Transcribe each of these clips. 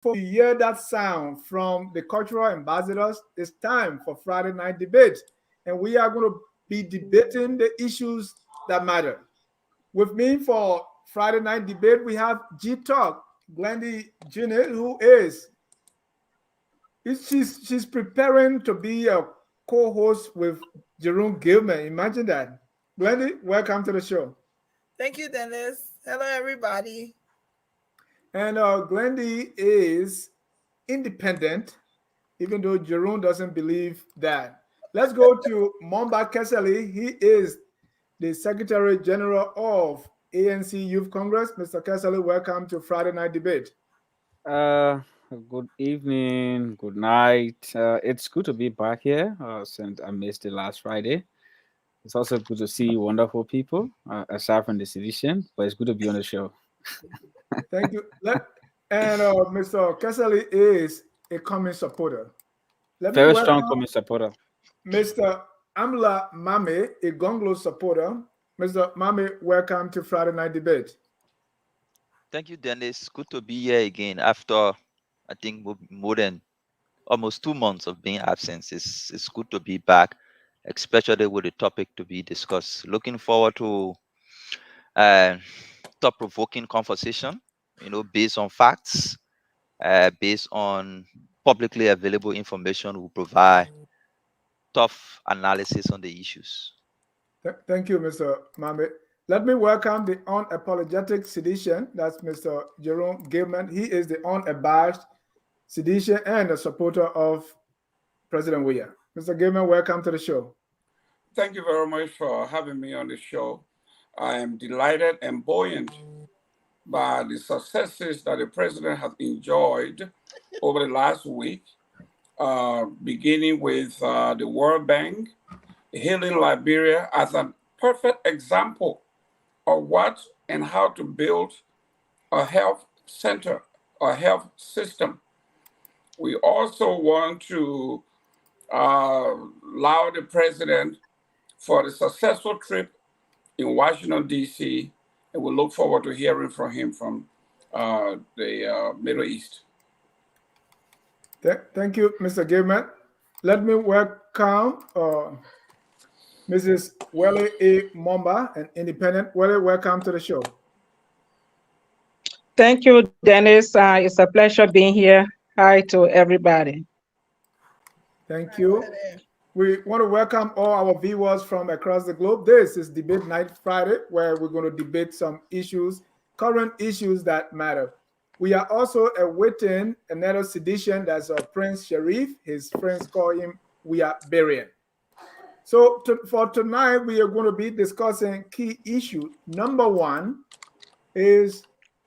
before you hear that sound from the cultural ambassadors, it's time for Friday night debate. And we are going to be debating the issues that matter. With me for Friday night debate, we have G Talk, Glendy Jr., who she's preparing to be a co-host with Jerome Gilman. Imagine that. Glendy, welcome to the show. Thank you, Dennis. Hello, everybody. And Glendy is independent, even though Jerome doesn't believe that. Let's go to Momba Keseli. He is the Secretary General of ANC Youth Congress. Mr. Keseli, welcome to Friday Night Debate. Uh, Good evening, good night. It's good to be back here since I missed the last Friday. It's also good to see wonderful people aside from this edition, but it's good to be on the show. Thank you. And Mr. Keseli is a Cummins supporter. Let me Very strong welcome comment supporter. Mr. Amla Mame, a Gonglo supporter. Mr. Mame, welcome to Friday Night Debate. Thank you, Dennis. Good to be here again after I think more than almost 2 months of being absent. It's good to be back, especially with the topic to be discussed. Looking forward to uh, thought-provoking conversation. Based on facts, based on publicly available information, will provide tough analysis on the issues. Thank you, Mr. Mame. Let me welcome the unapologetic sedition. That's Mr. Jerome Gilman. He is the unabashed sedition and a supporter of President Weah. Mr. Gilman, welcome to the show. Thank you very much for having me on the show. I am delighted and buoyant by the successes that the president has enjoyed over the last week, beginning with the World Bank, hailing Liberia as a perfect example of what and how to build a health center, a health system. We also want to allow the president for the successful trip in Washington, D.C., and we look forward to hearing from him from the Middle East. Thank you, Mr. Gilman. Let me welcome Mrs. Weah A. Momba, an independent. Weah, welcome to the show. Thank you, Dennis. It's a pleasure being here. Hi to everybody. Thank you. We want to welcome all our viewers from across the globe. This is Debate Night Friday, where we're going to debate some issues, current issues that matter. We are also awaiting another sedition. That's Prince Sharif. His friends call him Weah Barian. So for tonight, we are going to be discussing key issues. Number one is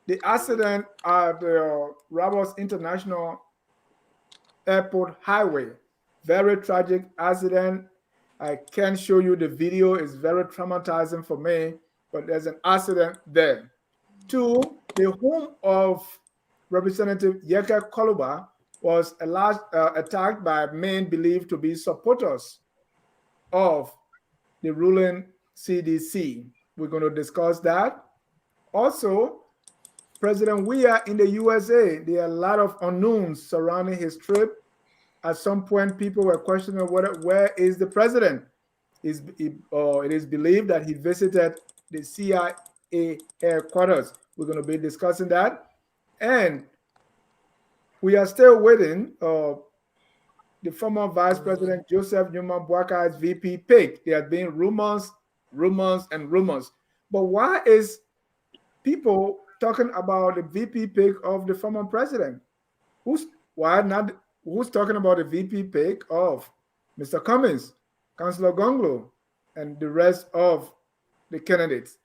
the accident at the Rabos International Airport Highway. Very tragic accident. I can't show you the video. It's very traumatizing for me, but there's an accident there. Two, the home of Representative Yeke Koluba was attacked by men believed to be supporters of the ruling CDC. We're going to discuss that. Also, President Weah in the USA, there are a lot of unknowns surrounding his trip. At some point, people were questioning where is the president? It is believed that he visited the CIA headquarters. We're going to be discussing that. And we are still waiting. The former Vice President Joseph Newman Boakai's VP pick. There have been rumors. But why is people talking about the VP pick of the former president? Who's talking about the VP pick of Mr. Cummins, Councillor Gonglo, and the rest of the candidates?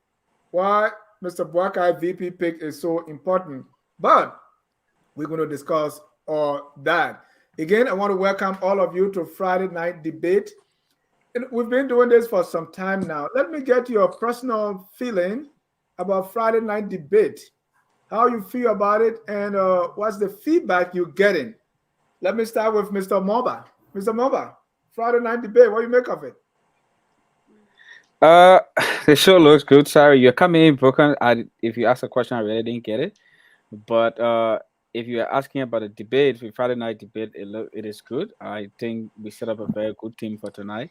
Why Mr. Boakai VP pick is so important? But we're going to discuss all that. Again, I want to welcome all of you to Friday Night Debate. And we've been doing this for some time now. Let me get your personal feeling about Friday Night Debate, how you feel about it, and what's the feedback you're getting. Let me start with Mr. Moba. Mr. Moba, Friday Night Debate, what do you make of it? The show looks good. Sorry, you're coming in broken. If you ask a question, I really didn't get it. But if you are asking about a debate, the Friday night debate, it is good. I think we set up a very good team for tonight,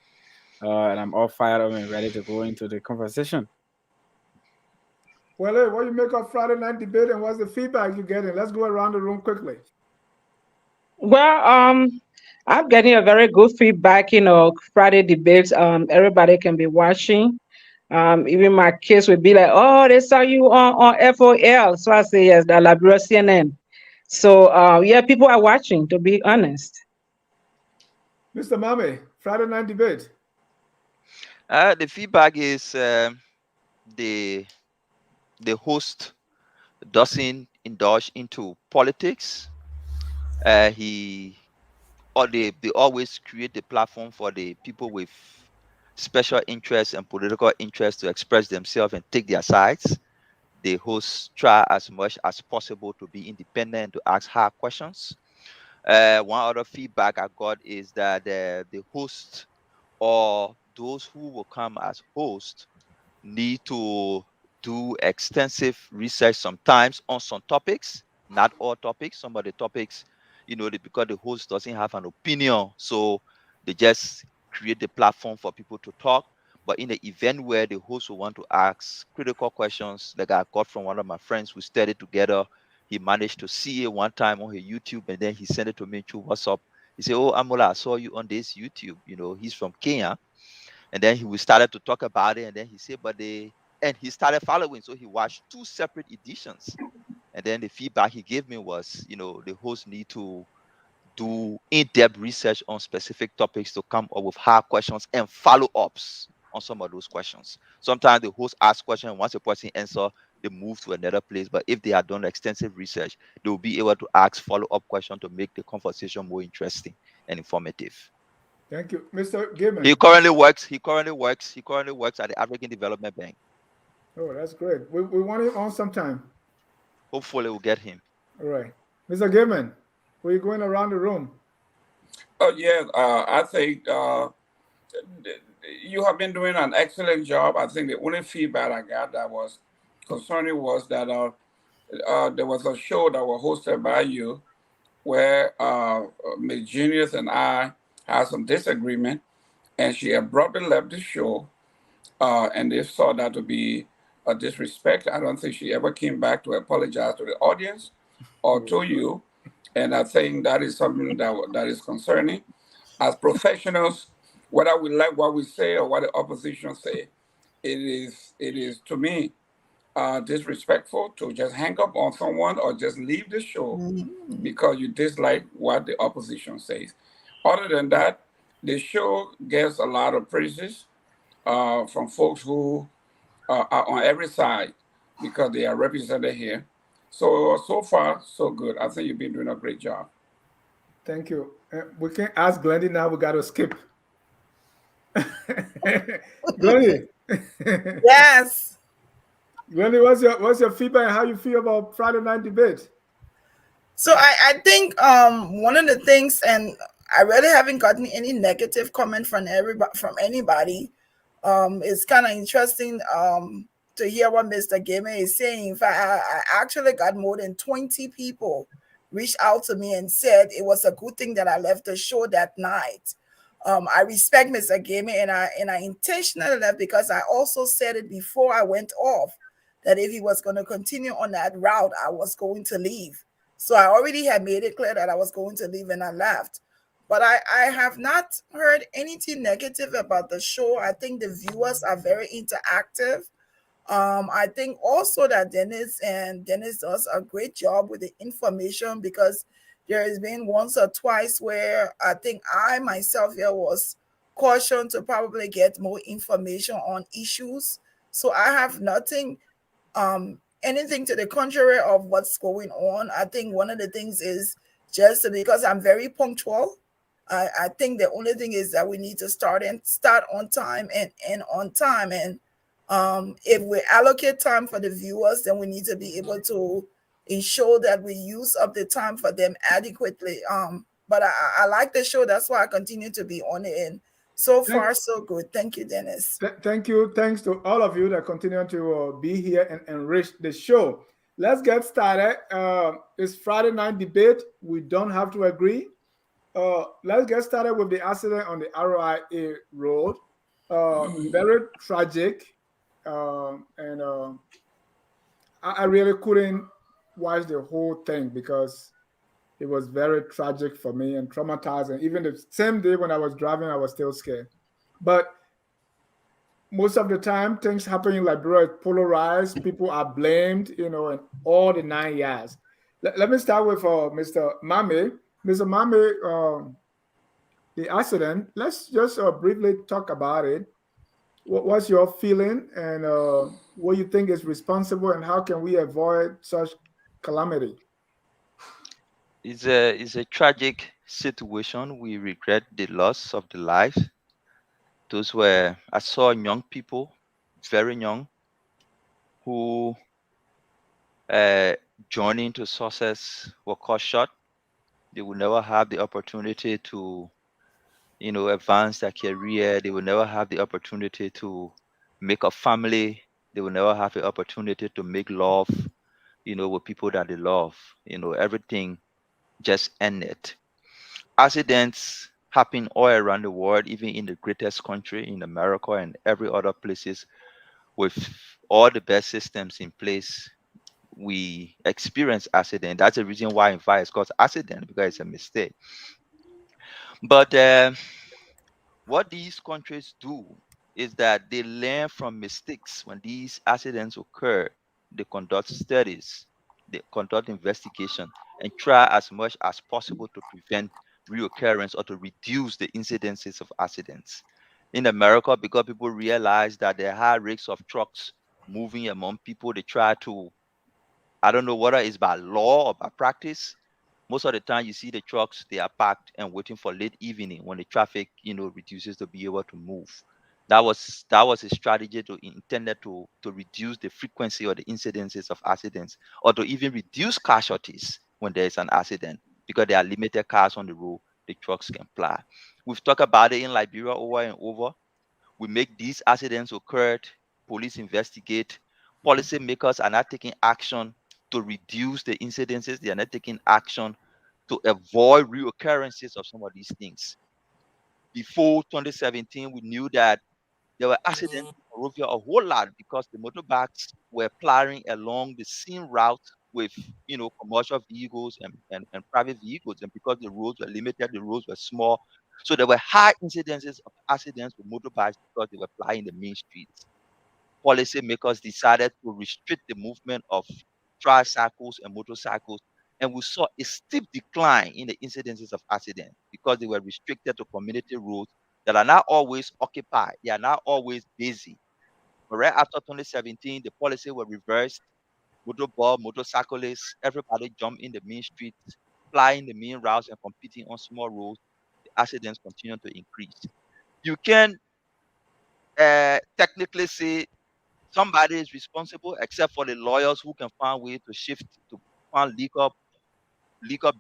and I'm all fired up and ready to go into the conversation. Well, hey, what do you make of Friday night debate, and what's the feedback you're getting? Let's go around the room quickly. Well, I'm getting a very good feedback. Friday debates. Everybody can be watching. Even my kids would be like, "Oh, they saw you on FOL." So I say, "Yes, the Liberia CNN." So yeah, people are watching. To be honest. Mr. Mame, Friday night debate. The feedback is the host doesn't indulge into politics. They always create the platform for the people with special interests and political interests to express themselves and take their sides. The hosts try as much as possible to be independent, to ask hard questions. One other feedback I got is that the host or those who will come as hosts need to do extensive research sometimes on some topics, not all topics. Some of the topics, because the host doesn't have an opinion, so they just create the platform for people to talk. But in the event where the host will want to ask critical questions, like I got from one of my friends who studied together, he managed to see it one time on his YouTube, and then he sent it to me through WhatsApp. He said, "Oh, Amola, I saw you on this YouTube. He's from Kenya." And then we started to talk about it, and then he said, and he started following. So he watched two separate editions. And then the feedback he gave me was, the hosts need to do in-depth research on specific topics to come up with hard questions and follow-ups on some of those questions. Sometimes the host asks questions, and once a person answers, they move to another place. But if they have done extensive research, they will be able to ask follow-up questions to make the conversation more interesting and informative. Thank you, Mr. Gaiman. He currently works at the African Development Bank. Oh, that's great. We want him on sometime. Hopefully, we'll get him. All right, Mr. Gaiman, we're going around the room. Oh yeah, I think you have been doing an excellent job. I think the only feedback I got that was concerning was that there was a show that was hosted by you where Ms. Genius and I had some disagreement, and she abruptly left the show, and they saw that to be a disrespect. I don't think she ever came back to apologize to the audience or to you, and I think that is something that is concerning. As professionals, whether we like what we say or what the opposition say, it is to me disrespectful to just hang up on someone or just leave the show because you dislike what the opposition says. Other than that, the show gets a lot of praises from folks who are on every side because they are represented here. So far, so good. I think you've been doing a great job. Thank you. We can't ask Glendy now. We got to skip. Glendy. Yes. Glendy, what's your feedback? How you feel about Friday night debate? So I think one of the things, and I really haven't gotten any negative comment from anybody. It's kind of interesting to hear what Mr. Gaiman is saying. In fact, I actually got more than 20 people reached out to me and said it was a good thing that I left the show that night. I respect Mr. Gaiman, and I intentionally left because I also said it before I went off that if he was going to continue on that route, I was going to leave. So I already had made it clear that I was going to leave, and I left. But I have not heard anything negative about the show. I think the viewers are very interactive. I think also that Dennis does a great job with the information, because there has been once or twice where I think I myself here was cautioned to probably get more information on issues. So I have nothing anything to the contrary of what's going on. I think one of the things is just because I'm very punctual. I think the only thing is that we need to start on time and end on time. And if we allocate time for the viewers, then we need to be able to ensure that we use up the time for them adequately. But I like the show. That's why I continue to be on it. And so far, so good. Thank you, Dennis. Thank you. Thanks to all of you that continue to be here and enrich the show. let's get started. It's Friday night debate. We don't have to agree. Let's get started with the accident on the RIA road. Very tragic, and I really couldn't watch the whole thing because it was very tragic for me and traumatizing. Even the same day when I was driving, I was still scared. But most of the time, things happen in Liberia is polarized. People are blamed, and all the 9 years. Let me start with Mr. Mame. Mr. Mame, the accident. Let's just briefly talk about it. What's your feeling, and what you think is responsible, and how can we avoid such calamity? It's a tragic situation. We regret the loss of the lives. Those were, I saw young people, very young, who journey into success were cut short. They will never have the opportunity to, advance their career. They will never have the opportunity to make a family. They will never have the opportunity to make love, with people that they love. Everything just ended. Accidents happen all around the world, even in the greatest country in America and every other places. With all the best systems in place, we experience accident. That's the reason why in fact it's called accident, because it's a mistake. But what these countries do is that they learn from mistakes. When these accidents occur, they conduct studies, they conduct investigation, and try as much as possible to prevent reoccurrence or to reduce the incidences of accidents. In America, because people realize that there are high rates of trucks moving among people, they try to, I don't know whether it's by law or by practice. Most of the time you see the trucks, they are parked and waiting for late evening when the traffic, reduces to be able to move. That was a strategy intended to reduce the frequency or the incidences of accidents, or to even reduce casualties when there is an accident, because there are limited cars on the road the trucks can ply. We've talked about it in Liberia over and over. We make these accidents occur, police investigate, policymakers are not taking action to reduce the incidences. They are not taking action to avoid reoccurrences of some of these things. Before 2017, we knew that there were accidents in Monrovia a whole lot because the motorbikes were plying along the same route with commercial vehicles and private vehicles, and because the roads were limited, the roads were small. So there were high incidences of accidents with motorbikes because they were plying the main streets. Policymakers decided to restrict the movement of tricycles and motorcycles, and we saw a steep decline in the incidences of accidents because they were restricted to community roads that are not always occupied. They are not always busy. But right after 2017, the policy was reversed. Motorcyclists, everybody jumped in the main streets, flying the main routes and competing on small roads. The accidents continue to increase. You can technically say somebody is responsible, except for the lawyers who can find way to shift, to find legal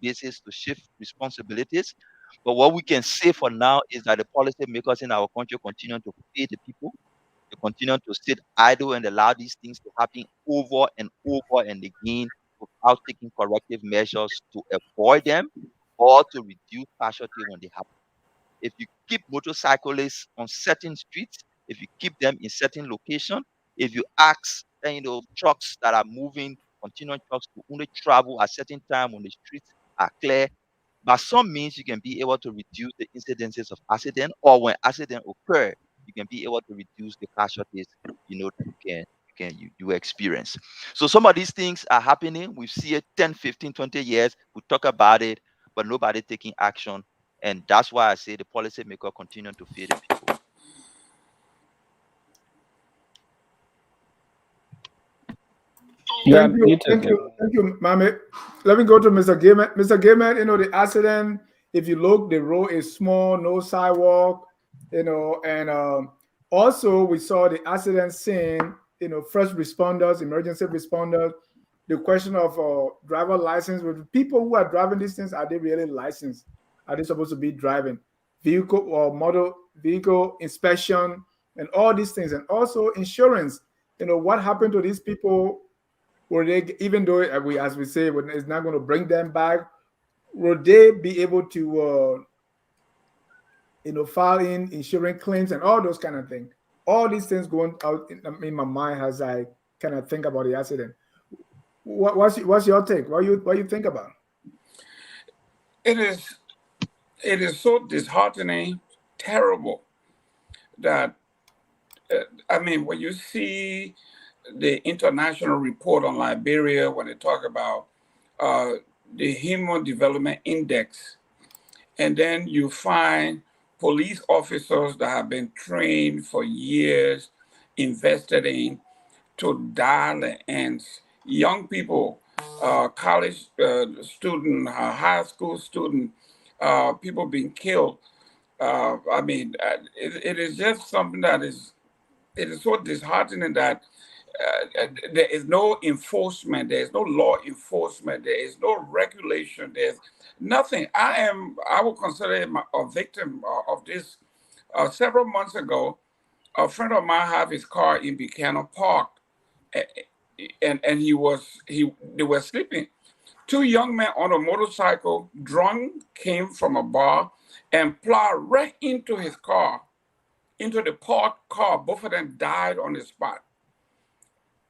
basis to shift responsibilities. But what we can say for now is that the policymakers in our country continue to pay the people. They continue to sit idle and allow these things to happen over and over and again without taking corrective measures to avoid them or to reduce casualty when they happen. If you keep motorcyclists on certain streets, if you keep them in certain location, if you ask trucks that are moving, continuing trucks to only travel at certain time when the streets are clear, by some means you can be able to reduce the incidences of accident, or when accident occur, you can be able to reduce the casualties that you experience. So some of these things are happening. We see it 10, 15, 20 years. We talk about it, but nobody taking action. And that's why I say the policymaker continue to fear the people. Yeah, Thank you, Mame. Let me go to Mr. Gaiman. Mr. Gaiman, the accident, if you look, the road is small, no sidewalk, and also we saw the accident scene, first responders, emergency responders, the question of driver license. With people who are driving these things, are they really licensed? Are they supposed to be driving? Vehicle or motor vehicle inspection and all these things, and also insurance. What happened to these people Will they, even though we, as we say, it's not going to bring them back, will they be able to, file in insurance claims and all those kind of things? All these things going out in my mind as I kind of think about the accident. What's your take? What you think about? It is so disheartening, terrible that I mean, when you see the international report on Liberia, when they talk about the Human Development Index, and then you find police officers that have been trained for years, invested in, to dial the ends. Young people, college student, high school student, people being killed. I mean, it is just something that is, it is so disheartening that there is no enforcement, there is no law enforcement, there is no regulation, there's nothing. I would consider a victim of this. Several months ago, a friend of mine had his car in Buchanan Park, and they were sleeping. Two young men on a motorcycle, drunk, came from a bar and plowed right into his car, into the parked car. Both of them died on the spot.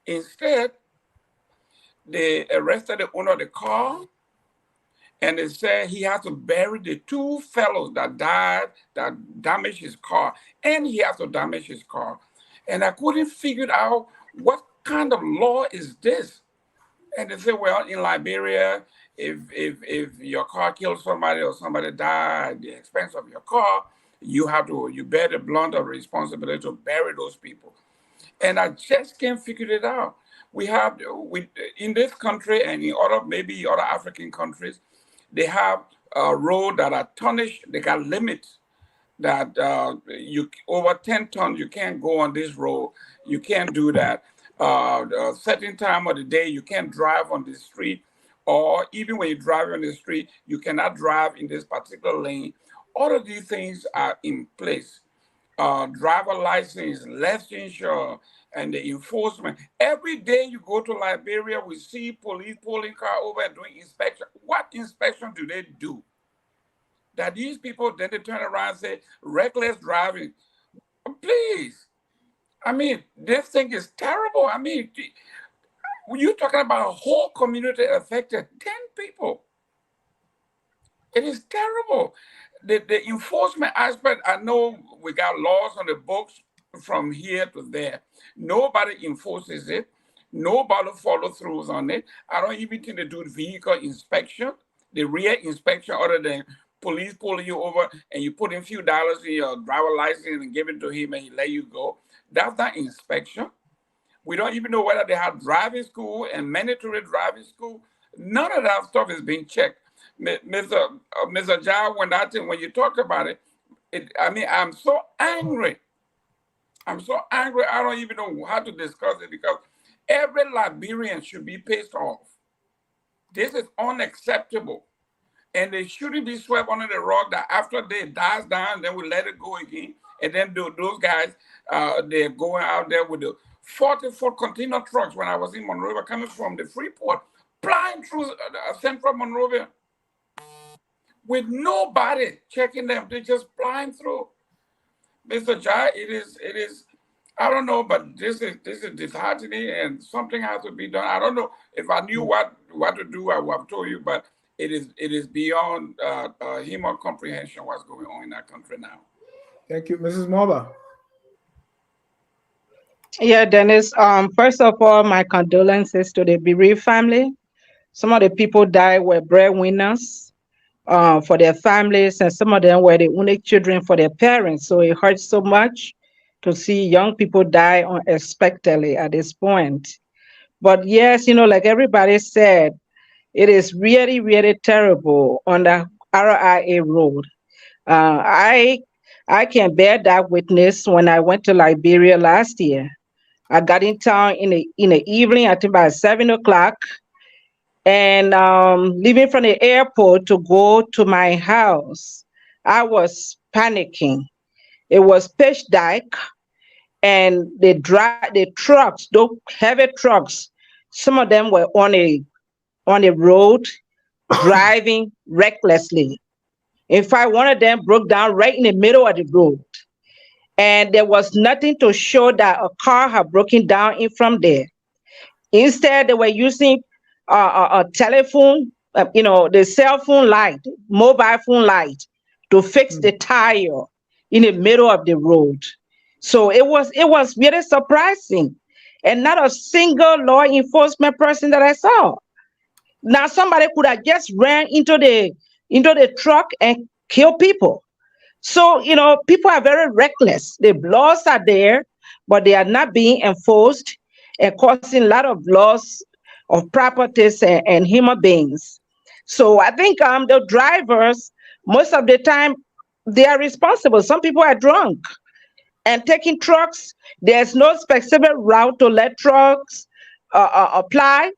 Instead, they arrested the owner of the car, and they said he had to bury the two fellows that died, that damaged his car, and he has to damage his car. And I couldn't figure out what kind of law is this. And they said, well, in Liberia, if your car kills somebody or somebody died at the expense of your car, you bear the blunt of responsibility to bury those people. And I just can't figure it out. We in this country and in maybe other African countries, they have roads that are tarnished. They got limits that you over 10 tons you can't go on this road. You can't do that. A certain time of the day you can't drive on the street, or even when you drive on the street, you cannot drive in this particular lane. All of these things are in place. Driver license, licensure, and the enforcement. Every day you go to Liberia, we see police pulling car over and doing inspection. What inspection do they do? That these people then they turn around and say reckless driving. Please, I mean, this thing is terrible. I mean, you're talking about a whole community affected, 10 people. It is terrible. The enforcement aspect, I know we got laws on the books from here to there. Nobody enforces it. Nobody follow throughs on it. I don't even think they do vehicle inspection, the RIA inspection, other than police pulling you over and you put in a few dollars in your driver license and give it to him and he let you go. That's not inspection. We don't even know whether they have driving school and mandatory driving school. None of that stuff is being checked. Mr. Jai, when you talk about it, I mean, I'm so angry. I'm so angry, I don't even know how to discuss it, because every Liberian should be pissed off. This is unacceptable. And they shouldn't be swept under the rug that after they dies down, then we let it go again. And then those guys, they're going out there with the 40-foot container trucks when I was in Monrovia, coming from the Freeport, flying through central Monrovia with nobody checking them. They're just flying through. Mr. Jai, it is, I don't know, but this is disheartening and something has to be done. I don't know if I knew what to do, I would have told you, but it is beyond human comprehension what's going on in that country now. Thank you. Mrs. Moba. Yeah, Dennis. First of all, my condolences to the bereaved family. Some of the people died were breadwinners for their families, and some of them were the only children for their parents. So it hurts so much to see young people die unexpectedly at this point. But yes, like everybody said, it is really, really terrible on the RIA road. I can bear that witness. When I went to Liberia last year, I got in town in the evening, I think about 7 o'clock, and leaving from the airport to go to my house, I was panicking. It was pitch dark, and the trucks, those heavy trucks, some of them were on a road driving recklessly. In fact, one of them broke down right in the middle of the road, and there was nothing to show that a car had broken down in from there. Instead, they were using a telephone, the cell phone light, mobile phone light, to fix the tire in the middle of the road. So it was really surprising, and not a single law enforcement person that I saw. Now somebody could have just ran into the truck and killed people. So, people are very reckless. The laws are there, but they are not being enforced and causing a lot of loss of properties and human beings. So I think the drivers, most of the time, they are responsible. Some people are drunk and taking trucks. There's no specific route to let trucks apply,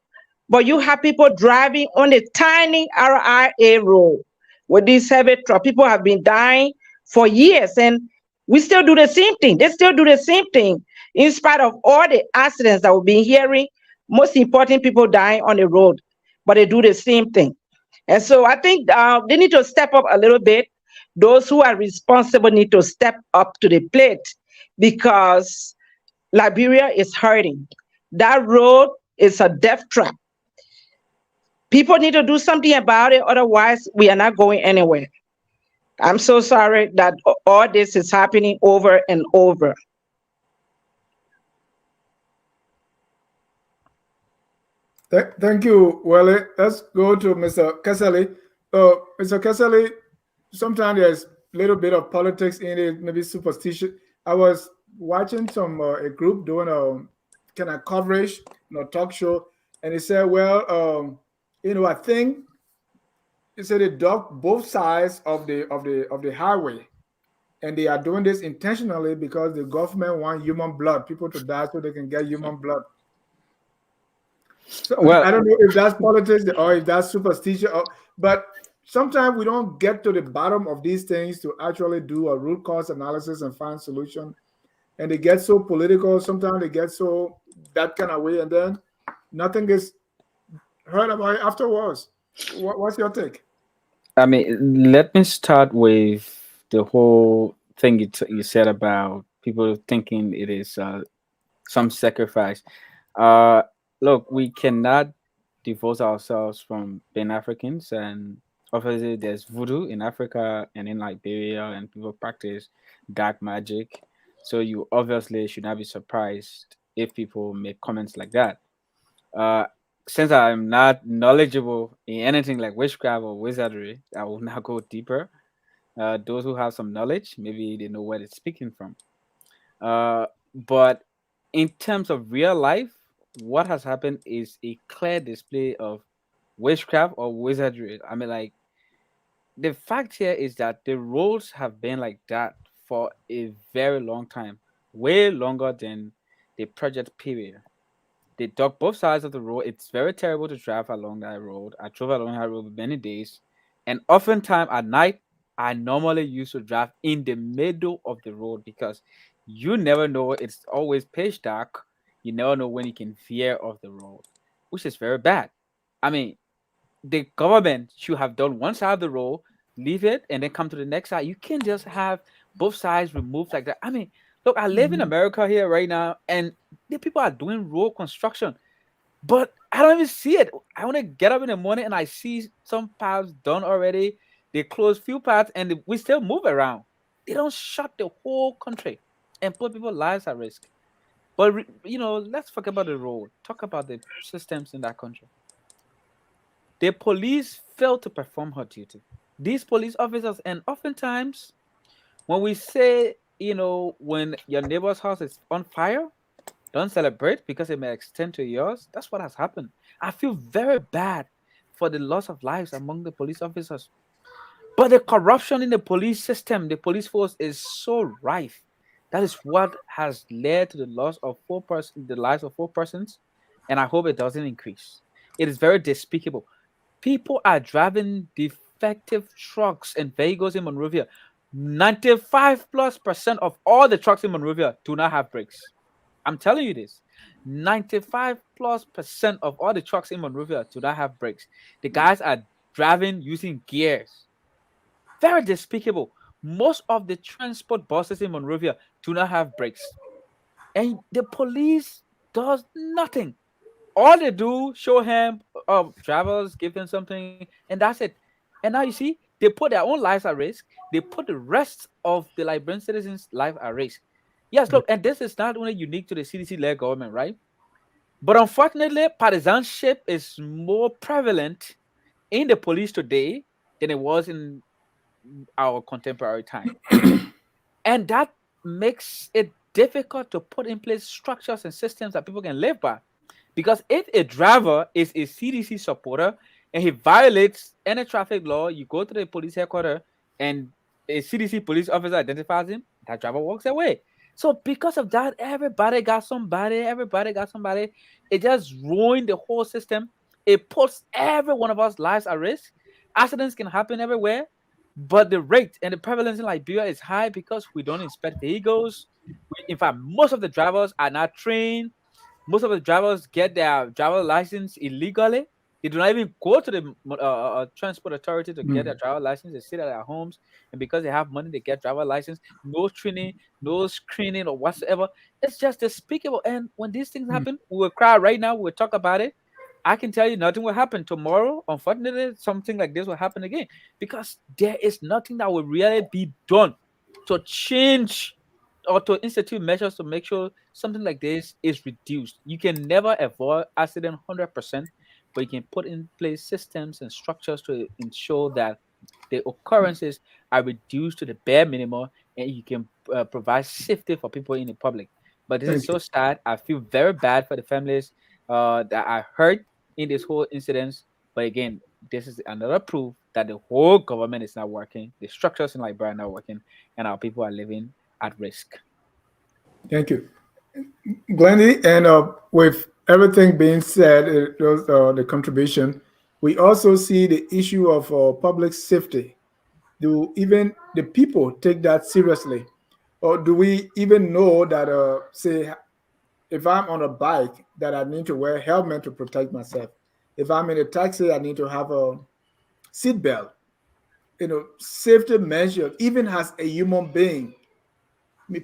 but you have people driving on a tiny RIA road with these heavy trucks. People have been dying for years, and we still do the same thing. They still do the same thing in spite of all the accidents that we've been hearing. Most important, people dying on the road, but they do the same thing. And so I think they need to step up a little bit. Those who are responsible need to step up to the plate because Liberia is hurting. That road is a death trap. People need to do something about it, otherwise we are not going anywhere. I'm so sorry that all this is happening over and over. Thank you, Wale. Let's go to Mr. Kesali. Mr. Kesali, sometimes there's a little bit of politics in it, maybe superstition. I was watching a group doing a kind of coverage, talk show, and he said, well, I think he said they dug both sides of the highway, and they are doing this intentionally because the government want human blood, people to die so they can get human blood. So Well, I don't know if that's politics or if that's superstition, but sometimes we don't get to the bottom of these things to actually do a root cause analysis and find solution. And they get so political. Sometimes they get so that kind of way, and then nothing is heard about it afterwards. What's your take? I mean, let me start with the whole thing you said about people thinking it is some sacrifice. Uh, Look, we cannot divorce ourselves from being Africans, and obviously there's voodoo in Africa and in Liberia, and people practice dark magic. So you obviously should not be surprised if people make comments like that. Uh, since I'm not knowledgeable in anything like witchcraft or wizardry, I will not go deeper. Those who have some knowledge, maybe they know where it's speaking from. But in terms of real life, what has happened is a clear display of witchcraft or wizardry. I mean, like, the fact here is that the roads have been like that for a very long time, way longer than the project period. They dug both sides of the road. It's very terrible to drive along that road. I drove along that road many days, and oftentimes at night, I normally used to drive in the middle of the road because you never know. It's always pitch dark. You never know when you can veer off the road, which is very bad. I mean, the government should have done one side of the road, leave it, and then come to the next side. You can't just have both sides removed like that. I mean, look, I live in America here right now, and the people are doing road construction, but I don't even see it. I want to get up in the morning and I see some paths done already. They close few paths, and we still move around. They don't shut the whole country and put people's lives at risk. But let's forget about the road. Talk about the systems in that country. The police fail to perform her duty. These police officers, and oftentimes when we say, when your neighbor's house is on fire, don't celebrate because it may extend to yours. That's what has happened. I feel very bad for the loss of lives among the police officers. But the corruption in the police system, the police force is so rife. That is what has led to the loss of the lives of 4 persons, and I hope it doesn't increase. It is very despicable. People are driving defective trucks and vehicles in Monrovia. 95+% of all the trucks in Monrovia do not have brakes. I'm telling you this. 95+% of all the trucks in Monrovia do not have brakes. The guys are driving using gears. Very despicable. Most of the transport buses in Monrovia do not have brakes. And the police does nothing. All they do, show him drivers, give them something, and that's it. And now you see, they put their own lives at risk. They put the rest of the Liberian citizens' life at risk. Yes, look, and this is not only unique to the CDC-led government, right? But unfortunately, partisanship is more prevalent in the police today than it was in our contemporary time. And that makes it difficult to put in place structures and systems that people can live by. Because if a driver is a CDC supporter and he violates any traffic law, you go to the police headquarters and a CDC police officer identifies him, that driver walks away. So because of that, everybody got somebody. It just ruined the whole system. It puts every one of us lives at risk. Accidents can happen everywhere, but the rate and the prevalence in Liberia is high because we don't inspect vehicles. In fact, most of the drivers are not trained. Most of the drivers get their driver license illegally. They do not even go to the transport authority to get their driver license. They sit at their homes, and because they have money, they get driver license. No training, no screening or whatsoever. It's just despicable. And when these things happen, we will cry right now. We'll talk about it. I can tell you nothing will happen tomorrow. Unfortunately, something like this will happen again because there is nothing that will really be done to change or to institute measures to make sure something like this is reduced. You can never avoid accident 100%, but you can put in place systems and structures to ensure that the occurrences are reduced to the bare minimum and you can provide safety for people in the public. But this is so sad. I feel very bad for the families that are hurt in this whole incident. But again, this is another proof that the whole government is not working, the structures in Liberia are not working, and our people are living at risk. Thank you, Glendy. And with everything being said, the contribution, we also see the issue of public safety. Do even the people take that seriously? Or do we even know that, say, if I'm on a bike, that I need to wear a helmet to protect myself? If I'm in a taxi, I need to have a seatbelt. Safety measure, even as a human being.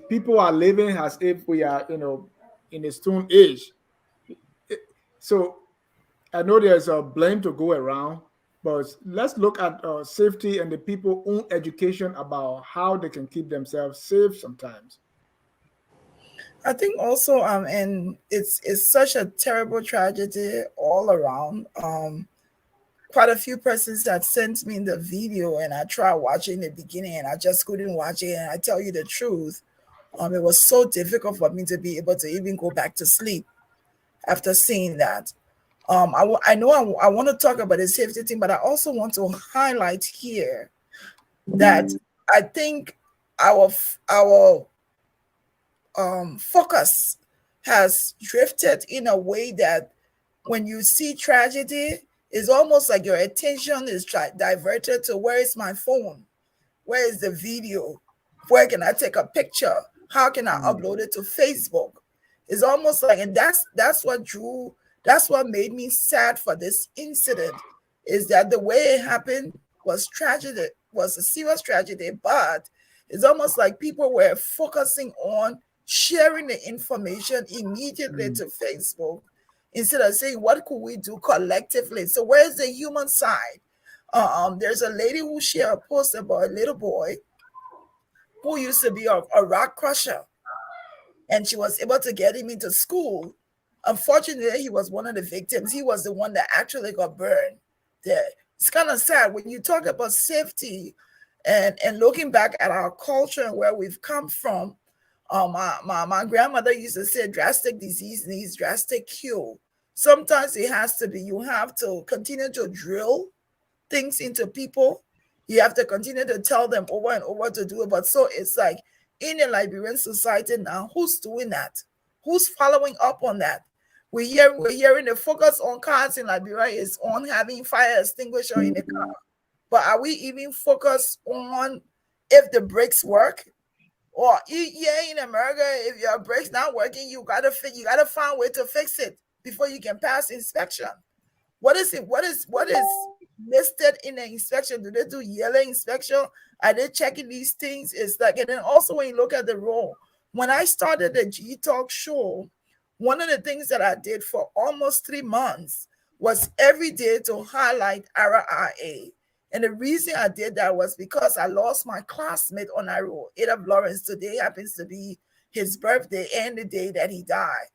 People are living as if we are, in a stone age. So I know there's a blame to go around, but let's look at safety and the people own education about how they can keep themselves safe sometimes. I think also and it's such a terrible tragedy all around. Quite a few persons had sent me the video and I tried watching the beginning and I just couldn't watch it. And I tell you the truth, it was so difficult for me to be able to even go back to sleep after seeing that. I know I want to talk about the safety thing, but I also want to highlight here that I think our focus has drifted in a way that when you see tragedy, it's almost like your attention is diverted to where is my phone? Where is the video? Where can I take a picture? How can I upload it to Facebook? It's almost like, and that's what made me sad for this incident, is that the way it happened was tragedy, was a serious tragedy, but it's almost like people were focusing on sharing the information immediately to Facebook instead of saying, what could we do collectively? So where's the human side? There's a lady who shared a post about a little boy who used to be a rock crusher, and she was able to get him into school. Unfortunately, he was one of the victims. He was the one that actually got burned there. It's kind of sad when you talk about safety and looking back at our culture and where we've come from. My grandmother used to say drastic disease needs drastic cure. Sometimes it has to be, you have to continue to drill things into people. You have to continue to tell them over and over to do it. But so it's like in the Liberian society now, who's doing that? Who's following up on that? We're hearing the focus on cars in Liberia is on having fire extinguisher in the car. But are we even focused on if the brakes work? Or yeah, in America, if your brake's not working, you gotta find a way to fix it before you can pass inspection. What is it? What is listed in the inspection? Do they do yearly inspection? Are they checking these things? It's like, and then also when you look at the role, when I started the G Talk show, one of the things that I did for almost 3 months was every day to highlight RIA. And the reason I did that was because I lost my classmate on that road. Ada Lawrence, today happens to be his birthday and the day that he died.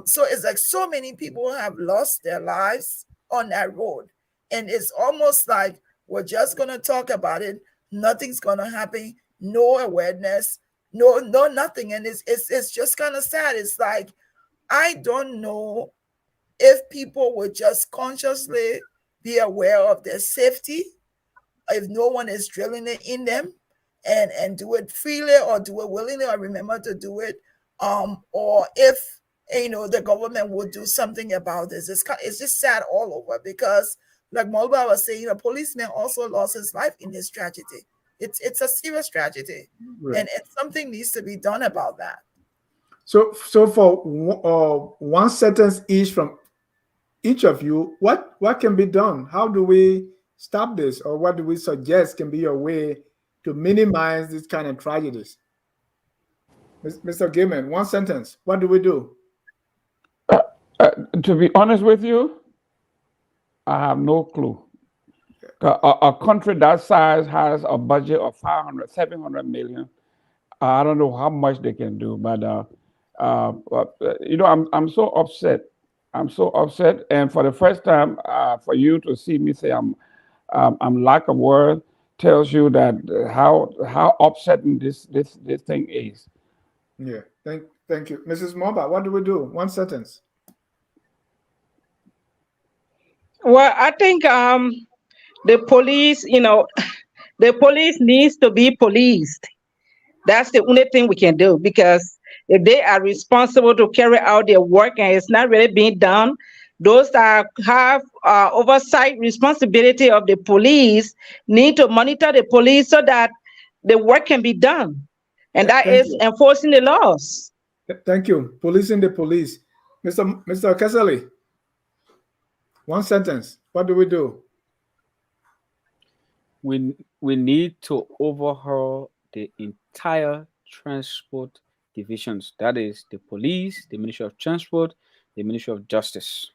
So it's like so many people have lost their lives on that road. And it's almost like we're just going to talk about it. Nothing's going to happen. No awareness, no nothing. And it's just kind of sad. It's like, I don't know if people would just consciously be aware of their safety, if no one is drilling it in them, and do it freely or do it willingly or remember to do it, or if the government would do something about this. It's just sad all over, because like Mulba was saying, a policeman also lost his life in this tragedy. It's a serious tragedy, right. And something needs to be done about that. So for one sentence each from each of you, what can be done? How do we stop this, or what do we suggest can be a way to minimize this kind of tragedies? Mr. Gaiman, one sentence. What do we do? To be honest with you, I have no clue. A country that size has a budget of 500, 700 million. I don't know how much they can do, but I'm so upset. I'm so upset, and for the first time, for you to see me say I'm lack of word tells you that how upsetting this thing is. Yeah, thank you, Mrs. Moba. What do we do? One sentence. Well, I think the police, the police needs to be policed. That's the only thing we can do, because if they are responsible to carry out their work and it's not really being done, those that have oversight responsibility of the police need to monitor the police so that the work can be done. And that is enforcing the laws. Thank you. Policing the police. Mr. Kessley, one sentence. What do we do? We need to overhaul the entire transport divisions. That is the police, the Ministry of Transport, the Ministry of Justice.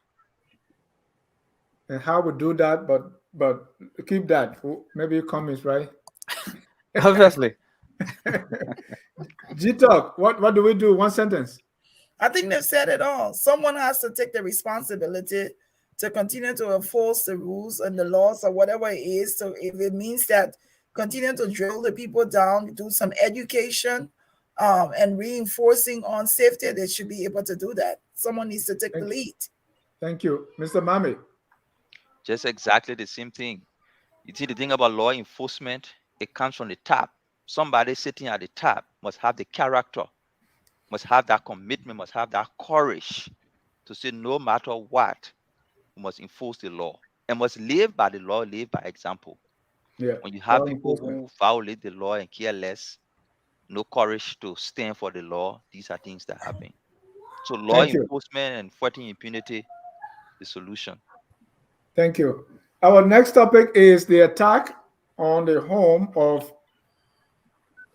And how we do that, but keep that. Maybe comments, right? Obviously. G-Talk, what do we do? One sentence. I think they've said it all. Someone has to take the responsibility to continue to enforce the rules and the laws or whatever it is. So if it means that continue to drill the people down, do some education, and reinforcing on safety, they should be able to do that. Someone needs to take the lead. Thank you. Mr. Mami. Just exactly the same thing. You see, the thing about law enforcement, it comes from the top. Somebody sitting at the top must have the character, must have that commitment, must have that courage to say no matter what, we must enforce the law and must live by the law, live by example. Yeah. When you have people who violate the law and care less, no courage to stand for the law, these are things that happen. So law enforcement and fighting impunity, the solution. Thank you. Our next topic is the attack on the home of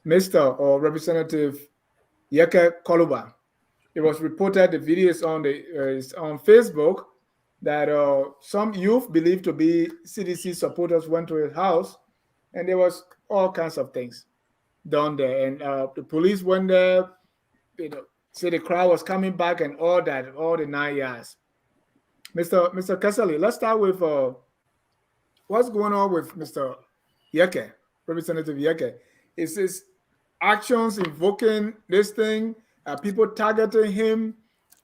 Mr. or Representative Yeke Koluba. It was reported, the video is on Facebook, that some youth believed to be CDC supporters went to his house, and there was all kinds of things done there. And the police went there, say the crowd was coming back and all that, all the 9 yards. Mr. Kessley, let's start with what's going on with Mr. Yeke, Representative Yeke. Is his actions invoking this thing? Are people targeting him?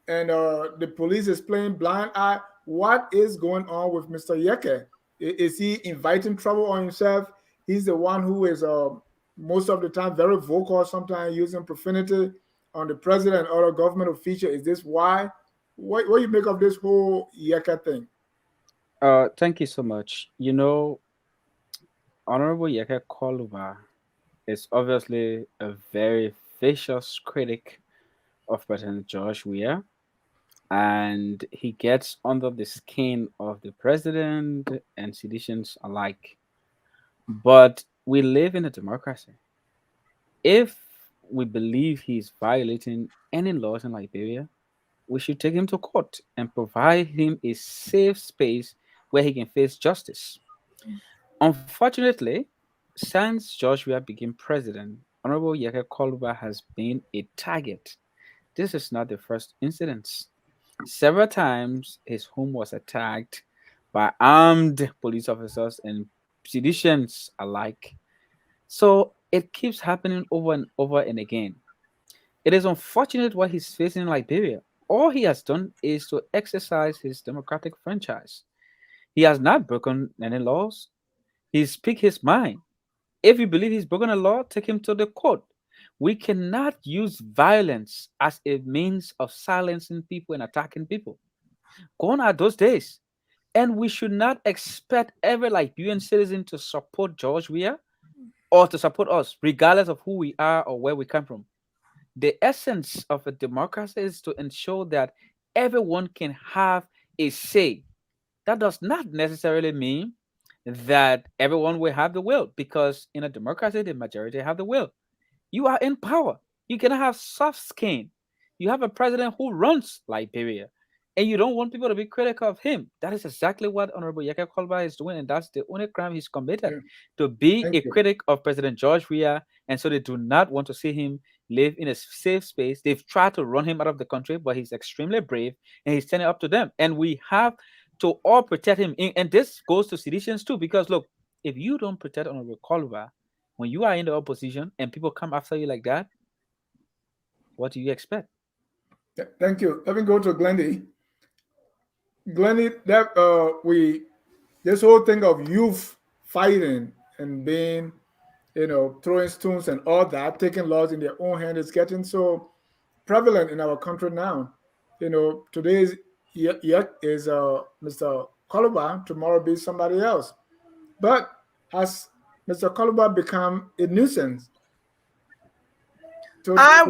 And the police is playing blind eye. What is going on with Mr. Yeke? Is he inviting trouble on himself? He's the one who is most of the time very vocal, sometimes using profanity on the president or a government official. Is this why? What do you make of this whole Yeke thing? Thank you so much. Honorable Yeke Koluba is obviously a very vicious critic of President George Weah, and he gets under the skin of the president and citizens alike. But we live in a democracy. If we believe he's violating any laws in Liberia, we should take him to court and provide him a safe space where he can face justice. Unfortunately, since Joshua became president, Honorable Yeke has been a target. This is not the first incident. Several times his home was attacked by armed police officers and citizens alike. So it keeps happening over and over and again. It is unfortunate what he's facing in Liberia. All he has done is to exercise his democratic franchise. He has not broken any laws. He speaks his mind. If you believe he's broken a law, take him to the court. We cannot use violence as a means of silencing people and attacking people. Gone are those days. And we should not expect every Liberian citizen to support George Weah or to support us, regardless of who we are or where we come from. The essence of a democracy is to ensure that everyone can have a say. That does not necessarily mean that everyone will have the will, because in a democracy, the majority have the will. You are in power. You cannot have soft skin. You have a president who runs Liberia, and you don't want people to be critical of him. That is exactly what Honorable Yekeh is doing, and that's the only crime he's committed, to be Thank a you. critic of President George Weah, and so they do not want to see him live in a safe space. They've tried to run him out of the country, but he's extremely brave, and he's standing up to them. And we have to all protect him. And this goes to citizens too, because look, if you don't protect Honorable Kolba, when you are in the opposition and people come after you like that, what do you expect? Thank you. Let me go to Glendy. Glendy, that this whole thing of youth fighting and being, throwing stones and all that, taking laws in their own hand is getting so prevalent in our country now. Today's is Mr. Koluba, tomorrow be somebody else. But has Mr. Koluba become a nuisance? I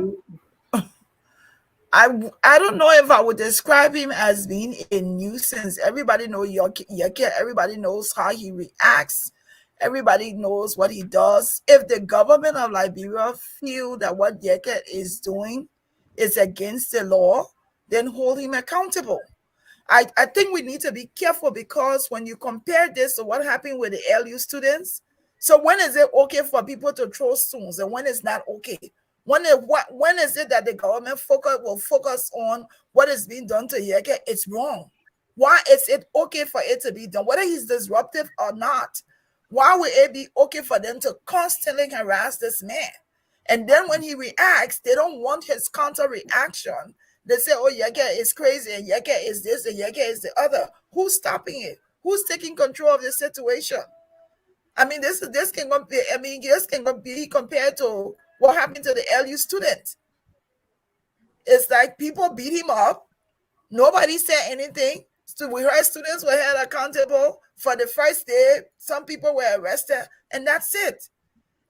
don't know if I would describe him as being a nuisance. Everybody knows Yeke. Everybody knows how he reacts. Everybody knows what he does. If the government of Liberia feel that what Yeke is doing is against the law, then hold him accountable. I think we need to be careful, because when you compare this to what happened with the LU students, so when is it okay for people to throw stones and when it's not okay? When is it that the government will focus on what is being done to Yeke? It's wrong. Why is it okay for it to be done? Whether he's disruptive or not, why would it be okay for them to constantly harass this man? And then when he reacts, they don't want his counter reaction. They say, oh, Yeke is crazy, and Yeke is this, and Yeke is the other. Who's stopping it? Who's taking control of the situation? I mean, this can be compared to what happened to the LU student. It's like people beat him up. Nobody said anything. So we heard students were held accountable for the first day. Some people were arrested, and that's it.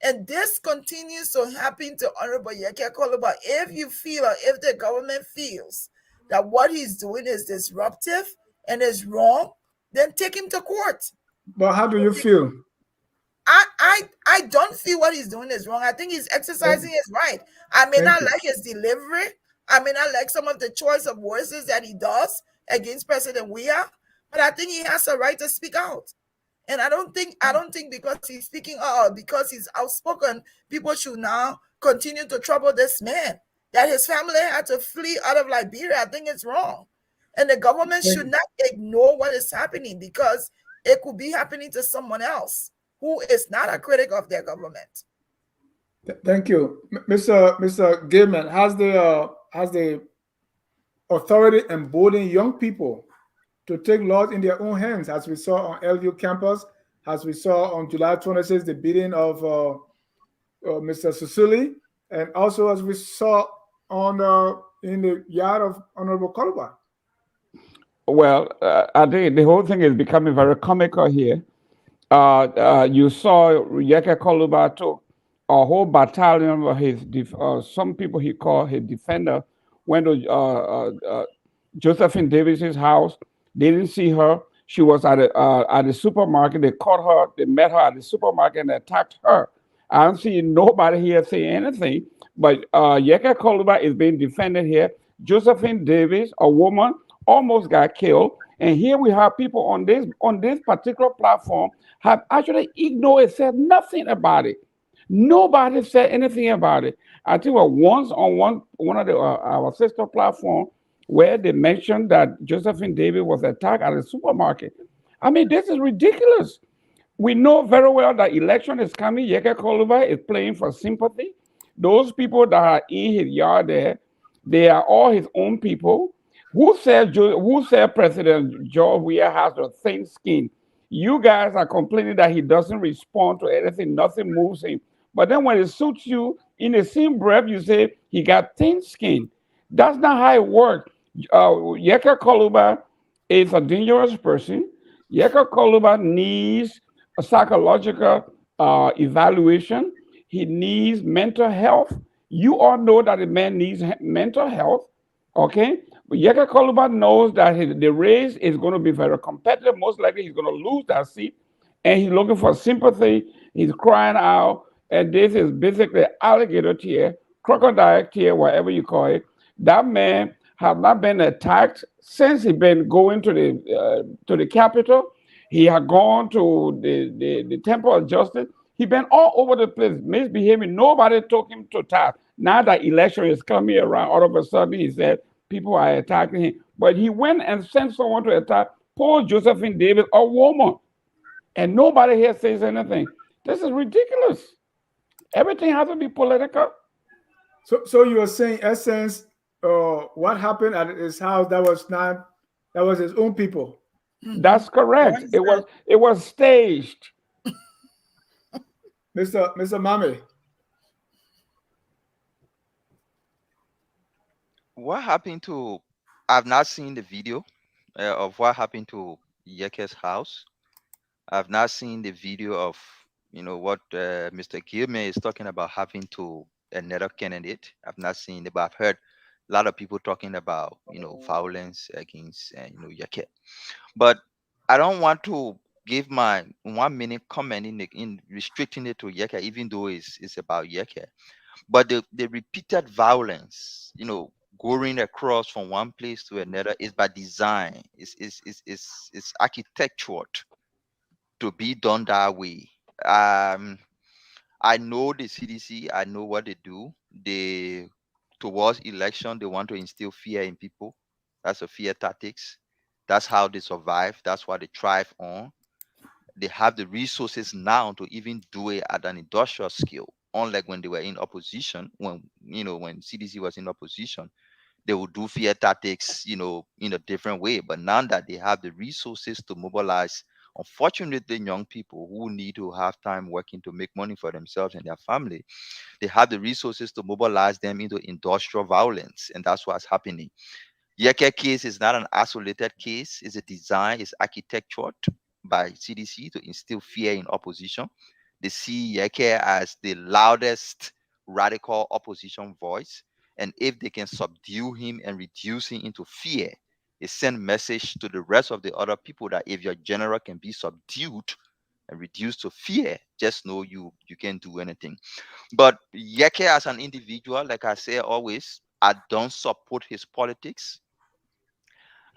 And this continues to happen to Honorable Yeke Koluba. If you feel, or if the government feels that what he's doing is disruptive and is wrong, then take him to court. But how do you feel? I don't feel what he's doing is wrong. I think he's exercising his right. I may not like his delivery. I may not like some of the choice of words that he does against President Weah, but I think he has a right to speak out. And I don't think because he's speaking out, because he's outspoken, people should now continue to trouble this man. That his family had to flee out of Liberia, I think it's wrong. And the government should not ignore what is happening, because it could be happening to someone else who is not a critic of their government. Thank you, Mr. Gilman. Has the authority emboldened young people to take laws in their own hands, as we saw on LU campus, as we saw on July 26th, the beating of Mr. Susuli, and also as we saw on in the yard of Honorable Koluba? Well, I think the whole thing is becoming very comical here. You saw Yeke Koluba took a whole battalion of some people he called his defender went to Josephine Davis's house. They didn't see her. She was at the supermarket. They caught her. They met her at the supermarket and attacked her. I don't see nobody here say anything. But Yeke Koluba is being defended here. Josephine Davis, a woman, almost got killed. And here we have people on this particular platform have actually ignored it, said nothing about it. Nobody said anything about it. I think once on one of our sister platform where they mentioned that Josephine Davis was attacked at a supermarket. I mean, this is ridiculous. We know very well that election is coming. Yeke Koluba is playing for sympathy. Those people that are in his yard there, they are all his own people. Who said President George Weah has a thin skin? You guys are complaining that he doesn't respond to anything, nothing moves him. But then when it suits you, in the same breath, you say he got thin skin. That's not how it works. Yeke Koluba is a dangerous person. Yeke Koluba needs a psychological evaluation. He needs mental health. You all know that the man needs mental health. Okay? But Yeke Koluba knows that the race is going to be very competitive. Most likely he's going to lose that seat. And he's looking for sympathy. He's crying out. And this is basically alligator tear, crocodile tear, whatever you call it. That man have not been attacked since he been going to the Capitol. He had gone to the Temple of Justice. He been all over the place, misbehaving. Nobody took him to task. Now that election is coming around, all of a sudden he said people are attacking him. But he went and sent someone to attack poor Josephine Davis, a woman. And nobody here says anything. This is ridiculous. Everything has to be political. So you were saying, essence, what happened at his house that was his own people. That's correct. It was staged. Mr. Mame. What happened to? I've not seen the video of what happened to Yeke's house. I've not seen the video of what Mr. Gilman is talking about having to another candidate. I've not seen it, but I've heard a lot of people talking about violence against Yeke. But I don't want to give my 1 minute comment in restricting it to Yeke, even though it's about Yeke. But the repeated violence, going across from one place to another is by design. It's architectured to be done that way. I know the CDC. I know what they do. They towards election, they want to instill fear in people. That's a fear tactics. That's how they survive. That's what they thrive on. They have the resources now to even do it at an industrial scale. Unlike when they were in opposition, when CDC was in opposition, they would do fear tactics, in a different way. But now that they have the resources to mobilize, unfortunately, young people who need to have time working to make money for themselves and their family, they have the resources to mobilize them into industrial violence. And that's what's happening. Yeke case is not an isolated case. It's a design, it's architectured by CDC to instill fear in opposition. They see Yeke as the loudest radical opposition voice. And if they can subdue him and reduce him into fear, it sends message to the rest of the other people that if your general can be subdued and reduced to fear, just know you can't do anything. But Yeke as an individual, like I say always, I don't support his politics.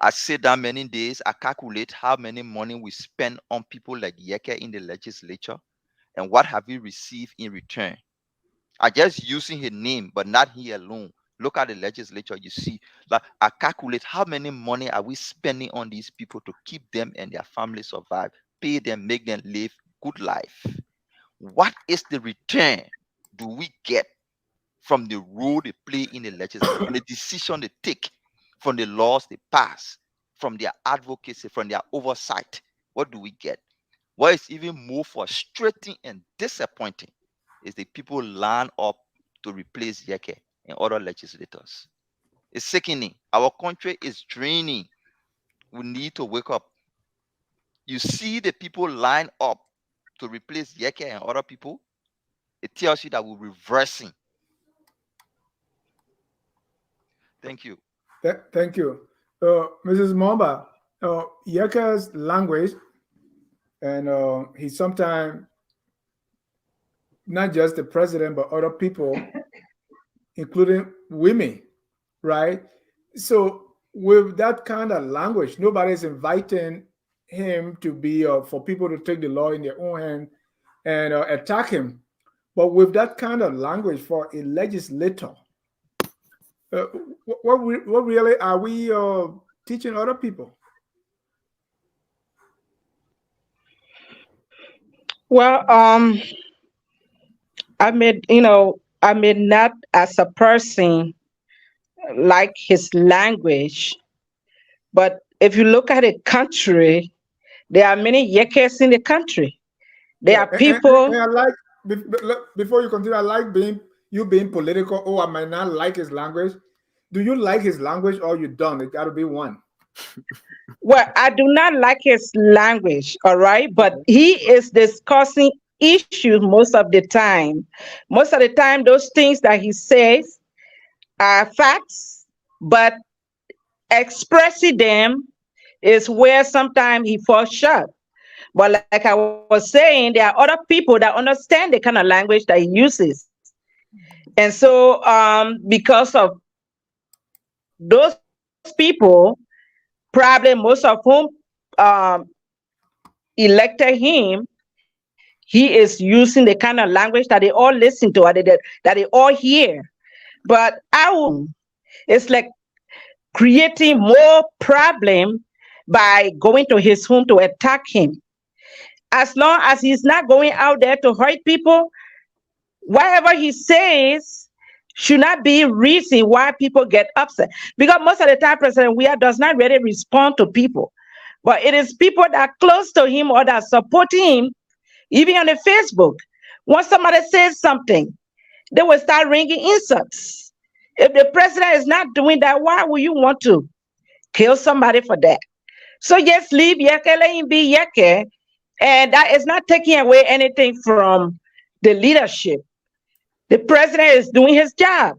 I sit down many days, I calculate how many money we spend on people like Yeke in the legislature and what have we received in return. I just using his name, but not he alone. Look at the legislature, you see, like I calculate how many money are we spending on these people to keep them and their families survive, pay them, make them live good life. What is the return do we get from the role they play in the legislature, from the decision they take, from the laws they pass, from their advocacy, from their oversight? What do we get? What is even more frustrating and disappointing is the people line up to replace Yeke and other legislators. It's sickening. Our country is draining. We need to wake up. You see the people line up to replace Yeke and other people. it tells you that we're reversing. Thank you. Thank you. Mrs. Momba, Yeke's language, and he sometimes, not just the president, but other people, including women, right? So with that kind of language, nobody's inviting him to be, for people to take the law in their own hand and attack him. But with that kind of language for a legislator, what really are we teaching other people? Well, I may not as a person like his language, but if you look at a country, there are many Yekes in the country. There are people. And I like, before you continue, I like being political. Oh, I might not like his language. Do you like his language or you don't? It got to be one. Well, I do not like his language, all right, but he is discussing issues most of the time. Most of the time, those things that he says are facts, but expressing them is where sometimes he falls short. But like I was saying, there are other people that understand the kind of language that he uses. And so because of those people, probably most of whom elected him, he is using the kind of language that they all listen to, that they all hear. But it's like creating more problem by going to his home to attack him. As long as he's not going out there to hurt people, whatever he says should not be reason why people get upset. Because most of the time, President Weah does not really respond to people. But it is people that are close to him or that support him, even on the Facebook. Once somebody says something, they will start ringing insults. If the president is not doing that, why would you want to kill somebody for that? So just leave Yeke, let him be Yeke, and that is not taking away anything from the leadership. The president is doing his job.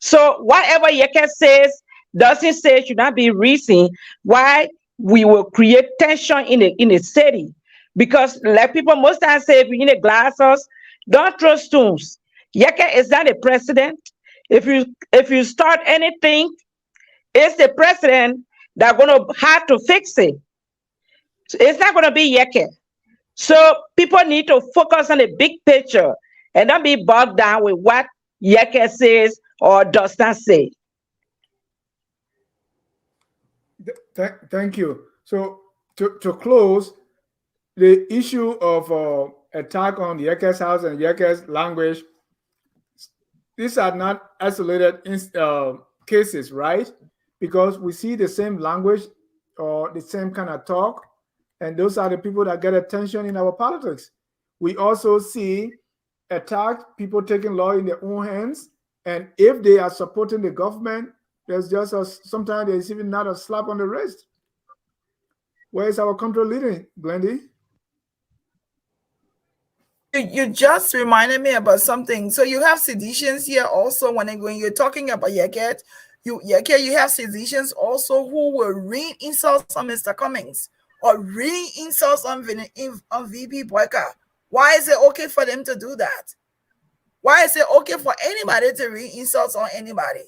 So whatever Yeke says, doesn't say should not be reason why we will create tension in the city. Because like people most times say, if you're in a glass house, don't throw stones. Yeke is not the president. If you start anything, it's the president that's going to have to fix it. So it's not going to be Yeke. So people need to focus on the big picture and don't be bogged down with what Yeke says or does not say. Thank you. So to close, the issue of attack on Yeke's house and Yeke's language, these are not isolated cases, right? Because we see the same language or the same kind of talk, and those are the people that get attention in our politics. We also see attacked people taking law in their own hands, and if they are supporting the government, there's just sometimes there's even not a slap on the wrist. Where is our country leading, Glendy? You just reminded me about something. So you have seditions here also when you're talking about Yeke, you have seditions also who will read insults on Mr. Cummings or read insults on VP Boakai. Why is it okay for them to do that? Why is it okay for anybody to read insults on anybody?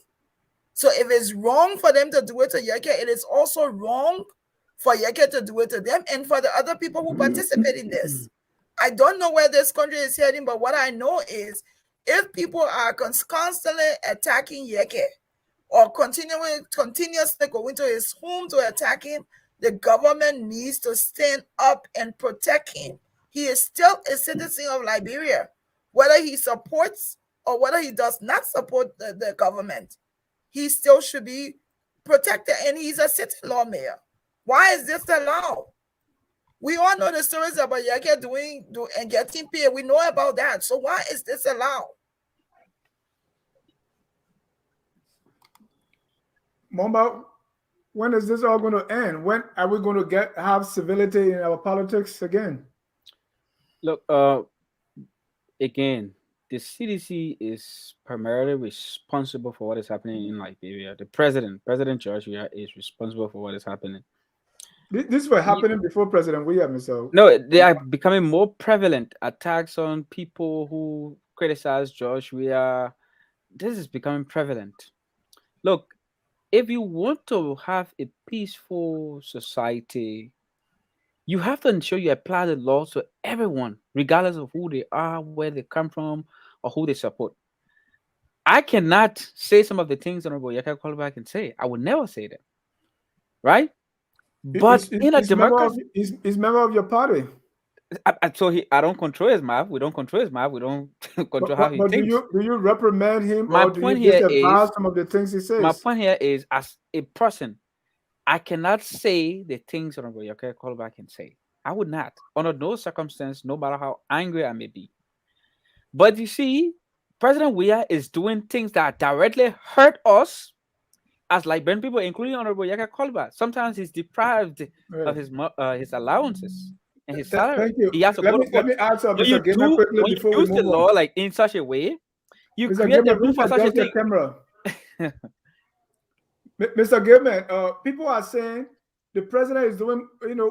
So if it's wrong for them to do it to Yeke, it is also wrong for Yeke to do it to them and for the other people who participate in this. I don't know where this country is heading, but what I know is if people are constantly attacking Yeke or continuously going to his home to attack him, the government needs to stand up and protect him. He is still a citizen of Liberia, whether he supports or whether he does not support the government. He still should be protected, and he's a sitting law mayor. Why is this allowed? We all know the stories about Yeke doing and getting paid. We know about that. So why is this allowed? Momba, when is this all going to end? When are we going to have civility in our politics again? Look, again, the CDC is primarily responsible for what is happening in Liberia. The President George Weah, is responsible for what is happening. This were happening before President William. So No, they are becoming more prevalent. Attacks on people who criticize George Weah. This is becoming prevalent. Look, if you want to have a peaceful society, you have to ensure you apply the law to everyone, regardless of who they are, where they come from, or who they support. I cannot say some of the things Honorable Yeke Kolba can say. I would never say them, right? But in a democracy, he's member of your party. I don't control his mouth. We don't control his mouth. We don't control how he But thinks. do you reprimand him, My or do you point here disavow is some of the things he says? my point here is, as a person, I cannot say the things Honorable Yeke Kolba can say. I would not, under no circumstance, no matter how angry I may be. But you see, President Weah is doing things that directly hurt us as Liberian people, including Honorable Yeke Kolba. Sometimes he's deprived of his allowances and his salary. Thank you. He has to Let go me to court. answer When Mr. Gilman quickly when before you we use the move law on. like in such a way, you Mr. create the Gilman, room please for such a adjust your thing. camera. Mr. Gilman, people are saying the president is doing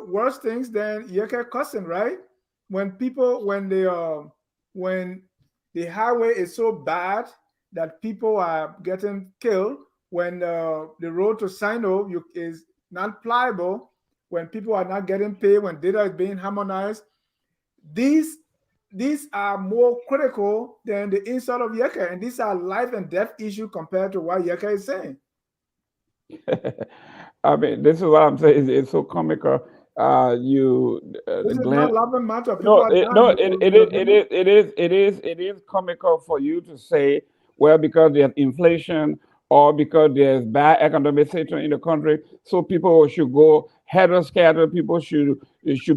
worse things than Yeke cussing, right? When the highway is so bad that people are getting killed, when the road to Sino is not pliable, when people are not getting paid, when data is being harmonized, these are more critical than the insult of Yeke, and these are life and death issue compared to what Yeke is saying. I mean, this is what I'm saying. It's so comical. This is Glenn. not laughing matter. People No, are dying. it is comical for you to say, well, because there's inflation or because there's bad economic situation in the country, so people should go header scatter. People should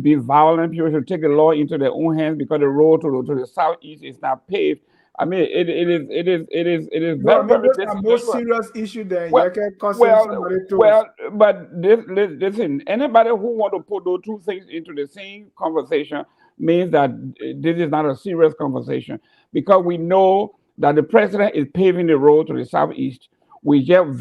be violent. People should take the law into their own hands because the road to the southeast is not paved. I mean, it is No, I very, mean very those are more disingenuous. serious issue than Well, Yeke causing somebody to. but listen, anybody who want to put those two things into the same conversation means that this is not a serious conversation, because we know that the president is paving the road to the southeast. We just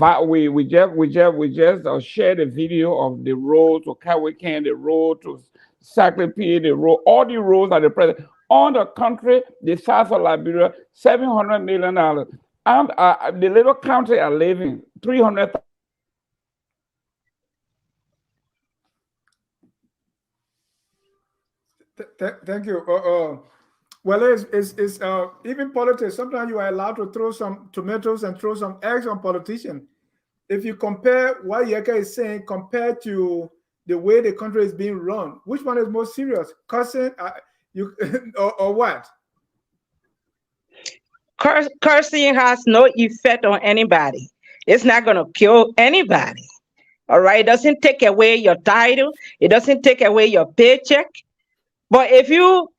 shared a video of the road to Kawakan, the road to Sacramento, the road, all the roads that the president on the country, the south of Liberia, $700 million. And the little country I live in, 300. Thank you. Well, it's even politics. Sometimes you are allowed to throw some tomatoes and throw some eggs on politicians. If you compare what Yeke is saying compared to the way the country is being run, which one is more serious? Cussing, or what? Cursing has no effect on anybody. It's not going to kill anybody. All right. It doesn't take away your title. It doesn't take away your paycheck. But if you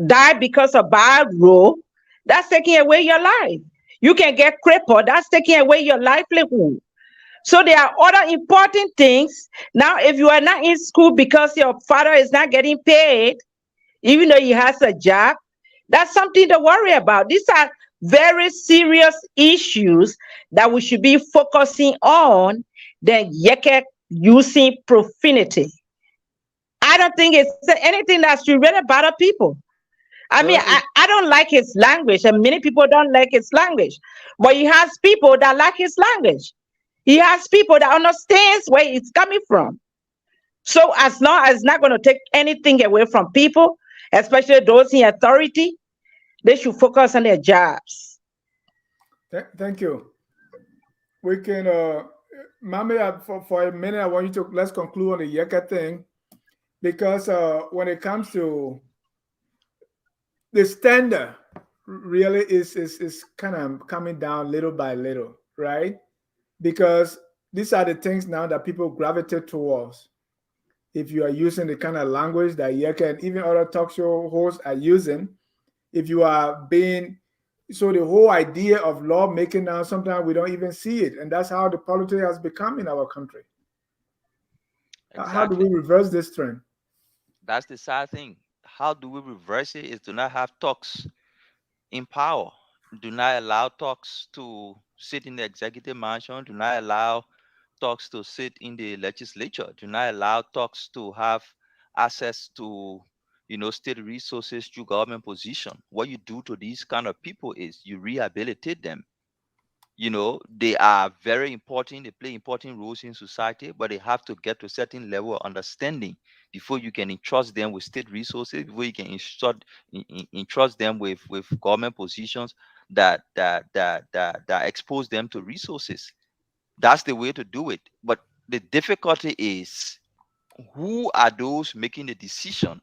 die because of bad rule, that's taking away your life. You can get crippled. That's taking away your livelihood. So there are other important things. Now, if you are not in school because your father is not getting paid, even though he has a job, that's something to worry about. These are very serious issues that we should be focusing on than Yeke using profanity. I don't think it's anything that should really bother people. I mean, I don't like his language, and many people don't like his language. But he has people that like his language. He has people that understands where it's coming from. So as long as it's not going to take anything away from people, especially those in authority, they should focus on their jobs. Thank you. We can, Mami, for a minute, I want you to let's conclude on the Yeke thing, because when it comes to the standard, really is kind of coming down little by little, right? Because these are the things now that people gravitate towards. If you are using the kind of language that Yeke and even other talk show hosts are using, if you are being, so the whole idea of lawmaking now, sometimes we don't even see it. And that's how the politics has become in our country. Exactly. How do we reverse this trend? That's the sad thing. How do we reverse it is to not have talks. in power. Do not allow talks to sit in the executive mansion. Do not allow talks to sit in the legislature. Do not allow talks to have access to, state resources through government position. What you do to these kind of people is you rehabilitate them. They are very important. They play important roles in society, but they have to get to a certain level of understanding before you can entrust them with state resources, before you can entrust them with government positions that expose them to resources. That's the way to do it. But the difficulty is, who are those making the decision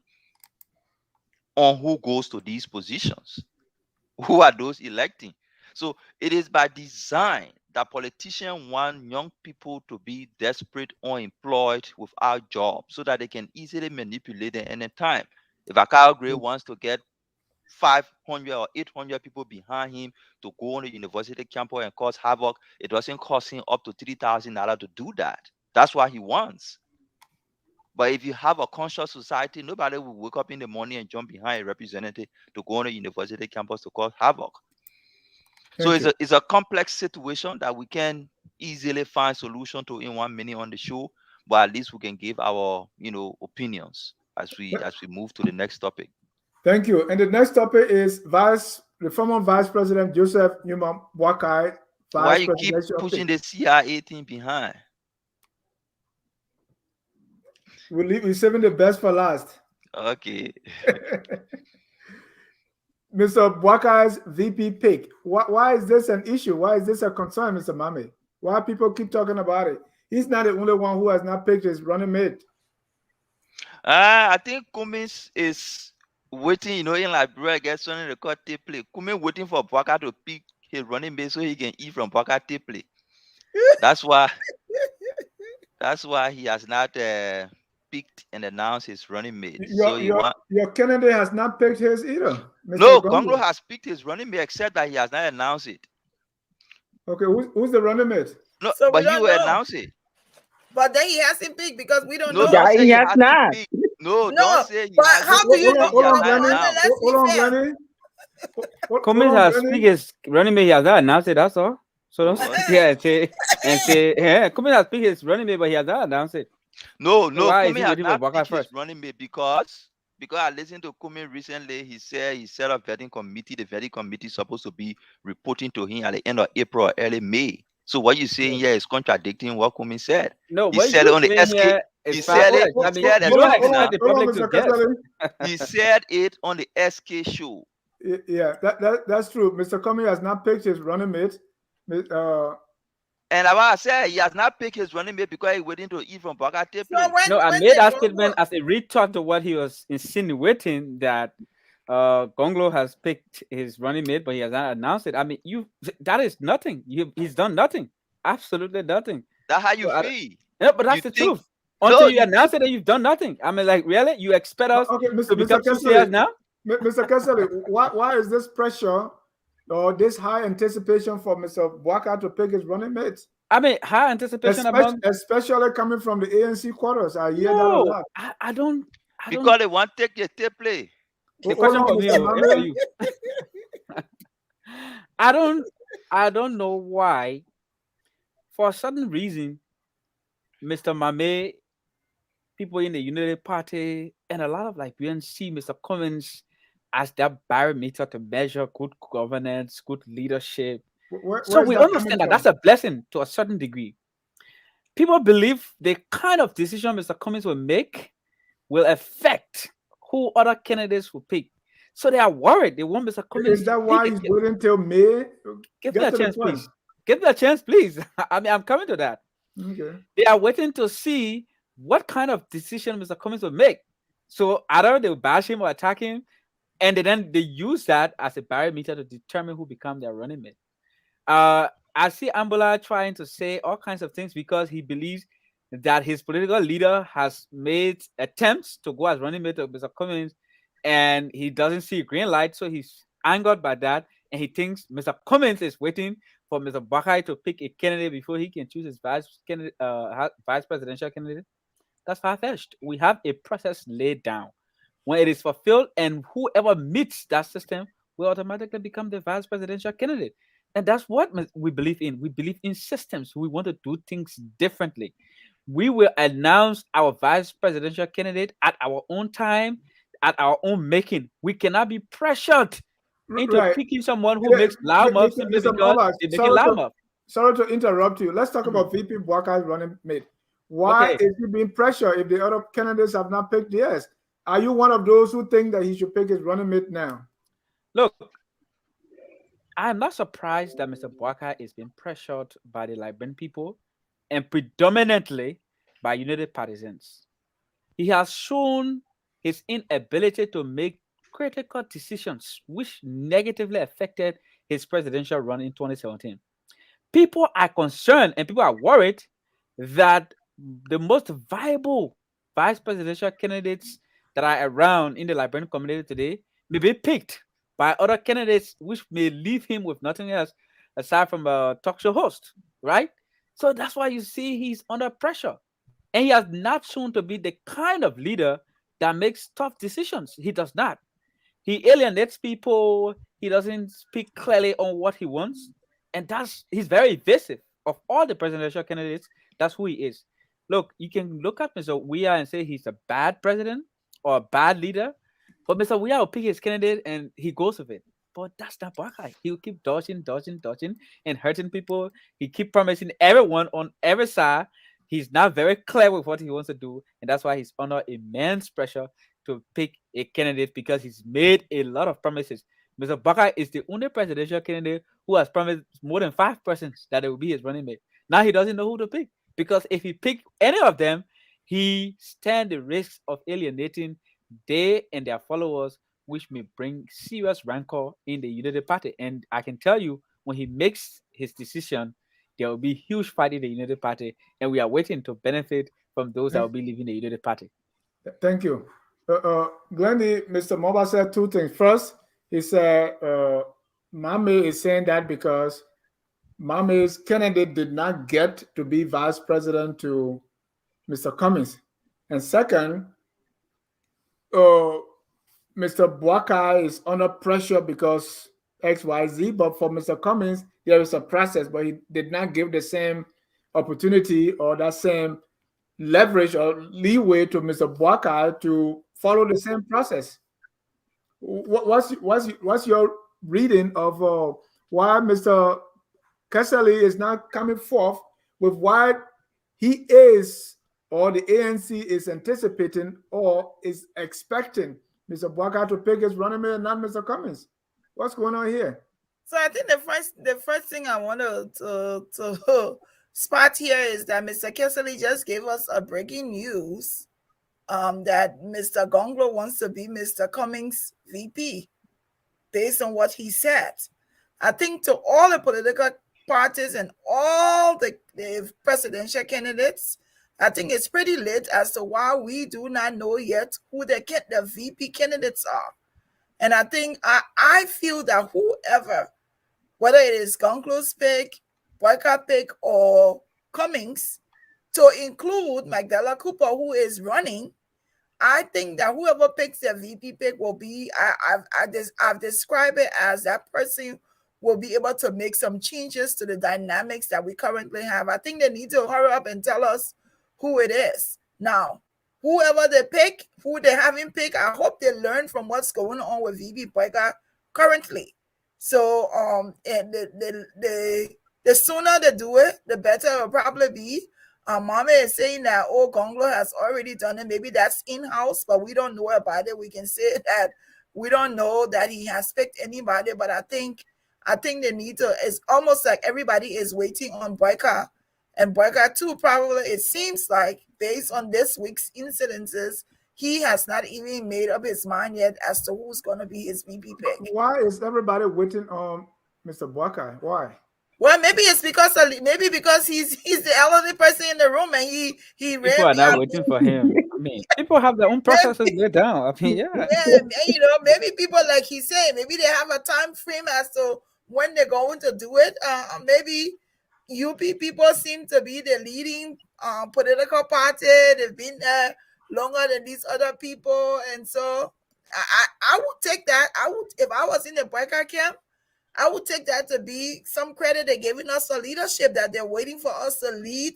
on who goes to these positions? Who are those electing? So it is by design that politicians want young people to be desperate, unemployed, without jobs, so that they can easily manipulate them anytime. If a Kyle Gray wants to get 500 or 800 people behind him to go on the university campus and cause havoc, it doesn't cost him up to $3,000 to do that. That's what he wants. But if you have a conscious society, nobody will wake up in the morning and jump behind a representative to go on a university campus to cause havoc. So it's a complex situation that we can easily find solution to in 1 minute on the show, but at least we can give our opinions as we move to the next topic. Thank you. And the next topic is the former Vice President Joseph Newman Boakai. Why you keep pushing the CIA thing behind? We're saving the best for last. Okay. Mr. Boakai's VP pick. Why is this an issue? Why is this a concern, Mr. Mame? Why people keep talking about it? He's not the only one who has not picked his running mate. I think Cummins is waiting, in Liberia, gets on the court tape play. Cummins waiting for Boakai to pick his running mate so he can eat from Boakai tape play. That's why he has not picked and announced his running mate. Your Kennedy has not picked his either. Mr. No, Gonglo has picked his running mate, except that he has not announced it. Okay, who's the running mate? No, so but he will announce it. But then he hasn't picked because we don't know. Yeah, he has not. No, don't say he but how do you know? Hold on, Lenny. Cummins has picked his running mate. He has not announced it. That's all. So don't say yeah. Cummins has picked his running mate, but he has not announced it. No, Cummins has not picked his running mate because I listened to Cummins recently. He said he set up vetting committee. The vetting committee is supposed to be reporting to him at the end of April or early May. So what you're saying here is contradicting what Cummins said. No, he said it on the SK. He said it. He said it on the SK show. Yeah, that's true. Mr. Cummins has not picked his running mate. And I said he has not picked his running mate because he's waiting to eat from Boakai tape. No, I made that statement as a retort to what he was insinuating, that Gonglo has picked his running mate, but he has not announced it. I mean, that is nothing. He's done nothing. Absolutely nothing. That's how you feel. Yeah, but that's the truth. Until you announce it, and you've done nothing. I mean, like, really? You expect us to become soothsayers now? Mr. Kessler, why is this pressure or this high anticipation for Mr. Boakai to pick his running mate? I mean, high anticipation especially coming from the ANC quarters. I hear that a lot. I don't. Because they want to take your tape play. The question for me, I don't know why. For a certain reason, Mr. Mame, people in the United Party, and a lot of Liberians see Mr. Cummins as that barometer to measure good governance, good leadership. So we understand that that's a blessing to a certain degree. People believe the kind of decision Mr. Cummins will make will affect who other candidates will pick. So they are worried. They want Mr. Cummins. Is that why he's waiting till May? Give me a chance, please. Give me a chance, please. I mean, I'm coming to that. Okay. They are waiting to see what kind of decision Mr. Cummins will make. So either they'll bash him or attack him, and then they use that as a barometer to determine who becomes their running mate. I see Ambola trying to say all kinds of things because he believes that his political leader has made attempts to go as running mate of Mr. Cummins, and he doesn't see a green light, so he's angered by that, and he thinks Mr. Cummins is waiting for Mr. Boakai to pick a candidate before he can choose his vice presidential candidate. That's far-fetched. We have a process laid down. When it is fulfilled, and whoever meets that system will automatically become the vice presidential candidate. And that's what we believe in. We believe in systems. We want to do things differently. We will announce our vice presidential candidate at our own time, at our own making. We cannot be pressured into Right. picking someone who makes loud mouth simply Mr. because Mobas, they make it loud mouth. sorry to interrupt you. Let's talk about VP Boakai's running mate. Why Okay. is he being pressured if the other candidates have not picked theirs? Are you one of those who think that he should pick his running mate now? Look, I'm not surprised that Mr. Boakai is being pressured by the Liberian people and predominantly by United Partisans. He has shown his inability to make critical decisions, which negatively affected his presidential run in 2017. People are concerned and people are worried that the most viable vice presidential candidates that are around in the Liberian community today may be picked by other candidates, which may leave him with nothing else aside from a talk show host, right? So that's why you see he's under pressure. And he has not shown to be the kind of leader that makes tough decisions. He does not. He alienates people. He doesn't speak clearly on what he wants. And he's very evasive. Of all the presidential candidates, that's who he is. Look, you can look at Mr. Weah and say he's a bad president or a bad leader, but Mr. Weah will pick his candidate and he goes with it. But that's not Boakai. He'll keep dodging, and hurting people. He keep promising everyone on every side. He's not very clear with what he wants to do, and that's why he's under immense pressure to pick a candidate because he's made a lot of promises. Mr. Boakai is the only presidential candidate who has promised more than 5% that it will be his running mate. Now he doesn't know who to pick because if he pick any of them, he stands the risk of alienating they and their followers, which may bring serious rancor in the United Party. And I can tell you, when he makes his decision, there will be huge fight in the United Party, and we are waiting to benefit from those that will be leaving the United Party. Thank you. Glendy, Mr. Moba said two things. First, he said Mame is saying that because Mame's candidate did not get to be vice president to Mr. Cummings. And second, Mr. Boakai is under pressure because XYZ, but for Mr. Cummings, there is a process, but he did not give the same opportunity or that same leverage or leeway to Mr. Boakai to follow the same process. What's your reading of why Mr. Kesseley is not coming forth with what he is or the ANC is anticipating or is expecting Mr. Boakai to pick his running mate and not Mr. Cummings? What's going on here? So I think the first thing I want to spot here is that Mr. Kesseley just gave us a breaking news that Mr. Gonglo wants to be Mr. Cummings' VP based on what he said. I think to all the political parties and all the presidential candidates, I think it's pretty late as to why we do not know yet who the VP candidates are. And I think I feel that whoever, whether it is Gonglo's pick, Boakai pick, or Cummings, to include Magdala Cooper, who is running, I think that whoever picks their VP pick will be, I've described it as that person will be able to make some changes to the dynamics that we currently have. I think they need to hurry up and tell us who it is. Now, whoever they pick, who they haven't picked, I hope they learn from what's going on with VP Boakai currently. So and the sooner they do it, the better it will probably be. Mama is saying that, oh, Gonglo has already done it. Maybe that's in-house, but we don't know about it. We can say that we don't know that he has picked anybody, but I think they need to, it's almost like everybody is waiting on Boakai. And Boakai too, probably, it seems like, based on this week's incidences, he has not even made up his mind yet as to who's going to be his VP pick. Why is everybody waiting on Mr. Boakai? Why? Well, maybe it's because he's the elderly person in the room, and he people are not waiting for him. I mean, people have their own processes laid down. I mean, yeah, maybe people, like he's saying, maybe they have a time frame as to when they're going to do it. Maybe UP people seem to be the leading political party. They've been there longer than these other people, and so I would take that. I would, if I was in the Boakai camp, I would take that to be some credit. They're giving us a leadership that they're waiting for us to lead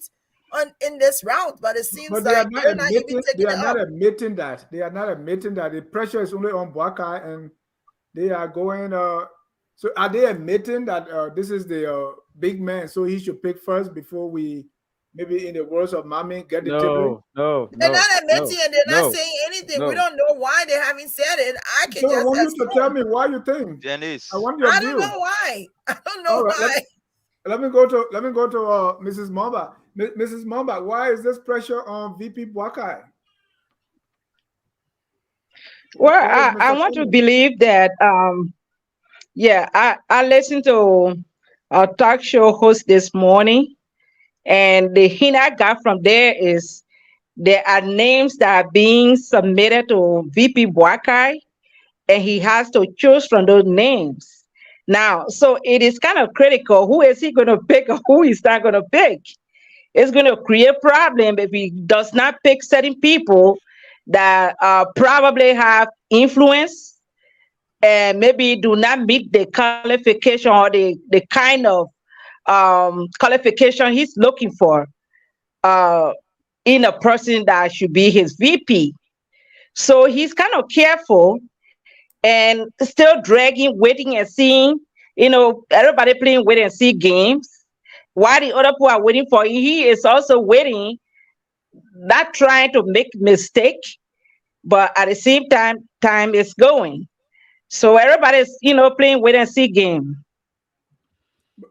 in this route. But it seems they are like not they're not even admitting. They taking are it not up. admitting that. They are not admitting that the pressure is only on Boakai, and they are going. So are they admitting that this is the big man, so he should pick first before we, maybe in the words of Mami, get the tipping? They're not admitting and they're not saying anything. We don't know why they haven't said it. I can So I just want you to tell assume. me why you think. Dennis, I want your I view. don't know why. I don't know All right, why. let me go to Mrs. Momba. Mrs. Momba, why is this pressure on VP Boakai? Well, I want to believe that I listened to a talk show host this morning, and the hint I got from there is there are names that are being submitted to VP Boakai, and he has to choose from those names. Now, so it is kind of critical. Who is he going to pick or who he's not going to pick? It's going to create a problem if he does not pick certain people that probably have influence and maybe do not meet the qualification or the kind of qualification he's looking for uh, in a person that should be his VP. So he's kind of careful and still dragging, waiting and seeing. Everybody playing wait and see games. While the other people are waiting for him, he is also waiting, not trying to make mistake, but at the same time is going. So everybody's, playing wait and see game.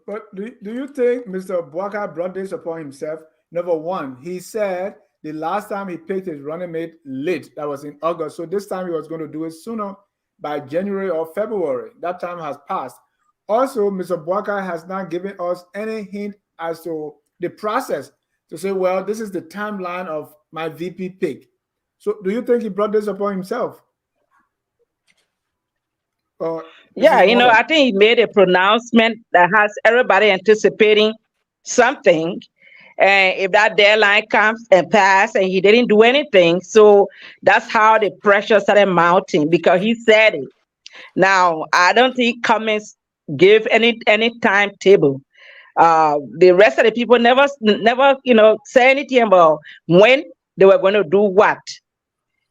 But do you think Mr. Boakai brought this upon himself? Number one, he said the last time he picked his running mate late, that was in August. So this time he was going to do it sooner, by January or February. That time has passed. Also, Mr. Boakai has not given us any hint as to the process to say, well, this is the timeline of my VP pick. So do you think he brought this upon himself? Yeah, I think he made a pronouncement that has everybody anticipating something. And if that deadline comes and pass and he didn't do anything, so that's how the pressure started mounting because he said it. Now, I don't think comments give any timetable. The rest of the people never, say anything about when they were going to do what.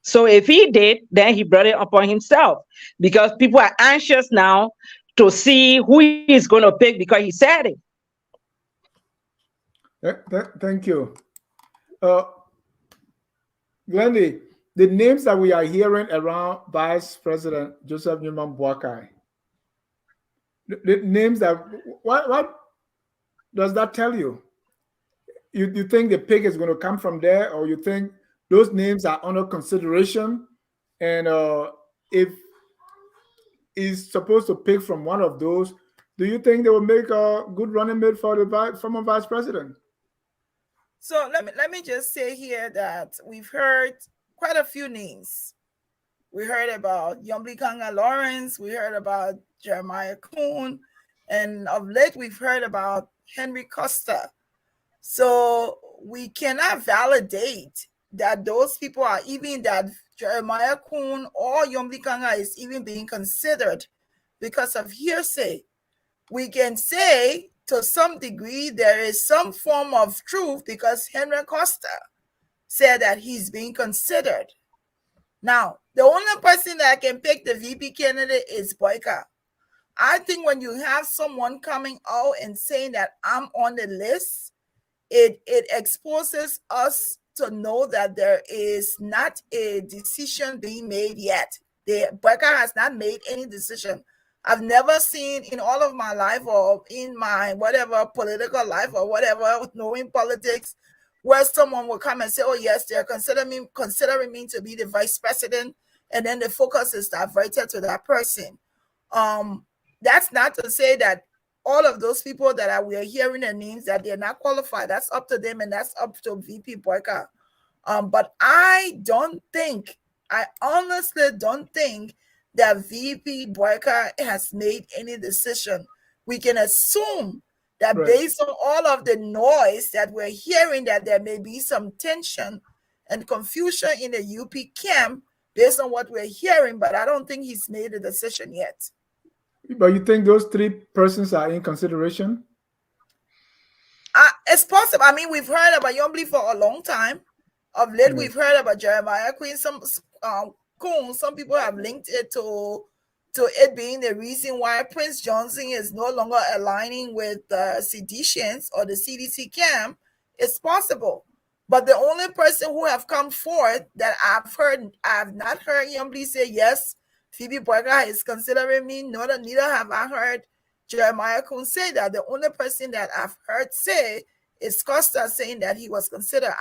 So if he did, then he brought it upon himself because people are anxious now to see who he's going to pick because he said it. Thank you. Glendy, the names that we are hearing around Vice President Joseph Newman Boakai, the names that, what does that tell you? You think the pick is going to come from there, or you think those names are under consideration, and if he's supposed to pick from one of those, do you think they will make a good running mate for the former vice president? So let me just say here that we've heard quite a few names. We heard about Yomblikanga Lawrence, we heard about Jeremiah Kuhn, and of late we've heard about Henry Costa. So we cannot validate that those people are even, that Jeremiah Kuhn or Yomblikanga is even being considered because of hearsay. We can say to some degree there is some form of truth because Henry Costa said that he's being considered. Now, the only person that can pick the VP candidate is Boakai. I think when you have someone coming out and saying that I'm on the list, it exposes us to know that there is not a decision being made yet. Boakai has not made any decision. I've never seen in all of my life or in my whatever political life or whatever, knowing politics, where someone will come and say, oh yes, they're considering me to be the vice president, and then the focus is diverted to that person. That's not to say that all of those people that we are hearing their names that they're not qualified. That's up to them and that's up to VP Boakai. But I honestly don't think that VP Boakai has made any decision. We can assume that based on all of the noise that we're hearing, that there may be some tension and confusion in the UP camp based on what we're hearing, but I don't think he's made a decision yet. But you think those three persons are in consideration? It's possible. I mean, we've heard about Yombly for a long time. Of late, we've heard about Jeremiah Queen. Some people have linked it to it being the reason why Prince Johnson is no longer aligning with seditionists or the CDC camp. It's possible. But the only person who have come forth that I've not heard Yombly say, yes, Phoebe Boakai is considering me. Neither have I heard Jeremiah Kuhn say that. The only person that I've heard say is Costa saying that he was considered.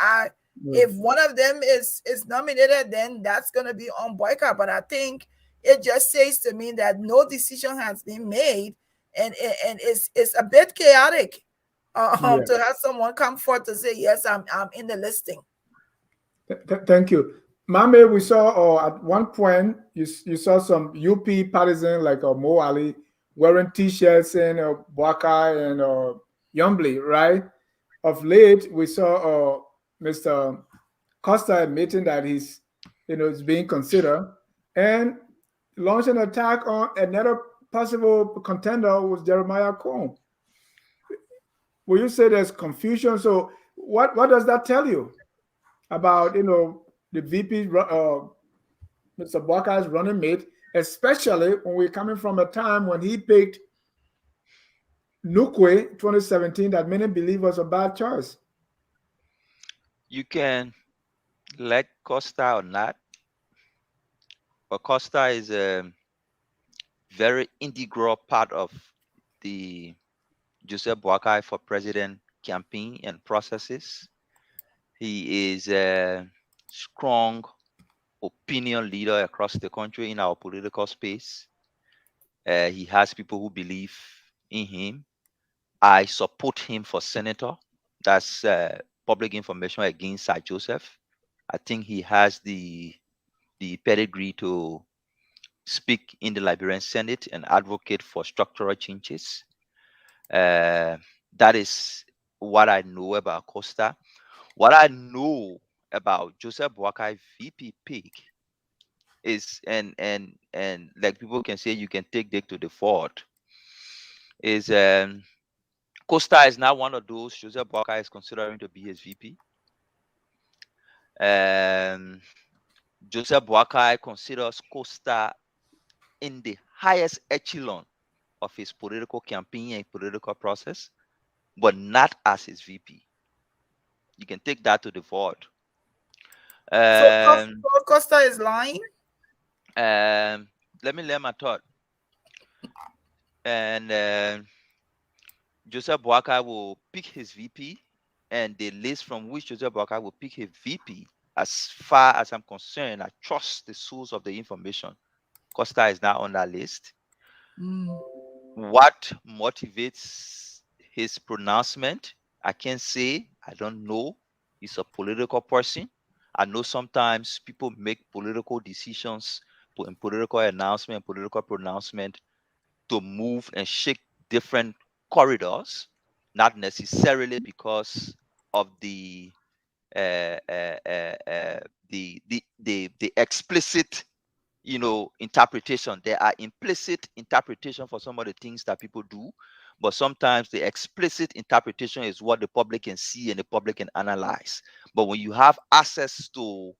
If one of them is nominated, then that's going to be on Boakai. But I think it just says to me that no decision has been made, and it's a bit chaotic to have someone come forth to say, yes, I'm in the listing. Thank you. Mame, we saw at one point you saw some UP partisan like Mo Ali wearing T-shirts saying Boakai and Yombly, right? Of late, we saw Mr. Costa admitting that he's, is being considered and launched an attack on another possible contender was Jeremiah Cohn. Will you say there's confusion? So what does that tell you about, the VP, Mr. Boakai's running mate, especially when we're coming from a time when he picked Nukwe 2017 that many believe was a bad choice? You can like Costa or not, but Costa is a very integral part of the Joseph Boakai for president campaign and processes. He is a strong opinion leader across the country in our political space. He has people who believe in him. I support him for senator. That's public information against Sir Joseph. I think he has the pedigree to speak in the Liberian Senate and advocate for structural changes. That is what I know about Costa. What I know about Joseph Boakai VP pick is, and like people can say, you can take Dick to the fort, is Costa is not one of those Joseph Boakai is considering to be his VP. Joseph Boakai considers Costa in the highest echelon of his political campaign and political process, but not as his VP. You can take that to the vote. So Costa is lying? Let me lay my thought. And Joseph Boakai will pick his VP, and the list from which Joseph Boakai will pick his VP, as far as I'm concerned, I trust the source of the information. Costa is not on that list. What motivates his pronouncement, I can't say. I don't know. He's a political person. I know sometimes people make political decisions, and political announcement, and political pronouncement to move and shake different corridors, not necessarily because of the explicit interpretation. There are implicit interpretation for some of the things that people do, but sometimes the explicit interpretation is what the public can see and the public can analyze. But when you have access to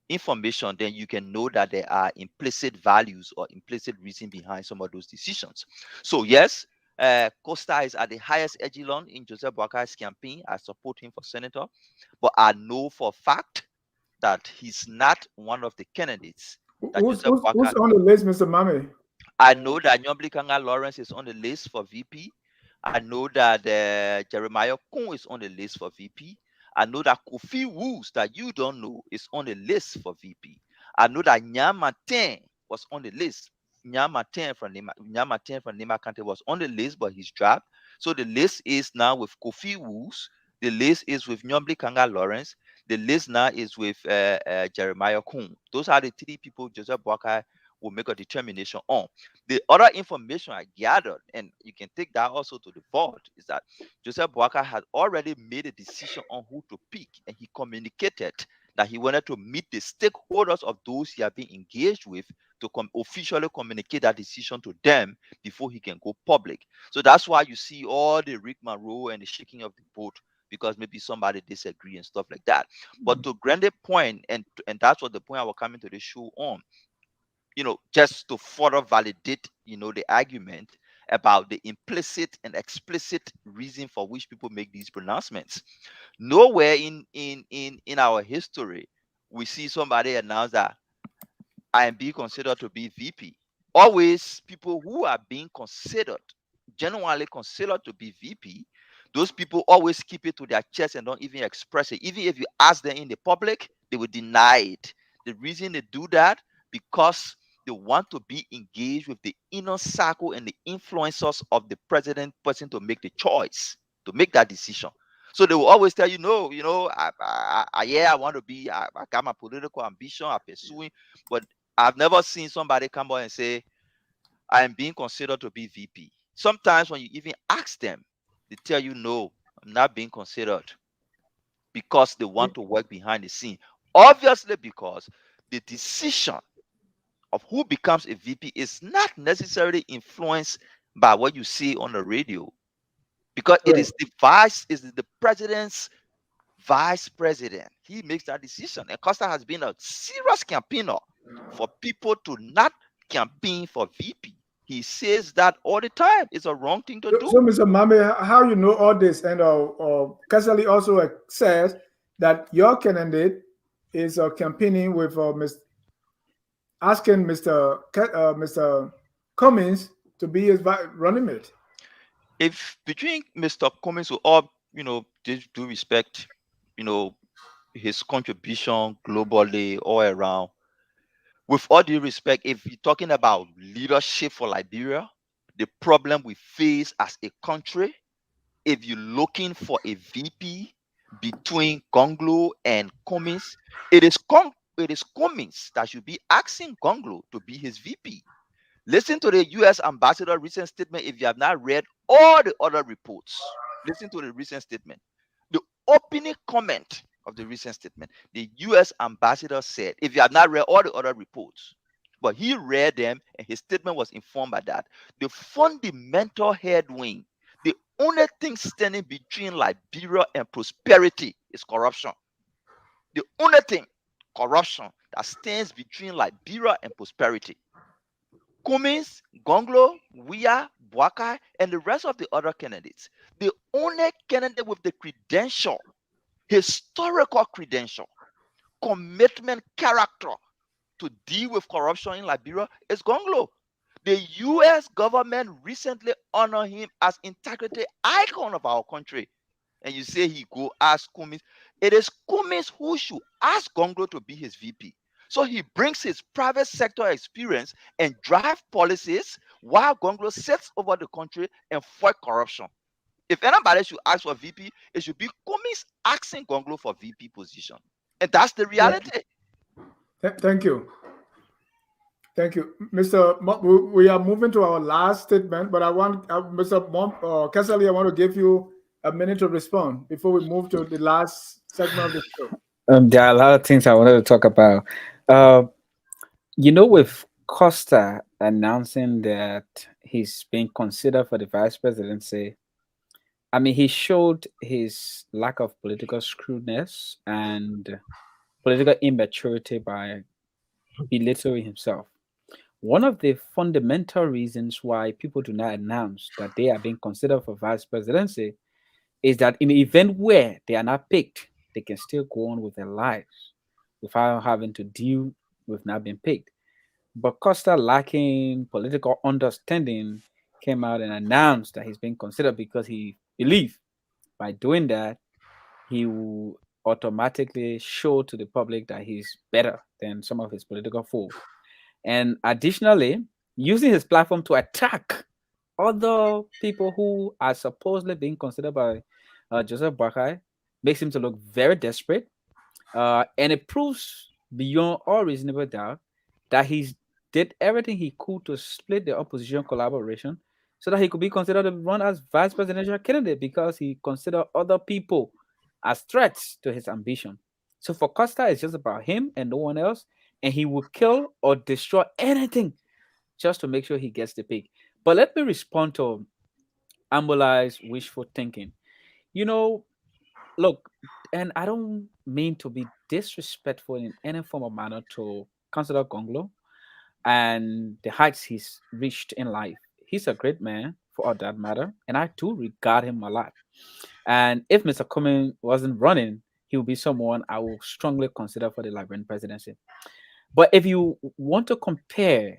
information, then you can know that there are implicit values or implicit reason behind some of those decisions. So yes, Costa is at the highest echelon in Joseph Boakai's campaign. I support him for senator, but I know for a fact that he's not one of the candidates. Who's on the list, Mr. Mame? I know that Nyombli Kanga Lawrence is on the list for VP. I know that Jeremiah Kuhn is on the list for VP. I know that Kofi Woos, that you don't know, is on the list for VP. I know that Nyamaten was on the list. Nyamaten from Nema County was on the list, but he's dropped. So the list is now with Kofi Woos. The list is with Nyombli Kanga Lawrence. The list now is with Jeremiah Kuhn. Those are the three people Joseph Boakai will make a determination on. The other information I gathered, and you can take that also to the board, is that Joseph Boakai had already made a decision on who to pick, and he communicated that he wanted to meet the stakeholders of those he had been engaged with to officially communicate that decision to them before he can go public. So that's why you see all the rigmarole and the shaking of the boat, because maybe somebody disagree and stuff like that. But to Grande's point, and that's what the point I was coming to the show on, just to further validate, the argument about the implicit and explicit reason for which people make these pronouncements. Nowhere in our history we see somebody announce that I am being considered to be VP. Always people who are being considered, genuinely considered to be VP, those people always keep it to their chest and don't even express it. Even if you ask them in the public, they will deny it. The reason they do that, because they want to be engaged with the inner circle and the influencers of the president person to make the choice, to make that decision. So they will always tell you, no, yeah, I want to be, I got my political ambition, I'm pursuing, but I've never seen somebody come out and say, I am being considered to be VP. Sometimes when you even ask them, they tell you, no, I'm not being considered, because they want to work behind the scene. Obviously, because the decision of who becomes a VP is not necessarily influenced by what you see on the radio, because it is the president's vice president. He makes that decision. And Costa has been a serious campaigner for people to not campaign for VP. He says that all the time. It's a wrong thing to do. So, Mr. Mame, how you know all this? And Casali also says that your candidate is campaigning with asking Mr. Cummings to be his running mate. If between Mr. Cummings, with all due respect, his contribution globally all around, with all due respect, if you're talking about leadership for Liberia, the problem we face as a country, if you're looking for a VP between Gonglo and Cummings, it is Cummings that should be asking Gonglo to be his VP. Listen to the U.S. ambassador recent statement. If you have not read all the other reports, listen to the recent statement. The opening comment of the recent statement, the U.S. ambassador said, if you have not read all the other reports, but he read them and his statement was informed by that, the fundamental headwind, the only thing standing between Liberia and prosperity is corruption. The only thing, corruption, that stands between Liberia and prosperity. Cummings, Gonglo, Weah, Boakai, and the rest of the other candidates, the only candidate with the credential, historical credential, commitment, character to deal with corruption in Liberia is Gonglo. The U.S. government recently honored him as integrity icon of our country. And you say he go ask Cummings. It is Cummings who should ask Gonglo to be his VP. So he brings his private sector experience and drive policies while Gonglo sits over the country and fight corruption. If anybody should ask for VP, it should be Cummings asking Gonglo for VP position. And that's the reality. Thank you. Thank you, Mr. We are moving to our last statement, but I want Mr. Casali, I want to give you a minute to respond before we move to the last segment of the show. There are a lot of things I wanted to talk about. With Costa announcing that he's being considered for the vice presidency, I mean, he showed his lack of political shrewdness and political immaturity by belittling himself. One of the fundamental reasons why people do not announce that they are being considered for vice presidency is that in the event where they are not picked, they can still go on with their lives without having to deal with not being picked. But Costa, lacking political understanding, came out and announced that he's being considered because he believed by doing that, he will automatically show to the public that he's better than some of his political foes. And additionally, using his platform to attack other people who are supposedly being considered by Joseph Boakai makes him to look very desperate. And it proves beyond all reasonable doubt that he did everything he could to split the opposition collaboration so that he could be considered to run as vice presidential candidate because he considered other people as threats to his ambition. So for Costa, it's just about him and no one else, and he will kill or destroy anything just to make sure he gets the pick. But let me respond to Ambulai's wishful thinking. You know, look, and I don't mean to be disrespectful in any form or manner to Councillor Gonglo and the heights he's reached in life. He's a great man, for all that matter, and I do regard him a lot. And if Mr. Cummings wasn't running, he would be someone I will strongly consider for the Liberian presidency. But if you want to compare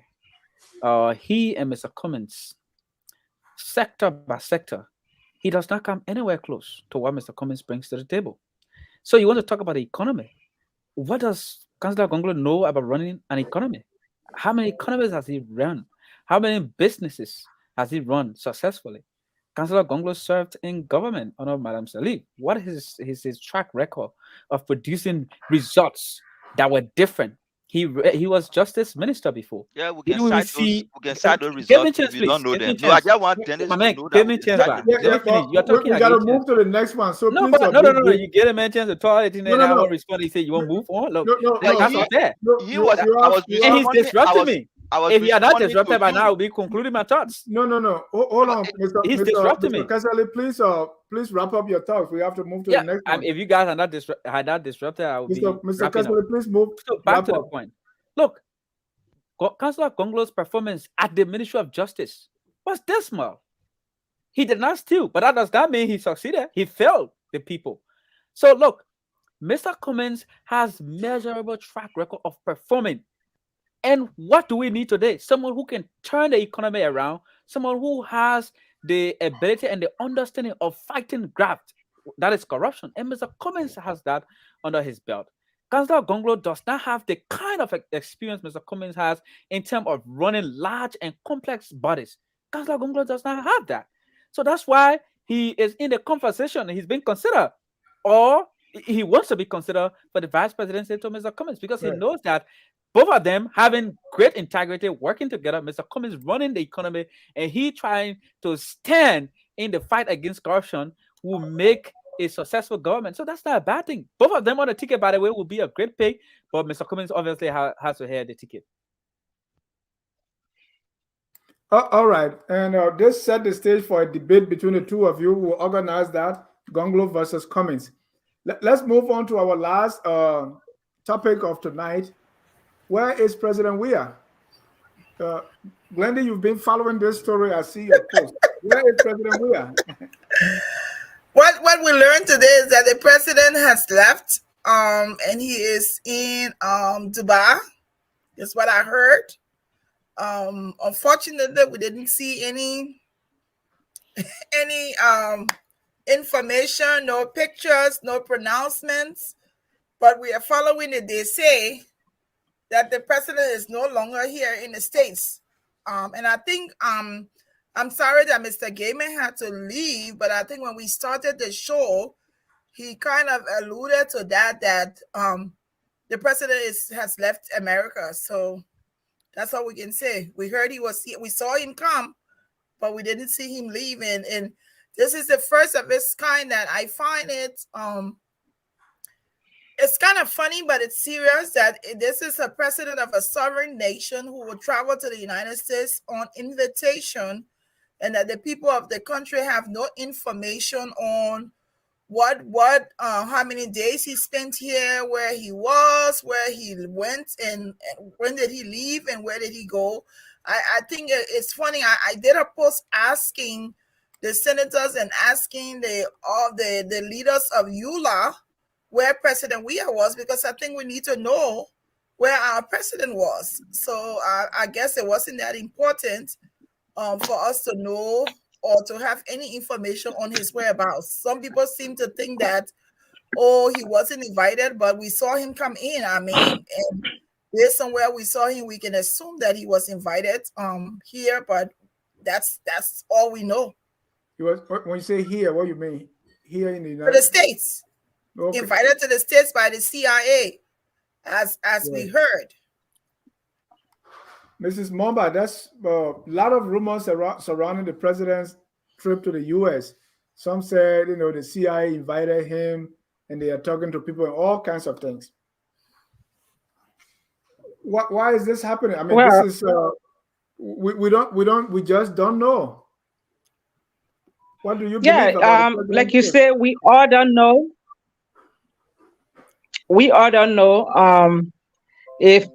he and Mr. Cummings sector by sector, he does not come anywhere close to what Mr. Cummings brings to the table. So you want to talk about the economy? What does Councillor Gonglo know about running an economy? How many economies has he run? How many businesses has he run successfully? Councillor Gonglo served in government under Madam Salif. What is his track record of producing results that were different? He was justice minister before. Yeah, we Did can we cite see? those. We can cite those Give me results chance, if you don't please. know Give me them. No, I chance. just want Dennis My to man, know that give we me can chance, cite man. the Yeah, Let me yeah, results. finish. You're talking. we I got give to you move chance. to the next one. So No, please, but no. You get a man chance to talk, and then I won't respond. He said you won't move on. Look, no, like Yeah, that's no, not fair. no, he was. you I have, was And he's responding. disrupting me. I was If he had not responding to disrupted by now, I you. would be concluding my thoughts. no. Hold on, He's disrupting me. Kesali, please wrap up your talk. We have to move to the Yeah, next one. if you guys had not disrupted, I would be Mr. wrapping up. Kesali, please move. So back Wrap to the up. point. Look, Councillor Gonglo's performance at the Ministry of Justice was dismal. He did not steal, but that does not mean he succeeded. He failed the people. So look, Mr. Cummings has measurable track record of performing. And what do we need today? Someone who can turn the economy around, someone who has the ability and the understanding of fighting graft, that is corruption. And Mr. Cummings has that under his belt. Councillor Gonglo does not have the kind of experience Mr. Cummings has in terms of running large and complex bodies. Councillor Gonglo does not have that. So that's why he is in the conversation. He's being considered, or he wants to be considered for the vice presidency to Mr. Cummings because he knows that both of them having great integrity, working together, Mr. Cummings running the economy, and he trying to stand in the fight against corruption will make a successful government. So that's not a bad thing. Both of them on the ticket, by the way, will be a great pick, but Mr. Cummings obviously has to hear the ticket. All right. And this set the stage for a debate between the two of you. We'll organize that, Gonglo versus Cummings. Let's move on to our last topic of tonight. Where is President Weah? Glendy, you've been following this story. I see your post. Where is President Weah? What we learned today is that the president has left, and he is in Dubai. That's what I heard. Unfortunately, we didn't see any information, no pictures, no pronouncements, but we are following it. They say that the president is no longer here in the States. And I think I'm sorry that Mr. Gaiman had to leave, but I think when we started the show, he kind of alluded to that the president has left America. So that's all we can say. We heard we saw him come, but we didn't see him leave. And this is the first of its kind that I find it it's kind of funny, but it's serious that this is a president of a sovereign nation who will travel to the United States on invitation, and that the people of the country have no information on how many days he spent here, where he was, where he went, and when did he leave, and where did he go. I think it's funny. I did a post asking the senators and asking the leaders of EULA where President Weah was, because I think we need to know where our president was. So I guess it wasn't that important for us to know or to have any information on his whereabouts. Some people seem to think that, he wasn't invited, but we saw him come in. I mean, and based on where we saw him, we can assume that he was invited here, but that's all we know. When you say here, what do you mean? Here in the United To the States. Okay. Invited to the States by the CIA, as we heard. Mrs. Momba, that's a lot of rumors surrounding the president's trip to the U.S. Some said, the CIA invited him. and they are talking to people and all kinds of things. Why is this happening? I mean, this Well, is we just don't know. What do you believe about the yeah, like president's you case? said, we all don't know. We all don't know if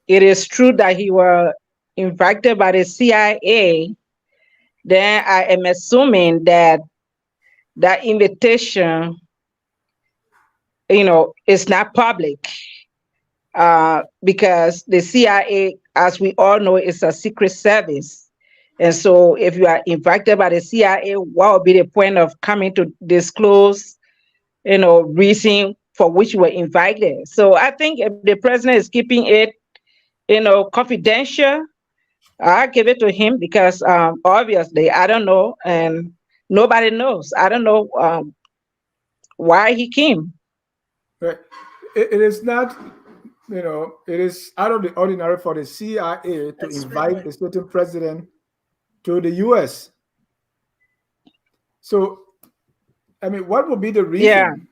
it is true that he was invited by the CIA. Then I am assuming that that invitation, is not public, because the CIA, as we all know, is a secret service. And so, if you are invited by the CIA, what would be the point of coming to disclose, reason for which you were invited? So, I think if the president is keeping it, confidential, I give it to him because obviously I don't know, and nobody knows. I don't know why he came. Right. It is not, it is out of the ordinary for the CIA to invite a certain president to the U.S. So, I mean, what would be the Yeah. reason?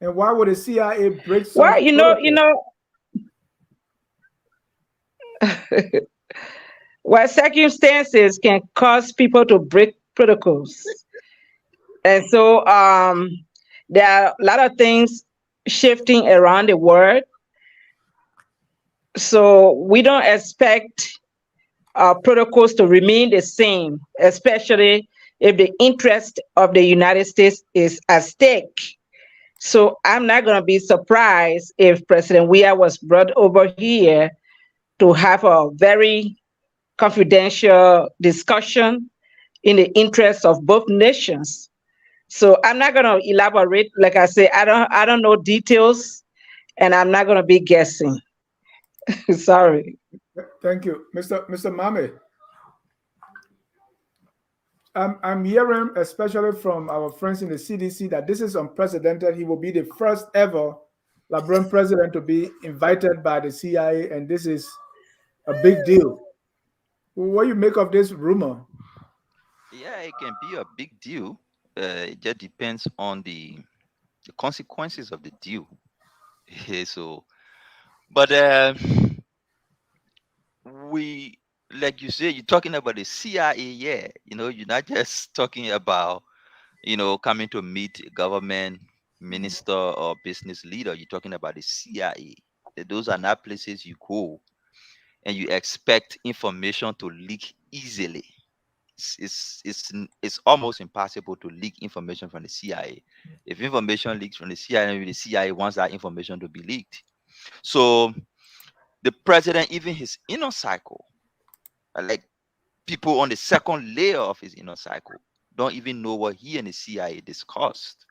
And why would the CIA break Well, some protocol? well, circumstances can cause people to break protocols. And so there are a lot of things shifting around the world. So we don't expect protocols to remain the same, especially if the interest of the United States is at stake. So I'm not going to be surprised if President Weah was brought over here to have a very confidential discussion in the interest of both nations. So I'm not going to elaborate. Like I say, I don't know details, and I'm not going to be guessing. Sorry. Thank you, Mr. Mame. I'm hearing, especially from our friends in the CDC, that this is unprecedented. He will be the first ever Labron president to be invited by the CIA, and this is a big deal. What do you make of this rumor? Yeah, it can be a big deal. It just depends on the consequences of the deal. So, but we, like you say, you're talking about the CIA. Yeah, you're not just talking about coming to meet a government minister or business leader. You're talking about the CIA. Those are not places you go and you expect information to leak easily. It's almost impossible to leak information from the CIA. If information leaks from the CIA wants that information to be leaked. So the president, even his inner cycle, like people on the second layer of his inner cycle, don't even know what he and the CIA discussed.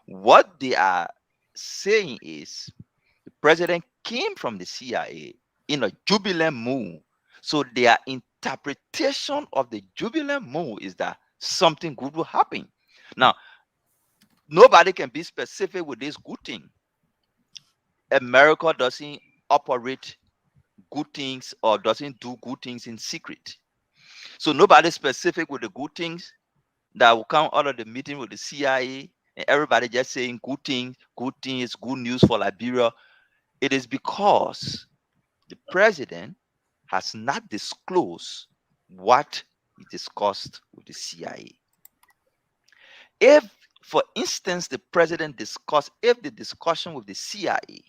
What they are saying is the president came from the CIA in a jubilant mood. So their interpretation of the jubilant mood is that something good will happen. Now, nobody can be specific with this good thing. America doesn't operate good things or doesn't do good things in secret. So nobody's specific with the good things that will come out of the meeting with the CIA and everybody just saying good things, good news for Liberia. It is because the president has not disclosed what he discussed with the CIA. If, for instance, the president discussed, if the discussion with the CIA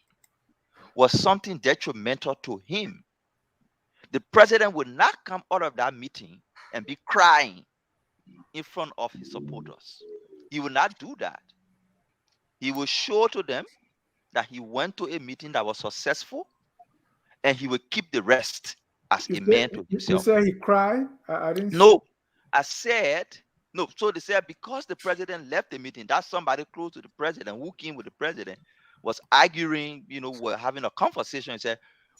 was something detrimental to him, the president would not come out of that meeting and be crying in front of his supporters. He will not do that. He will show to them that he went to a meeting that was successful and he will keep the rest as a man to You himself. say he cried? I didn't. No, I said no. So they said because the president left the meeting, that somebody close to the president who came with the president was arguing, were having a conversation and said,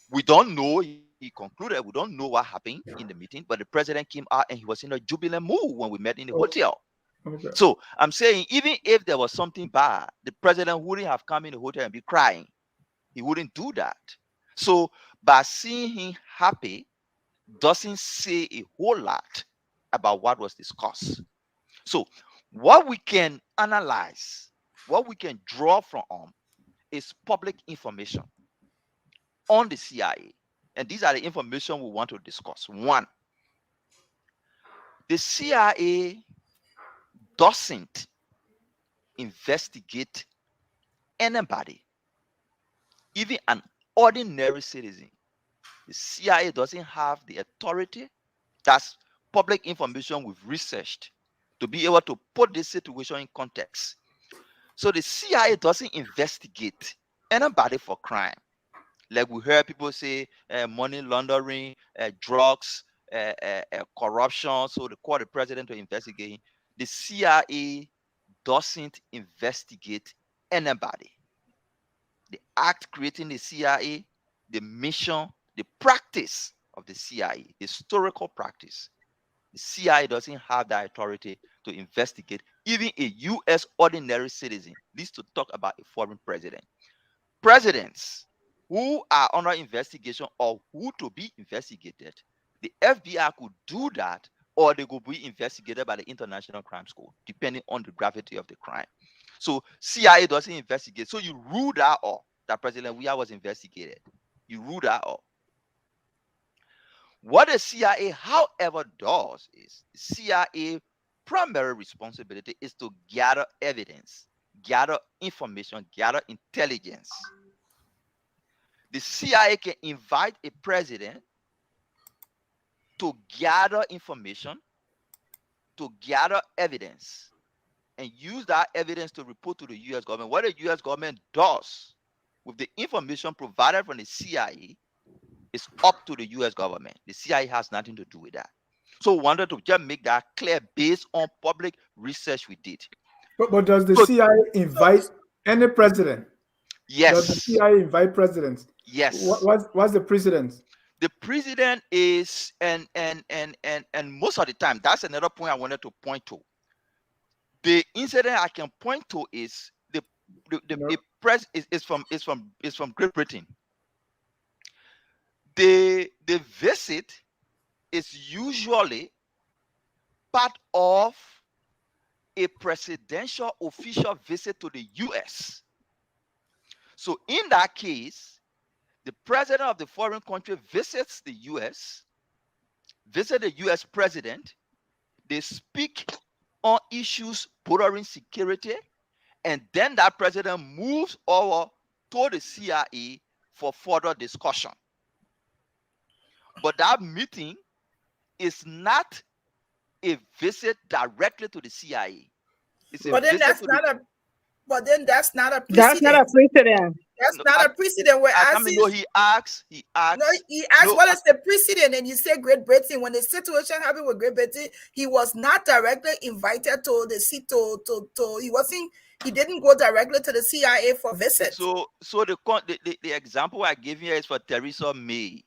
we don't know. He concluded, we don't know what happened in the meeting, but the president came out and he was in a jubilant mood when we met in the hotel. Okay. So I'm saying, even if there was something bad, the president wouldn't have come in the hotel and be crying. He wouldn't do that. So by seeing him happy doesn't say a whole lot about what was discussed. So What we can analyze, what we can draw from is public information on the CIA. And these are the information we want to discuss. One, the CIA doesn't investigate anybody, even an ordinary citizen. The CIA doesn't have the authority. That's public information we've researched to be able to put this situation in context. So the CIA doesn't investigate anybody for crime. Like we heard people say money laundering, drugs, corruption. So they call the president to investigate. The CIA doesn't investigate anybody. The act creating the CIA, the mission, the practice of the CIA, historical practice. The CIA doesn't have the authority to investigate even a U.S. ordinary citizen. This to talk about a foreign president. Presidents who are under investigation or who to be investigated, the FBI could do that, or they could be investigated by the International Crime Court, depending on the gravity of the crime. So CIA doesn't investigate. So you rule that off, that President Weah was investigated. You rule that off. What the CIA, however, does is the CIA primary responsibility is to gather evidence, gather information, gather intelligence. The CIA can invite a president to gather information, to gather evidence, and use that evidence to report to the U.S. government. What the U.S. government does with the information provided from the CIA is up to the U.S. government. The CIA has nothing to do with that. So we wanted to just make that clear based on public research we did. But does the CIA invite any president? Yes. Does the CIA invite presidents? Yes. What's the precedent? The president is, and most of the time, that's another point I wanted to point to. The incident I can point to is the press is from Great Britain. The visit is usually part of a presidential official visit to the U.S. So in that case, the president of the foreign country visits the U.S., visit the U.S. president, they speak on issues bordering security, and then that president moves over to the CIA for further discussion. But that meeting is not a visit directly to the CIA. But then that's not a precedent. That's not a precedent. That's not a precedent. We're asking. No, he asks. No, he asked what is the precedent, and you say Great Britain. When the situation happened with Great Britain, he was not directly invited to the he didn't go directly to the CIA for visit. So the example I gave you is for Theresa May.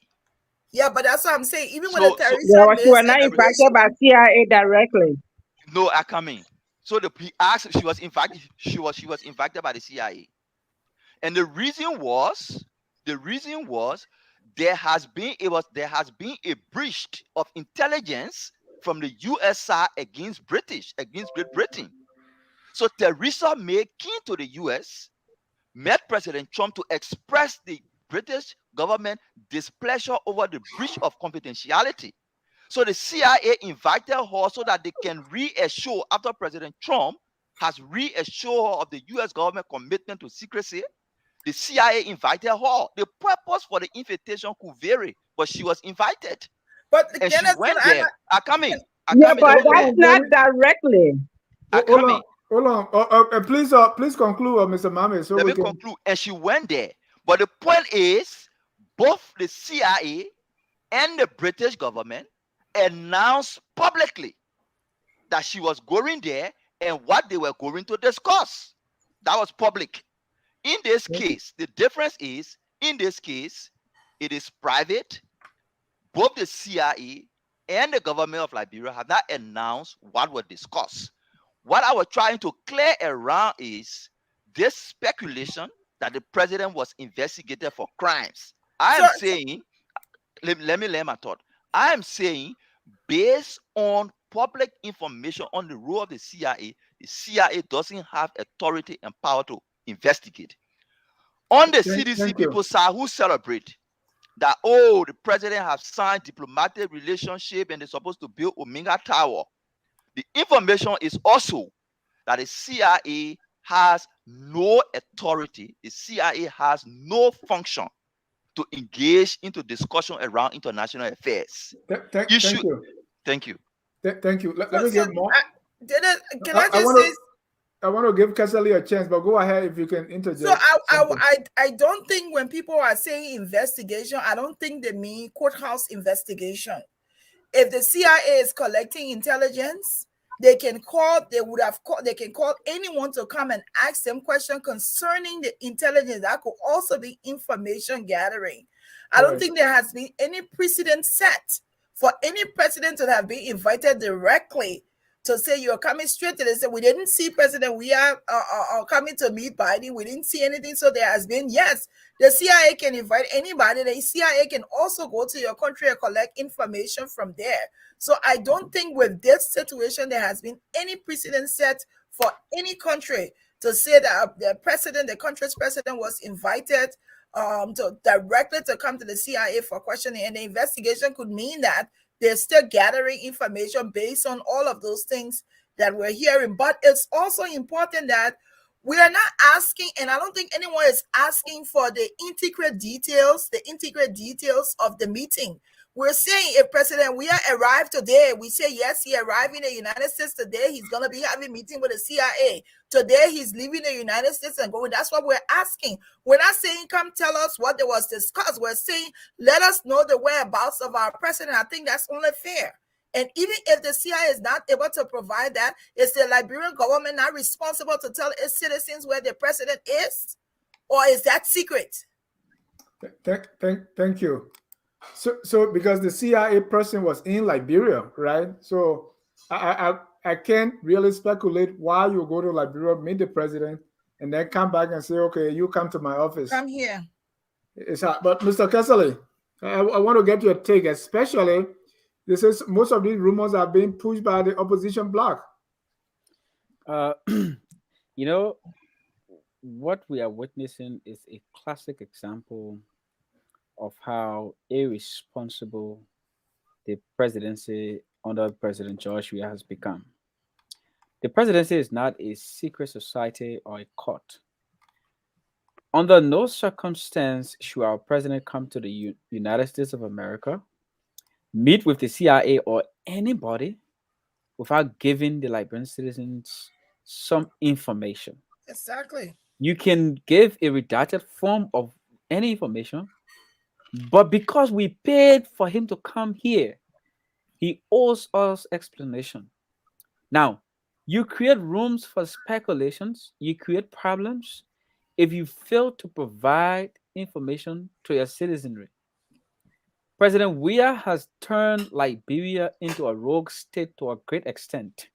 Yeah, but that's what I'm saying. Even when the Theresa May, she was not invited by CIA directly. No, I come in. So he asked. She was invited. She was invited by the CIA, and the reason was there has been a breach of intelligence from the USSR against Great Britain. So Theresa May came to the US, met President Trump to express the British government displeasure over the breach of confidentiality. So the CIA invited her so that they can reassure, after President Trump has reassured her of the US government commitment to secrecy, the CIA invited her. The purpose for the invitation could vary, but she was invited. But and she went there. I come in. But that's not directly. Hold on. Please conclude, Mr. Mame. So let me conclude. And she went there. But the point is, both the CIA and the British government announced publicly that she was going there and what they were going to discuss. That was public. In this case, the difference is, in this case, it is private. Both the CIA and the government of Liberia have not announced what was discussed. What I was trying to clear around is this speculation that the president was investigated for crimes. I am saying, let me lay my thought. I am saying, based on public information on the role of the CIA doesn't have authority and power to investigate. On the CDC people side, who celebrate that, oh, the president has signed diplomatic relationship and they're supposed to build Omega Tower. The information is also that the CIA has no authority. The CIA has no function to engage into discussion around international affairs. Thank you. Thank you. Thank you. Let me give more. I want to give Casali a chance, but go ahead if you can interject. So I don't think when people are saying investigation, I don't think they mean courthouse investigation. If the CIA is collecting intelligence, they can call anyone to come and ask them questions concerning the intelligence. That could also be information gathering. I don't think there has been any precedent set for any president to have been invited directly to say you're coming straight to this. We didn't see President Weah coming to meet Biden. We didn't see anything. So there has been, yes, the CIA can invite anybody. The CIA can also go to your country and collect information from there. So I don't think with this situation, there has been any precedent set for any country to say that the country's president was invited directly to come to the CIA for questioning. And the investigation could mean that they're still gathering information based on all of those things that we're hearing. But it's also important that we are not asking, and I don't think anyone is asking for the intricate details of the meeting. We're saying if President Weah arrived today, we say, yes, he arrived in the United States today. He's going to be having a meeting with the CIA. Today, he's leaving the United States and going. That's what we're asking. We're not saying, come tell us what there was discussed. We're saying, let us know the whereabouts of our president. I think that's only fair. And even if the CIA is not able to provide that, is the Liberian government not responsible to tell its citizens where the president is? Or is that secret? Thank you. So because the CIA person was in Liberia, right? So I can't really speculate why you go to Liberia, meet the president, and then come back and say, okay, you come to my office. Come here. But Mr. Kessler, I want to get your take, especially this is most of these rumors are being pushed by the opposition bloc. You know, what we are witnessing is a classic example of how irresponsible the presidency under President George Weah has become. The presidency is not a secret society or a court. Under no circumstance should our president come to the United States of America, meet with the CIA or anybody without giving the Liberian citizens some information. Exactly. You can give a redacted form of any information, but because we paid for him to come here, he owes us explanation. Now, you create rooms for speculations, you create problems if you fail to provide information to your citizenry. President Weah has turned Liberia into a rogue state to a great extent.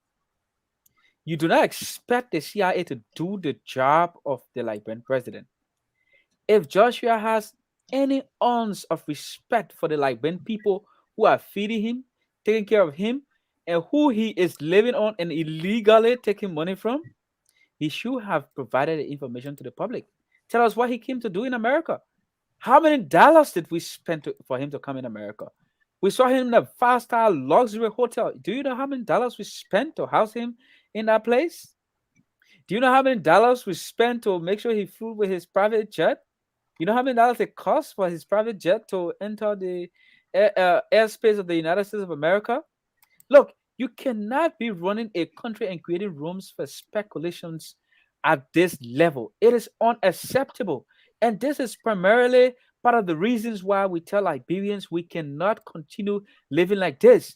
You do not expect the CIA to do the job of the Liberian president. If Joshua has any ounce of respect for the Liberian people who are feeding him, taking care of him, and who he is living on and illegally taking money from, he should have provided the information to the public. Tell us what he came to do in America. How many dollars did we spend for him to come in America? We saw him in a 5-star luxury hotel. Do you know how many dollars we spent to house him in that place? Do you know how many dollars we spent to make sure he flew with his private jet? You know how many dollars it costs for his private jet to enter the airspace of the United States of America? Look, you cannot be running a country and creating rooms for speculations at this level. It is unacceptable. And this is primarily part of the reasons why we tell Liberians we cannot continue living like this.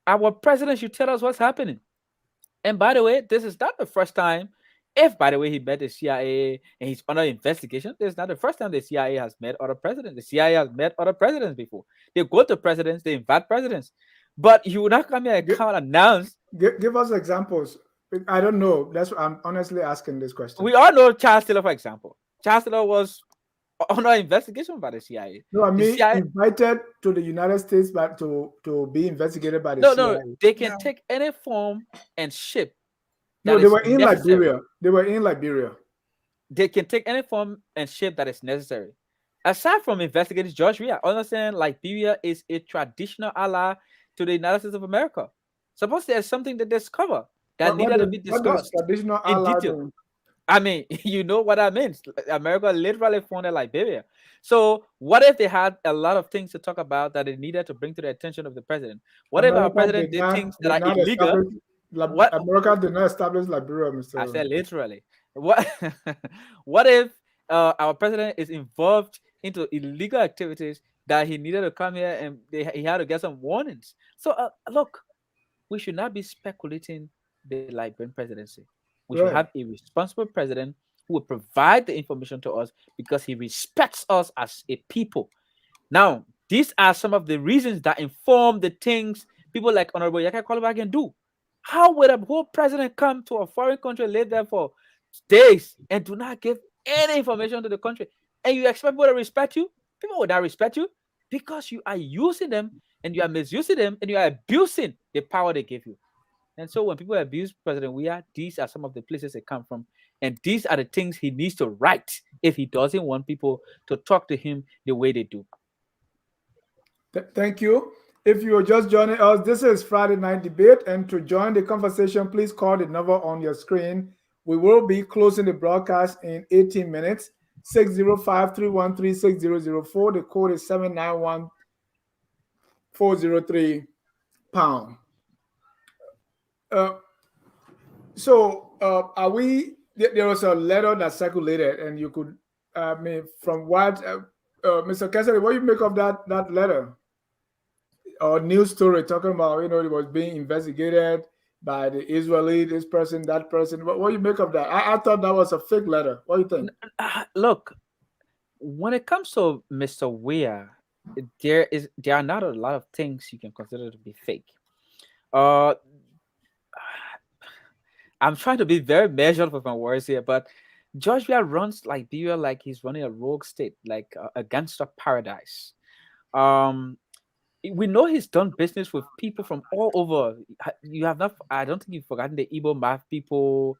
Our president should tell us what's happening. And by the way, this is not the first time. If, by the way, he met the CIA and he's under investigation, this is not the first time the CIA has met other presidents. The CIA has met other presidents before. They go to presidents, they invite presidents. But you will not come here and can't announce. Give us examples. I don't know. That's what I'm honestly asking this question. We all know Charles Taylor, for example. Charles Taylor was under investigation by the CIA. No, I The mean CIA invited to the United States, but to be investigated by the no, CIA. no, they can No. take any form and ship No, that they is were in necessary. Liberia. They were in Liberia. They can take any form and shape that is necessary. Aside from investigating George Weah, understand Liberia is a traditional ally to the United States of America. Suppose there's something that discover that needed to be What does discussed traditional in ally detail. do? I mean, you know what I mean. America literally founded Liberia. So what if they had a lot of things to talk about that they needed to bring to the attention of the president? What if our America president did things that did are not illegal? establish What America did not establish Liberia, I Mr. said literally. What what if our president is involved into illegal activities that he needed to come here and he had to get some warnings? So look, we should not be speculating the Liberian presidency. We should have Right. a responsible president who will provide the information to us because he respects us as a people. Now, these are some of the reasons that inform the things people like Honorable Yeke Kwalaba can do. How would a whole president come to a foreign country, live there for days, and do not give any information to the country? And you expect people to respect you? People would not respect you because you are using them and you are misusing them and you are abusing the power they give you. And so when people abuse President Weah, these are some of the places they come from. And these are the things he needs to right if he doesn't want people to talk to him the way they do. Thank you. If you are just joining us, this is Friday Night Debate. And to join the conversation, please call the number on your screen. We will be closing the broadcast in 18 minutes. 605-313-6004. The code is 791-403 pound. Are we? There was a letter that circulated, and you could, I mean, from what, Mr. Kessler, what do you make of that letter or news story talking about, it was being investigated by the Israeli, this person, that person. What do you make of that? I thought that was a fake letter. What do you think? Look, when it comes to Mr. Weah, there are not a lot of things you can consider to be fake. I'm trying to be very measured with my words here, but George Weah runs Liberia like he's running a rogue state, like a gangster paradise. We know he's done business with people from all over. You have not, I don't think you've forgotten the Igbo math people,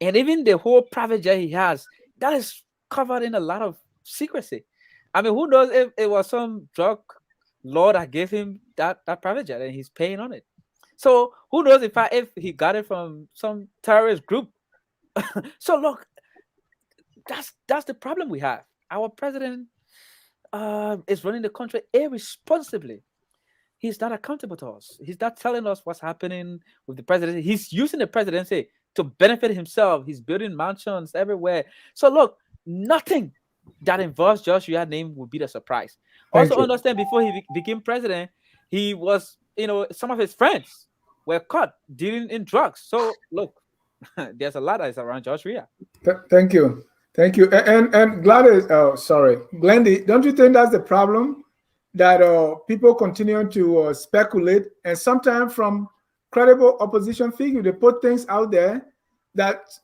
and even the whole private jet he has. That is covered in a lot of secrecy. I mean, who knows if it was some drug lord that gave him that private jet and he's paying on it. So who knows if he got it from some terrorist group. So look, that's the problem we have. Our president is running the country irresponsibly. He's not accountable to us. He's not telling us what's happening with the presidency. He's using the presidency to benefit himself. He's building mansions everywhere. So look, nothing that involves Joshua's name would be the surprise. Also understand, before he became president, he was, some of his friends were caught dealing in drugs. So look, there's a lot that is around Joshua. Thank you. And Gladys, Glendy, don't you think that's the problem? That people continue to speculate, and sometimes from credible opposition figure, they put things out there that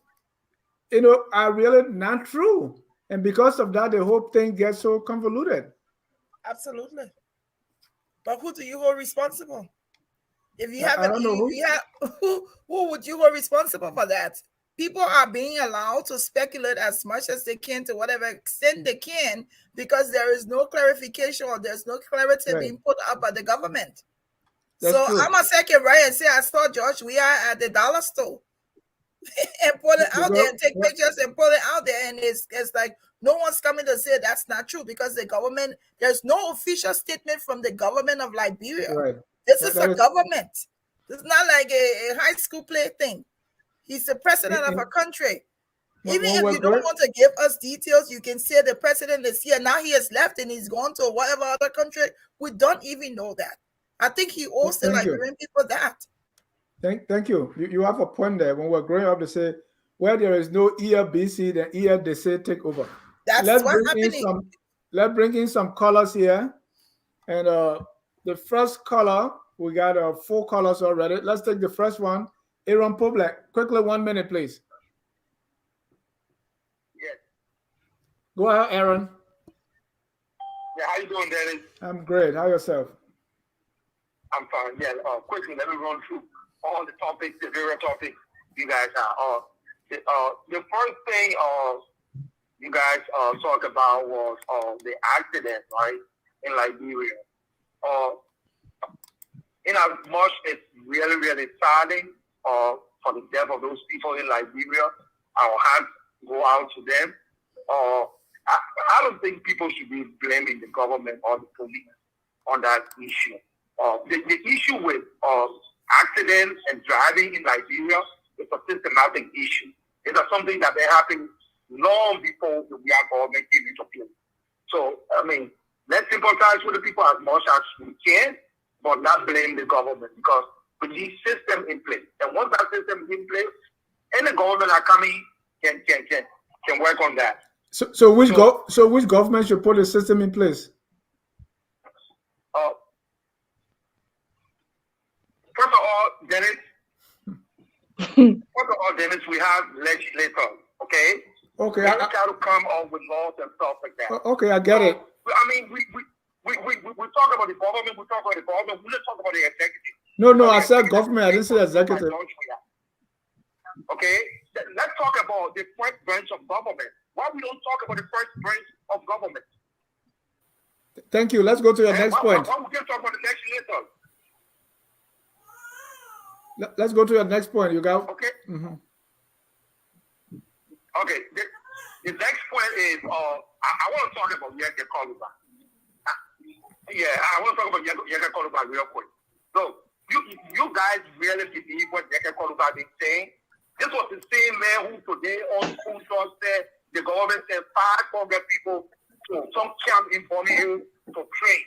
are really not true, and because of that, the whole thing gets so convoluted. Absolutely. But who do you hold responsible? If you haven't, I don't know who would you hold responsible for that? People are being allowed to speculate as much as they can, to whatever extent they can, because there is no clarification or there's no clarity being put up by the government. That's true. I'm a second right and say I saw George Weah at the dollar store and put it out there and take pictures and put it out there, and it's like no one's coming to say that's not true, because the government, there's no official statement from the government of Liberia. Right. This is a government. It's not like a high school play thing. He's the president of a country. Even if you don't want to give us details, you can say the president is here. Now he has left and he's gone to whatever other country. We don't even know that. I think he owes the Liberian people that. Thank you. You have a point there. When we're growing up, they say, where there is no ERBC, then ERDC take over. That's what's happening. Let's bring in some colors here. And the first color, we got 4 colors already. Let's take the first one. Aaron Public, quickly, 1 minute, please. Yes. Go ahead, Aaron. Yeah, how you doing, Dennis? I'm great. How yourself? I'm fine. Yeah, quickly, let me run through all the topics, the various topics you guys have. The first thing you guys talked about was the accident, right, in Liberia. In as much it's really, really saddening for the death of those people in Liberia, our hands go out to them. I don't think people should be blaming the government or the police on that issue. The issue with accidents and driving in Liberia is a systematic issue. It's something that been happening long before the Weah government came into place. So, I mean, let's sympathize with the people as much as we can, but not blame the government, because we need system in place. And once that system is in place, any government that coming can work on that. So which government should put a system in place? First of all, Dennis, we have legislators, okay? Okay. They try to come up with laws and stuff like that. Okay, I get it. I mean, we talk about the government, we talk about the government, we just talk about the executive. No, I said government, I didn't say executive. Okay, let's talk about the first branch of government. Why we don't talk about the first branch of government? Thank you. Let's go to your next point. Why we can't talk about the legislators? Let's go to your next point. You got okay. Mm-hmm. Okay. The next point is I want to talk about Yeke Koluba. Yeah, I want to talk about Yeke Koluba real quick. So you guys really believe what Yeke Koluba is saying? This was the same man who today on school shows said the government sent 500 people to some camp in Borneo to train.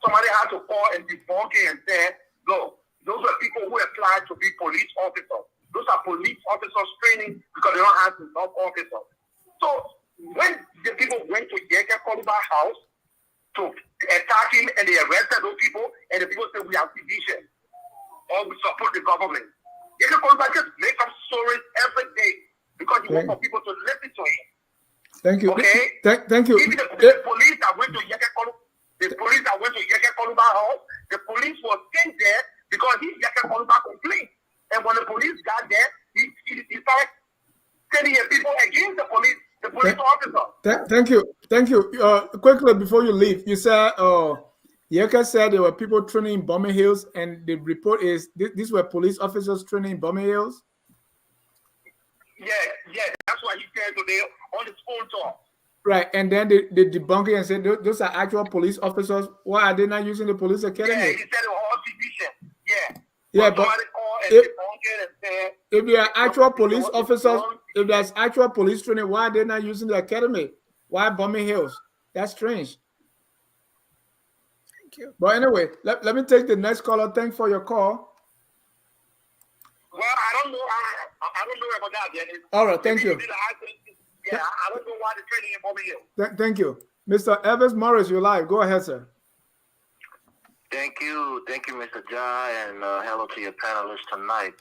Somebody had to call and debunk it and say, no, those are people who applied to be police officers. Those are police officers training because they don't have enough officers. So when the people went to Yeke Koluba's house to attack him and they arrested those people, and the people said we are division or we support the government. Yeke Koluba just make up stories every day because he wants for people to listen to him. Thank you. Okay. Thank you. Even the police that went to Yeke Koluba's house, the police was sent there because Yeke Koluba complained. And when the police got there, he started sending people against the police officer. Thank you. Quickly before you leave, you said Yeke said there were people training in Bombing Hills, and the report is these were police officers training in Bombing Hills? Yeah, that's why he said today on his phone talk. Right, and then they debunked it and said those are actual police officers. Why are they not using the police academy? Yeah, he said it was all division. Yeah. Yeah, but if they are actual police officers, if there's actual police training, why are they not using the academy? Why Bombing Hills? That's strange. Thank you. But anyway, let me take the next caller. Thanks for your call. Well, I don't know. I don't know about that, Dennis. All right, thank you. Yeah, I don't know why the training in Bombing Hills. Thank you. Mr. Evans Morris, you're live. Go ahead, sir. Thank you, Mr. Jai, and hello to your panelists tonight.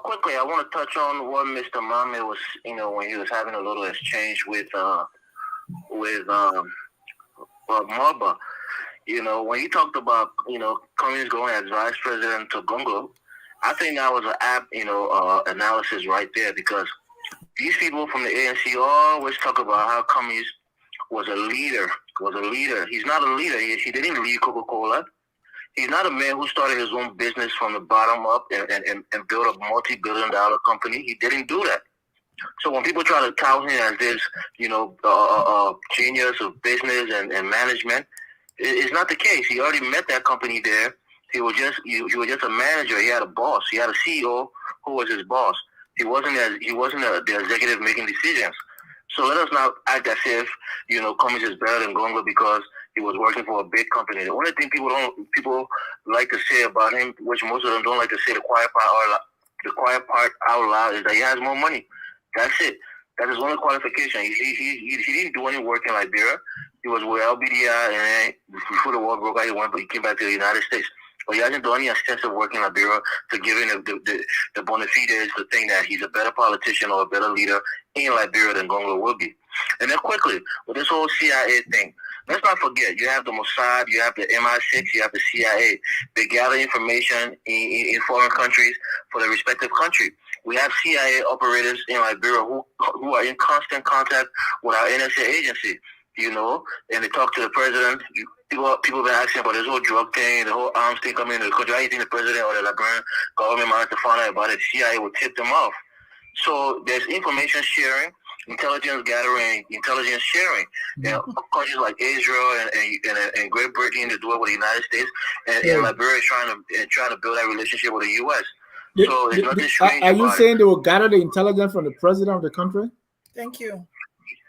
Quickly, I want to touch on what Mr. Mame was, when he was having a little exchange with Marba. When he talked about, Cummings going as vice president to Congo, I think that was an apt, analysis right there, because these people from the ANC always talk about how Cummings was a leader. He's not a leader. He didn't lead Coca-Cola. He's not a man who started his own business from the bottom up and built a multi-billion-dollar company. He didn't do that. So when people try to tout him as this, genius of business and management, it's not the case. He already met that company there. He was just a manager. He had a boss. He had a CEO who was his boss. He wasn't the executive making decisions. So let us not act as if, Cummings is better than Gongo because he was working for a big company. The only thing people like to say about him, which most of them don't like to say the quiet part out loud, is that he has more money. That's it. That's his only qualification. He didn't do any work in Liberia. He was with LBDI, and then before the war broke out, he came back to the United States. But he hasn't done any extensive work in Liberia to give him the bona fides to think that he's a better politician or a better leader in Liberia than Gongo will be. And then quickly, with this whole CIA thing, let's not forget, you have the Mossad, you have the MI6, you have the CIA. They gather information in foreign countries for the respective country. We have CIA operators in Liberia who are in constant contact with our NSA agency, you know, and they talk to the president. People have been asking about this whole drug thing, the whole arms thing coming into the country. How do you think the president or the Liberian government managed to find out about it? CIA will tip them off. So there's information sharing, intelligence gathering, intelligence sharing. You know, countries like Israel and Great Britain to do it with the United States, and Liberia is trying to build that relationship with the U.S. So there's nothing strange are you about saying they will gather the intelligence from the president of the country? Thank you.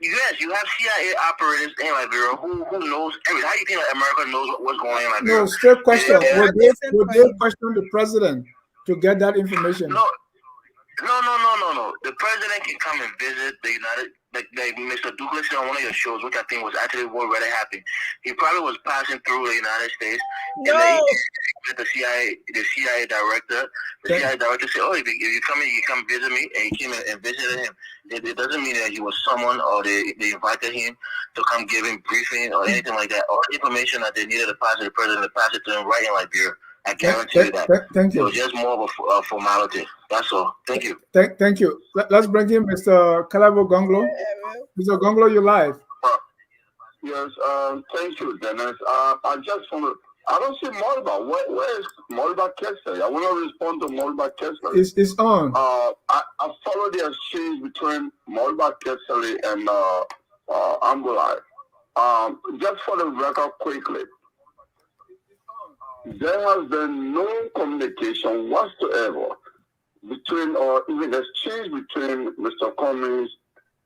Yes, you have CIA operators in Liberia who knows everything. How do you think that America knows what's going on in Liberia? No, straight question. Would they question the president to get that information? No. The president can come and visit the United, like Mr. Douglas said on one of your shows, which I think was actually what really happened. He probably was passing through the United States, and the CIA director. The CIA director said, "Oh, if you come in, you come visit me," and he came in and visited him. It doesn't mean that he was someone or they invited him to come give him briefing or anything like that. All the information that they needed to pass to the president, to pass it to him right in Liberia. I guarantee you that. Thank you. It was just more of a formality. That's all. Thank you. Thank you. Let's bring in Mr. Calabo Gonglo. Mr. Gonglo, you're live. Yes, thank you, Dennis. I just want to, I don't see Molba. Where is Molba Kessler? I want to respond to Molba Kessler. It's on. I follow the exchange between Molba Kessler and Ambulai. Just for the record quickly, there has been no communication whatsoever between or even exchange between Mr. Cummings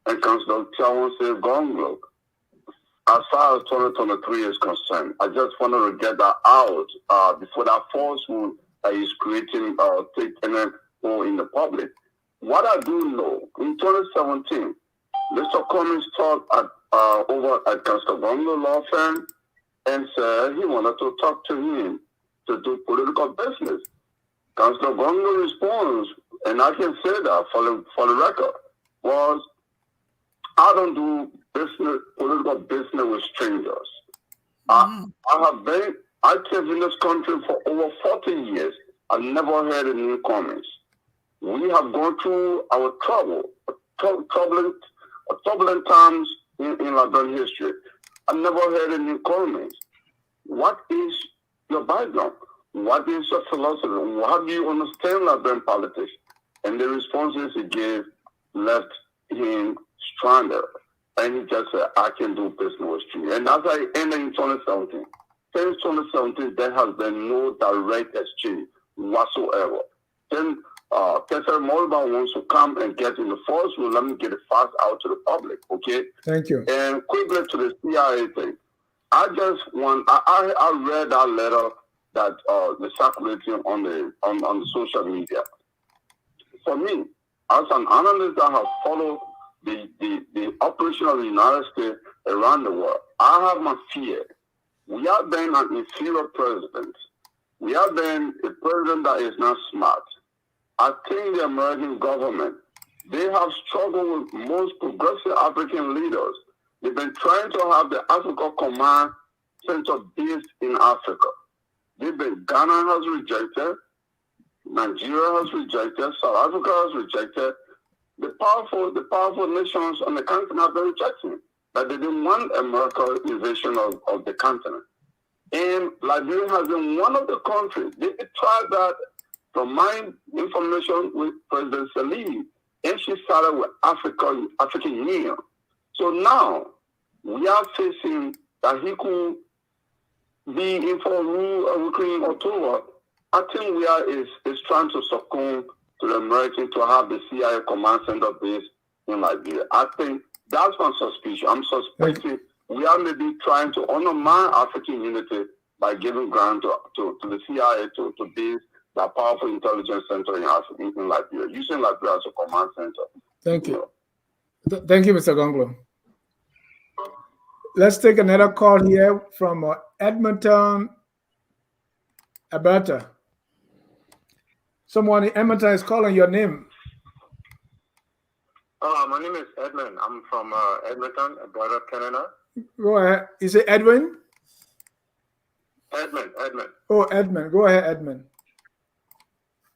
and Councillor Tiawanse Gonglo as far as 2023 is concerned. I just wanted to get that out before that falsehood that is creating taking in the public. What I do know, in 2017, Mr. Cummings talked over at Councillor Gonglo law firm and said he wanted to talk to him to do political business. Councillor Gonglo response, and I can say that for the record, was, I don't do business, political business with strangers. I came in this country for over 40 years. I never heard any comments. We have gone through our turbulent times in Liberian history. I never heard any comments. What is your background? What is your philosophy? How do you understand Liberian politics? And the responses he gave left him stranded. And he just said, I can do business with you. And as I ended in 2017, since 2017, there has been no direct exchange whatsoever. Then Kessler Molba wants to come and get in the force. Well, let me get it fast out to the public, okay? Thank you. And quickly to the CIA thing. I read that letter that is circulating on the social media. For me, as an analyst that has followed the operation of the United States around the world, I have my fear. We have been an inferior president. We have been a president that is not smart. I think the American government, they have struggled with most progressive African leaders. They've been trying to have the Africa Command Center based in Africa. Ghana has rejected, Nigeria has rejected, South Africa has rejected. The powerful nations on the continent have been rejecting, but they didn't want American invasion of the continent. And Liberia has been one of the countries. They tried that, from my information, with President Salim, and she started with African Union. So now we are facing that he could be in for rule of Ukraine or October. I think we is trying to succumb to the Americans to have the CIA command center based in Liberia. I think that's my suspicion. I'm suspecting we are maybe trying to undermine African unity by giving ground to the CIA to base that powerful intelligence center in Liberia, using Liberia as a command center. Thank you. Thank you, Mr. Gonglo. Let's take another call here from Edmonton, Alberta. Someone in Edmonton is calling your name. My name is Edmund. I'm from Edmonton, Alberta, Canada. Go ahead. Is it Edwin? Edmund. Oh, Edmund. Go ahead, Edmund.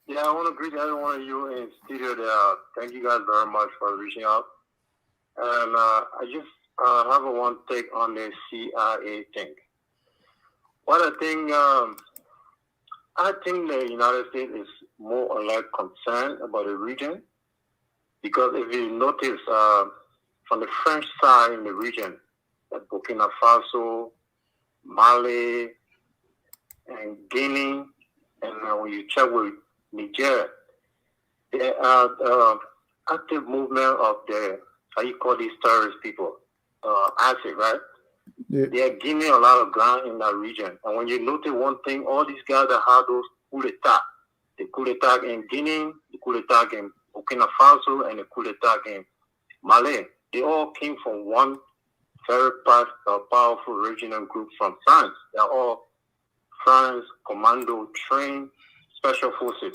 Yeah, I want to greet every one of you in studio there. Thank you guys very much for reaching out. And I just have a one take on the CIA thing. What I think the United States is more or less concerned about the region, because if you notice from the French side in the region, like Burkina Faso, Mali, and Guinea, and when you check with Niger, there are active movement of the, how you call these terrorist people, ISIS, right? Yeah. They are gaining a lot of ground in that region. And when you notice one thing, all these guys that had those coup d'etat, the coup d'etat in Guinea, the coup d'etat in Burkina Faso, and the coup d'etat in Mali, they all came from one very powerful regional group from France. They are all France commando trained special forces.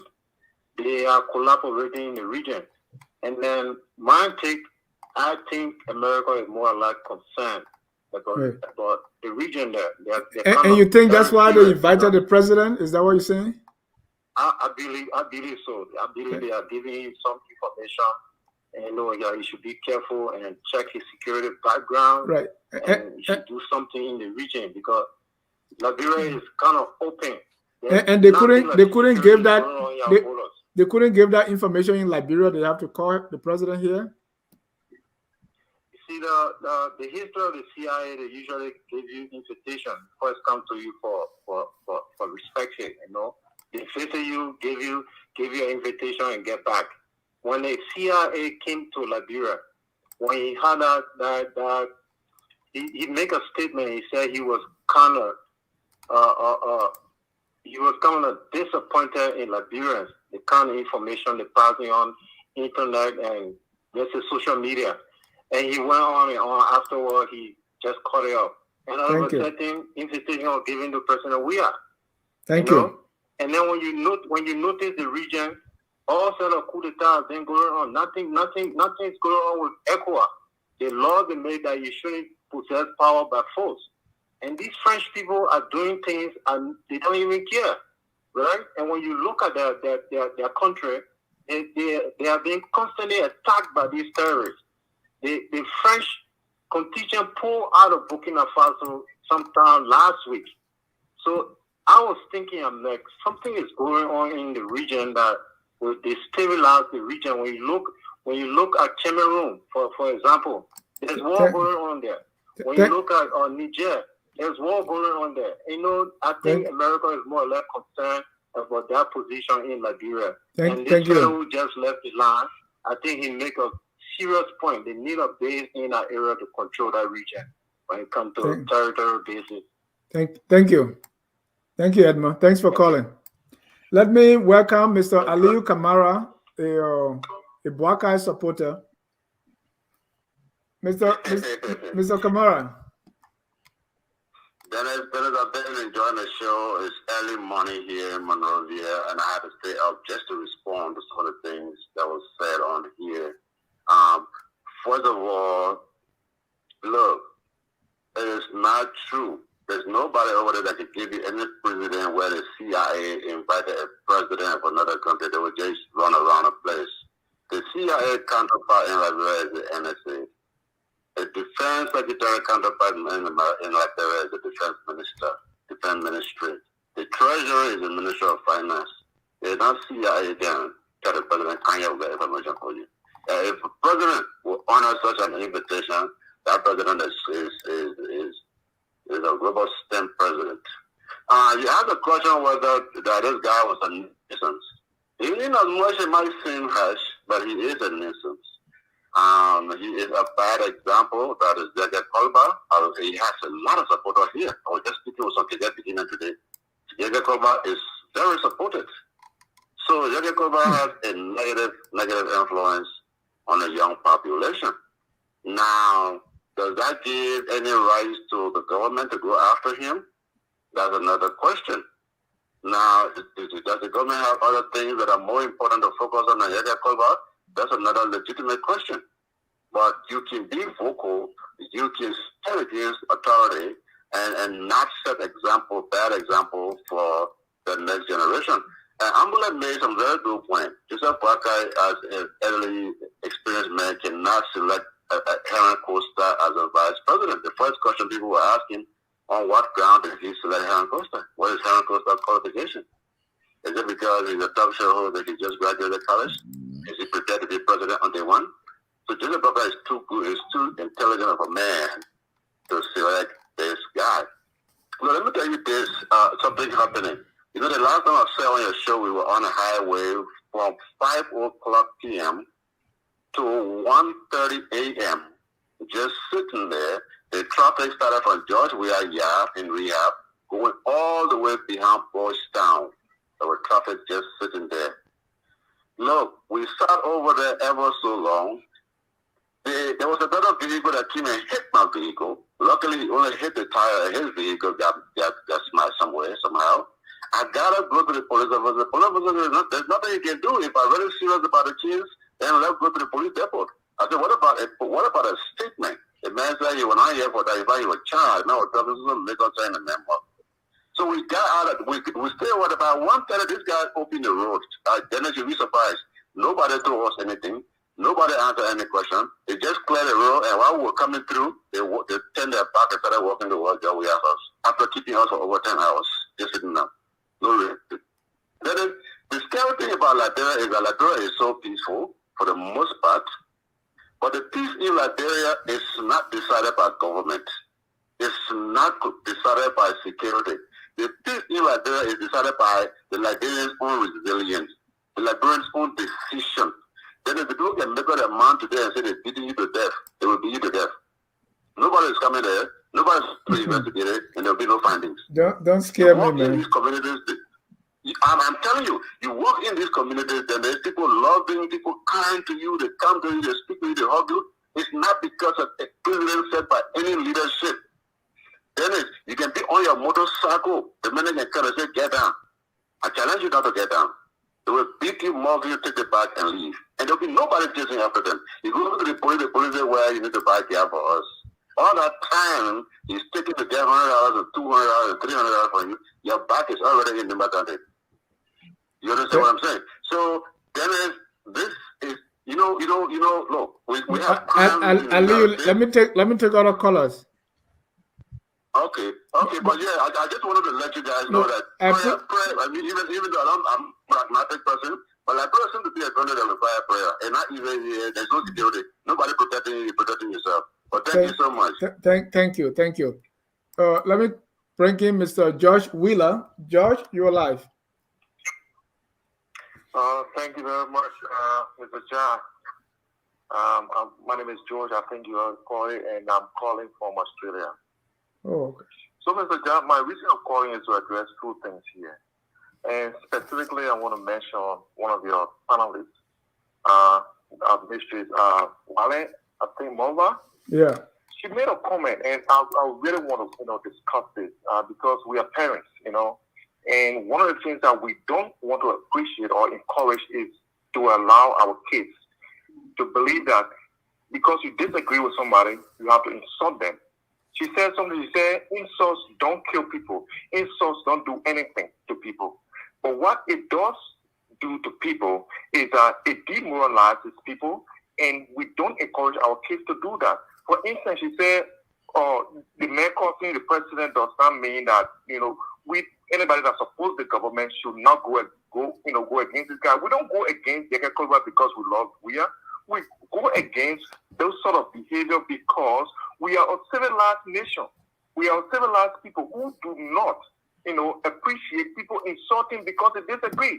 They are collaborating in the region. And then my take, I think America is more like concerned about the region there. And you think that's why they invited the president? Is that what you're saying? I believe so. I believe they are giving him some information. And he should be careful and check his security background. Right. And he should do something in the region, because Liberia is kind of open. And they couldn't give that they couldn't give that information in Liberia. They have to call the president here. You see, the history of the CIA, they usually give you invitation. First come to you for respect here, They visit you, give you an invitation and get back. When the CIA came to Liberia, when he had that he make a statement. He said he was kind of disappointed in Liberians, the kind of information they passing on internet and just the social media. And he went on and on. Afterward, he just cut it off. And all of a sudden, invitation was given to President Weah. Thank you. And then when you notice the region, all sort of coup d'etat has been going on. Nothing is going on with ECOWAS. The law they made that you shouldn't possess power by force. And these French people are doing things and they don't even care, right? And when you look at their country, they are being constantly attacked by these terrorists. The French contingent pulled out of Burkina Faso sometime last week. So I was thinking, I'm like, something is going on in the region that will destabilize the region. When you look at Cameroon, for example, there's war going on there. When you look at Niger, there's war going on there. I think America is more or less concerned about that position in Liberia. And this fellow who just left the line, I think he make a serious point. They need a base in that area to control that region when it comes to territorial bases. Thank you. Thank you, Edmund. Thanks for calling. Let me welcome Mr. Aliyu Kamara, a Boakai supporter. Mr. Kamara. Dennis, I've been enjoying the show. It's early morning here in Monrovia, and I had to stay up just to respond to some of the things that was said on here. First of all, look, it is not true. There's nobody over there that can give you any president where the CIA invited a president of another country. They would just run around a place. The CIA counterpart in Liberia is the NSA. The defense secretary counterpart in Liberia is the defense ministry. The treasurer is the minister of finance. They're not CIA again. Tell the president, can you get information for you? If the president will honor such an invitation, that president is a rubber stamp president. You have the question whether that this guy was a nuisance. In as much it might seem harsh, but he is a nuisance. He is a bad example. That is Yeke. He has a lot of supporters here. I was just speaking with some Yeke beginning today. Yeke is very supported. So Yeke has a negative influence on the young population. Now, does that give any rights to the government to go after him? That's another question. Now, does the government have other things that are more important to focus on than Yeke? That's another legitimate question. but you can be vocal, you can stand against authority and not set bad example for the next generation. And Ambula made some very good point. Joseph Boakai, as an elderly experienced man, cannot select Henry Costa as a vice president. The first question people were asking, on what ground did he select Henry Costa? What is Henry Costa's qualification? Is it because he's a top shareholder that he just graduated college? Is he prepared to be president on day one? So Joseph Boakai is too good, is too intelligent of a man to select this guy. Well, let me tell you this, something happening. You know, the last time I said on your show, we were on a highway from 5 o'clock p.m. to 1:30 a.m. Just sitting there. The traffic started from George Weah in RIA, going all the way behind Boystown. There was traffic just sitting there. Look, we sat over there ever so long. There was another vehicle that came and hit my vehicle. Luckily, he only hit the tire of his vehicle, got smashed somewhere, somehow. I gotta go to the police officer. The police officer, there's nothing you can do. If I'm really serious about the kids, then let's go to the police depot. I said, what about a statement? The man said he was not here for that. If I was charged, no, this is a legal sign and member. So we got out of we stayed at about 1:30. This guy opened the road. Dennis, you'll be surprised. Nobody told us anything. Nobody answered any question. They just cleared the road, and while we were coming through, they turned their back and started walking towards the Weah house. After keeping us for over 10 hours, just sitting down. No reason. The scary thing about Liberia is that Liberia is so peaceful for the most part, but the peace in Liberia is not decided by government. It's not decided by security. The peace in Liberia is decided by the Liberians' own resilience, the Liberians' own decision. Then if the people can make up their mind today and say they're beating you to death, they will beat you to death. Nobody is coming there. Nobody's to investigate it, and there'll be no findings. Don't scare me, man. In these communities, I'm telling you, you walk in these communities, and there's people loving, people kind to you, they come to you, they speak to you, they hug you. It's not because of a president set by any leadership. Dennis, you can be on your motorcycle. The minute you come and say, get down. I challenge you not to get down. They will beat you, mug you, take it back, and leave. And there'll be nobody chasing after them. You go to the police say, well, you need to buy cab for us. All that time, he's taking to get $100 or $200 or $300 from you. Your back is already in the back. You understand what I'm saying? So, Dennis, this is, look, we have let me take other callers. Okay, but yeah, I just wanted to let you guys know that prayer, I mean, even though I'm a pragmatic person, but I pray seems to be a country that require prayer, and not even there's no security. Nobody protecting you, you're protecting yourself. But thank you so much. Thank you. Let me bring in Mr. George Wheeler. George, you're live. Thank you very much, Mr. John. My name is George. I think you are calling, and I'm calling from Australia. Oh, okay. So, Mr. John, my reason of calling is to address two things here. And specifically, I want to mention one of your panelists, Mrs. Wale, I think Mova. Yeah. She made a comment, and I really want to, discuss this because we are parents, and one of the things that we don't want to appreciate or encourage is to allow our kids to believe that because you disagree with somebody, you have to insult them. She said something, she said, insults don't kill people. Insults don't do anything to people. But what it does do to people is that it demoralizes people, and we don't encourage our kids to do that. For instance, she said, the man calling the president does not mean that, anybody that supports the government should not go against this guy. We don't go against Yekeh because we love Weah. We go against those sort of behavior because we are a civilized nation. We are civilized people who do not, appreciate people insulting because they disagree.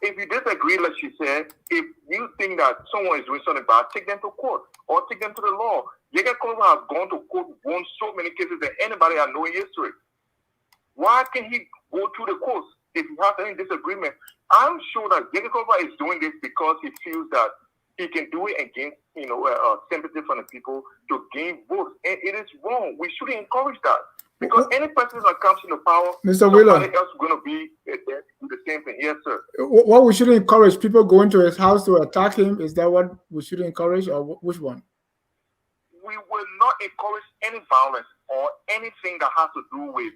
If you disagree, like she said, if you think that someone is doing something bad, take them to court or take them to the law. Yekeh has gone to court, won so many cases than anybody I know in history. Why can he go to the courts if he has any disagreement? I'm sure that Yekeh is doing this because he feels that he can do it against, sympathy from the people to gain votes. And it is wrong. We shouldn't encourage that. Because any person that comes into power, Mr. Wheeler, somebody else is going to be there to do the same thing. Yes, sir. What we shouldn't encourage people going to his house to attack him? Is that what we should encourage, or which one? we will not encourage any violence or anything that has to do with,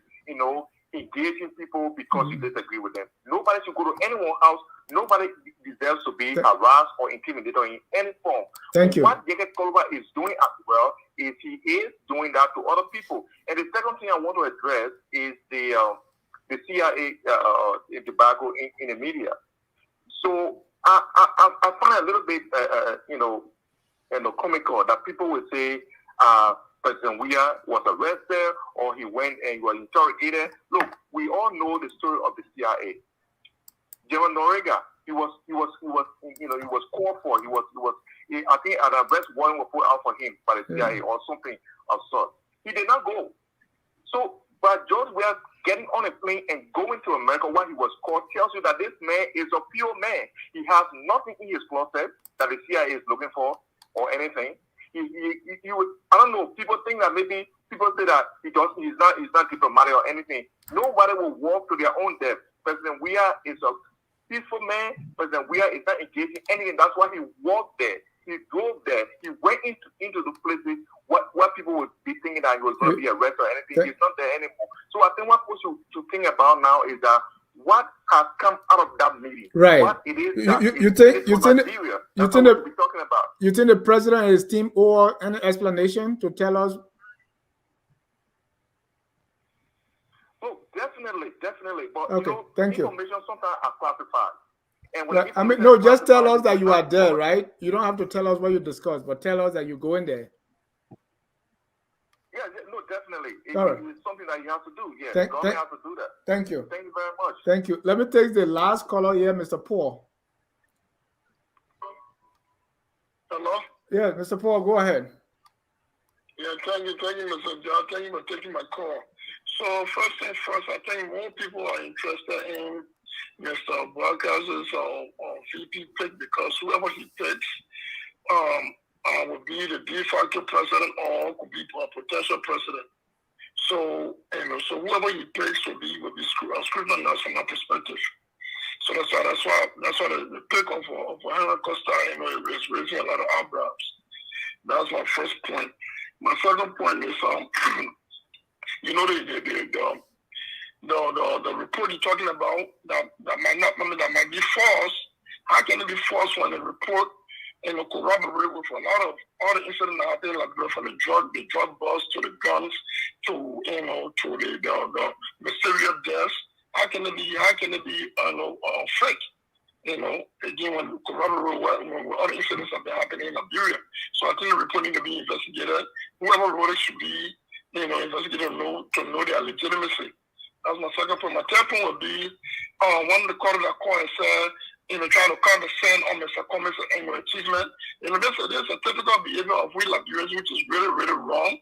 engaging people because you disagree with them. Nobody should go to anyone's house. Nobody deserves to be harassed or intimidated in any form. Thank you. What Yeke Koluba is doing as well is he is doing that to other people. And the second thing I want to address is the CIA debacle in the media. So I find a little bit, comical that people would say President Weah was arrested or he went and he was interrogated. Look, we all know the story of the CIA. General Noriega, he was called for. I think an arrest warrant was put out for him by the CIA or something of sort. He did not go. So, but George Weah getting on a plane and going to America while he was caught tells you that this man is a pure man. He has nothing in his closet that the CIA is looking for or anything. He would, I don't know, people think that maybe people say that he's not diplomatic or anything. Nobody will walk to their own death. President Weah is a peaceful man. President Weah is not engaging in anything. That's why he walked there. He drove there. He went into the places where people would be thinking that he was going to be arrested or anything. He's not there anymore. So I think what we should think about now is that what has come out of that meeting. Right. What it is you think the president and his team owe any explanation to tell us? Oh, definitely. But okay, thank you. Information sometimes are classified. And just tell us that you are there, right? You don't have to tell us what you discussed, but tell us that you go in there. Yeah, no, definitely. It's something that you have to do. Yeah, you have to do that. Thank you. Thank you very much. Thank you. Let me take the last caller here, Mr. Paul. Hello? Yeah, Mr. Paul, go ahead. Yeah, thank you, Mr. John. Thank you for taking my call. So first things first, I think more people are interested in Mr. Boakai's VP pick because whoever he picks will be the de facto president or could be a potential president. So so whoever he picks will be scrutinized from that perspective. So that's why the pick of Henry Costa is raising a lot of eyebrows. That's my first point. My second point is the report you're talking about that might be false. How can it be false when the report corroborate with a lot of all the incidents out there, like from the drug bust to the guns to the mysterious deaths? How can it be fake? Again, when corroborate when all the incidents have been happening in Liberia. So I think the report needs to be investigated. Whoever wrote it should be investigated to know their legitimacy. That's my second point. My third point would be one of the callers that called and said, trying to condescend on Mr. Cummings' achievement. This is a typical behavior of we Liberians, which is really, really wrong.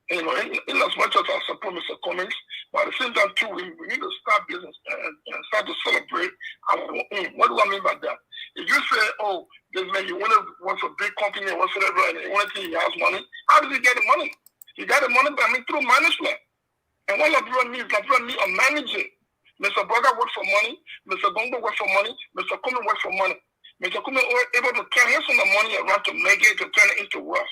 In as much as I support Mr. Cummings, but at the same time too, we need to start business and start to celebrate our own. What do I mean by that? If you say, oh, this man, he wants a big company or whatsoever, and he wants to he has money, how does he get the money? He got the money through management. And what Liberia need a manager. Mr. Boakai works for money, Mr. Gongo works for money, Mr. Cummings works for money. Mr. Cummings was able to turn his own money around to make it, to turn it into wealth.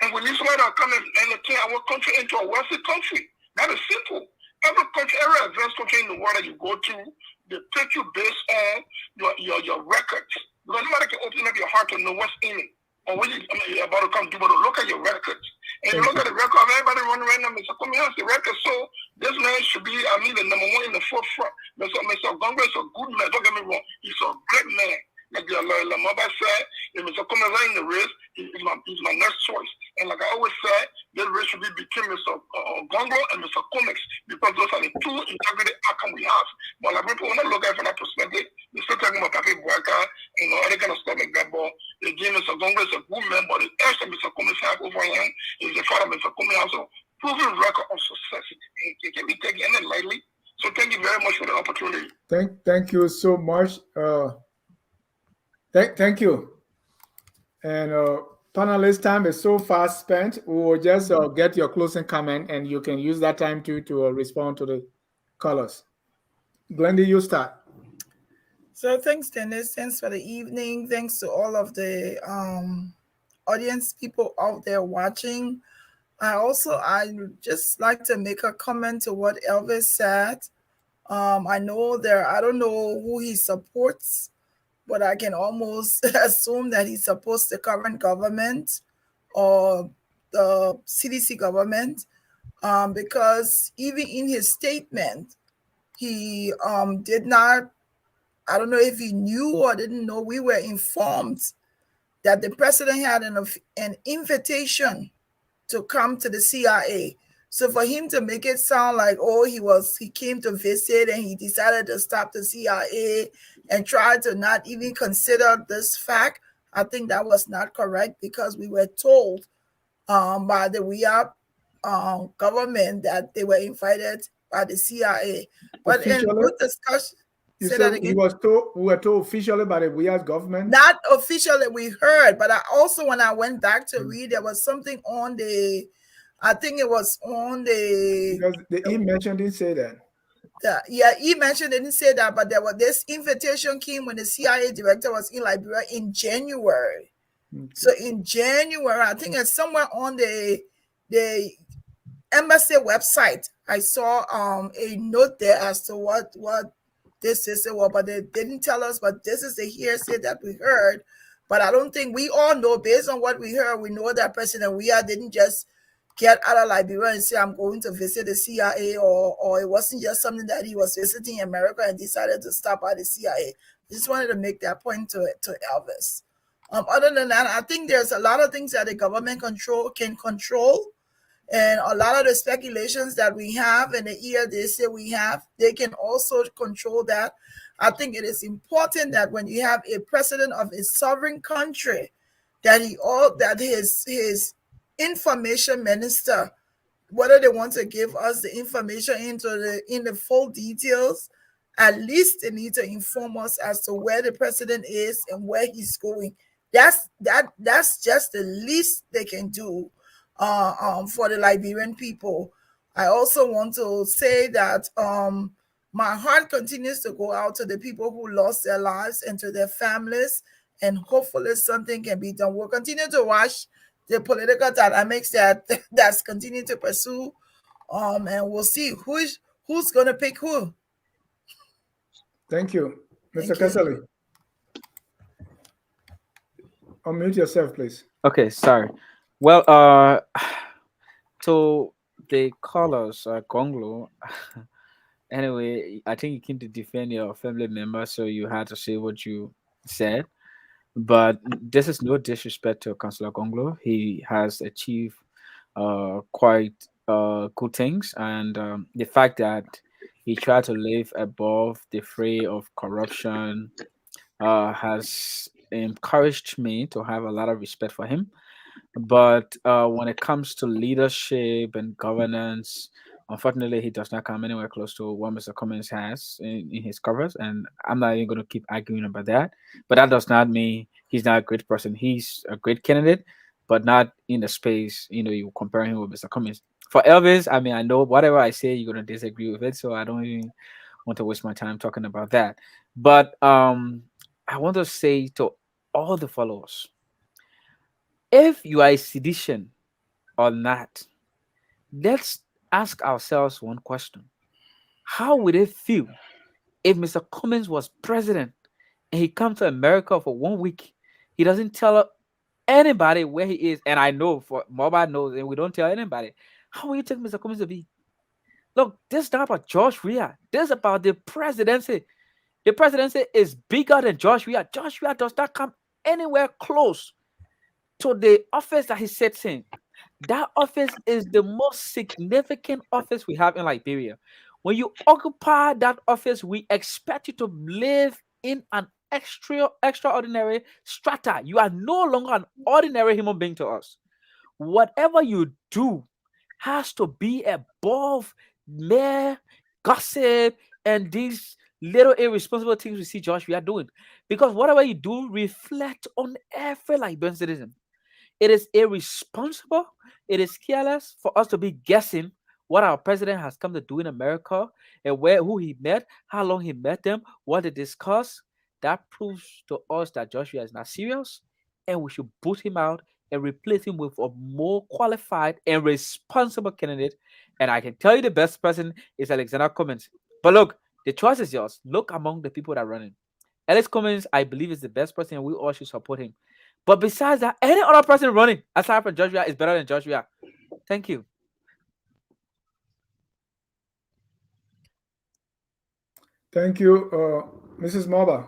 And we need somebody that come and turn our country into a wealthy country. That is simple. Every country, every advanced country in the world that you go to, they take you based on your records. Because nobody can open up your heart to know what's in it. Or when you're about to come to, but look at your records. And you look at the record of everybody running right now, Mr. Cummings has the record. So this man should be, the number one in the forefront. Mr. Gongo is a good man. Don't get me wrong. He's a great man. Like the mother said, if Mr. Cummings is in the race, he's my next choice. And like I always said, this race should be between Mr. Gongo and Mr. Cummings because those are the two integrity outcomes we have. But like people, when I look at it from that perspective, they're still talking about Papi Boakai, any kind of stuff like that. But again, Mr. Gongo is a good man, but the edge that Mr. Cummings has over him is the fact that Mr. Cummings has a proven record of success. It can be taken any lightly. So thank you very much for the opportunity. Thank you so much. Thank you. And panelist time is so fast spent. We will just get your closing comment, and you can use that time to respond to the callers. Glendy, you start. So thanks, Dennis. Thanks for the evening. Thanks to all of the audience people out there watching, I just like to make a comment to what Elvis said. I know I don't know who he supports, but I can almost assume that he supports the current government or the CDC government, because even in his statement, he did not, I don't know if he knew or didn't know, we were informed that the president had an invitation to come to the CIA. So for him to make it sound like, oh, he came to visit and he decided to stop the CIA and try to not even consider this fact, I think that was not correct, because we were told by the Weah government that they were invited by the CIA. But in good discussion, you said we were told officially by the Weah government? Not officially, we heard, but I also, when I went back to read, there was something on I think it was on because he mentioned didn't say that. Yeah, he mentioned didn't say that, but there was this invitation came when the CIA director was in Liberia in January. Okay. So in January, I think it's somewhere on the embassy website, I saw a note there as to what this is, but they didn't tell us, but this is the hearsay that we heard. But I don't think, we all know, based on what we heard, we know that President Weah didn't just get out of Liberia and say, I'm going to visit the CIA, or it wasn't just something that he was visiting America and decided to stop by the CIA. I just wanted to make that point to Elvis. Other than that, I think there's a lot of things that the government can control. And a lot of the speculations that we have and the ear they say we have, they can also control that. I think it is important that when you have a president of a sovereign country, that his information minister, whether they want to give us the information in the full details, at least they need to inform us as to where the president is and where he's going. That's just the least they can do for the Liberian people. I also want to say that my heart continues to go out to the people who lost their lives and to their families, and hopefully something can be done. We'll continue to watch the political dynamics that's continuing to pursue, and we'll see who's going to pick who. Thank you. Mr. Kesseley. Unmute yourself, please. Okay, sorry. Well, to the callers, Gonglo, anyway, I think you came to defend your family member, so you had to say what you said. But this is no disrespect to Councillor Gonglo. He has achieved quite good things, and the fact that he tried to live above the fray of corruption has encouraged me to have a lot of respect for him. But when it comes to leadership and governance, unfortunately, he does not come anywhere close to what Mr. Cummins has in his covers. And I'm not even going to keep arguing about that. But that does not mean he's not a great person. He's a great candidate, but not in the space, you compare him with Mr. Cummins. For Elvis, I mean, I know whatever I say, you're going to disagree with it. So I don't even want to waste my time talking about that. But I want to say to all the followers, if you are a sedition or not, let's ask ourselves one question. How would it feel if Mr. Cummins was president and he comes to America for 1 week? He doesn't tell anybody where he is. And I know for Mobile knows, and we don't tell anybody. How will you take Mr. Cummins to be? Look, this is not about George Weah. This is about the presidency. The presidency is bigger than George Weah. George Weah does not come anywhere close to the office that he sits in. That office is the most significant office we have in Liberia. When you occupy that office, we expect you to live in an extraordinary strata. You are no longer an ordinary human being to us. Whatever you do has to be above mere gossip and these little irresponsible things we see Josh we are doing. Because whatever you do reflect on every Liberian citizen. It is irresponsible, it is careless for us to be guessing what our president has come to do in America and who he met, how long he met them, what they discussed. That proves to us that Joshua is not serious, and we should boot him out and replace him with a more qualified and responsible candidate. And I can tell you the best person is Alexander Cummings. But look, the choice is yours. Look among the people that are running. Alex Cummings, I believe, is the best person, and we all should support him. But besides that, any other person running aside from Joshua is better than Joshua. Thank you. Thank you, Mrs. Moba.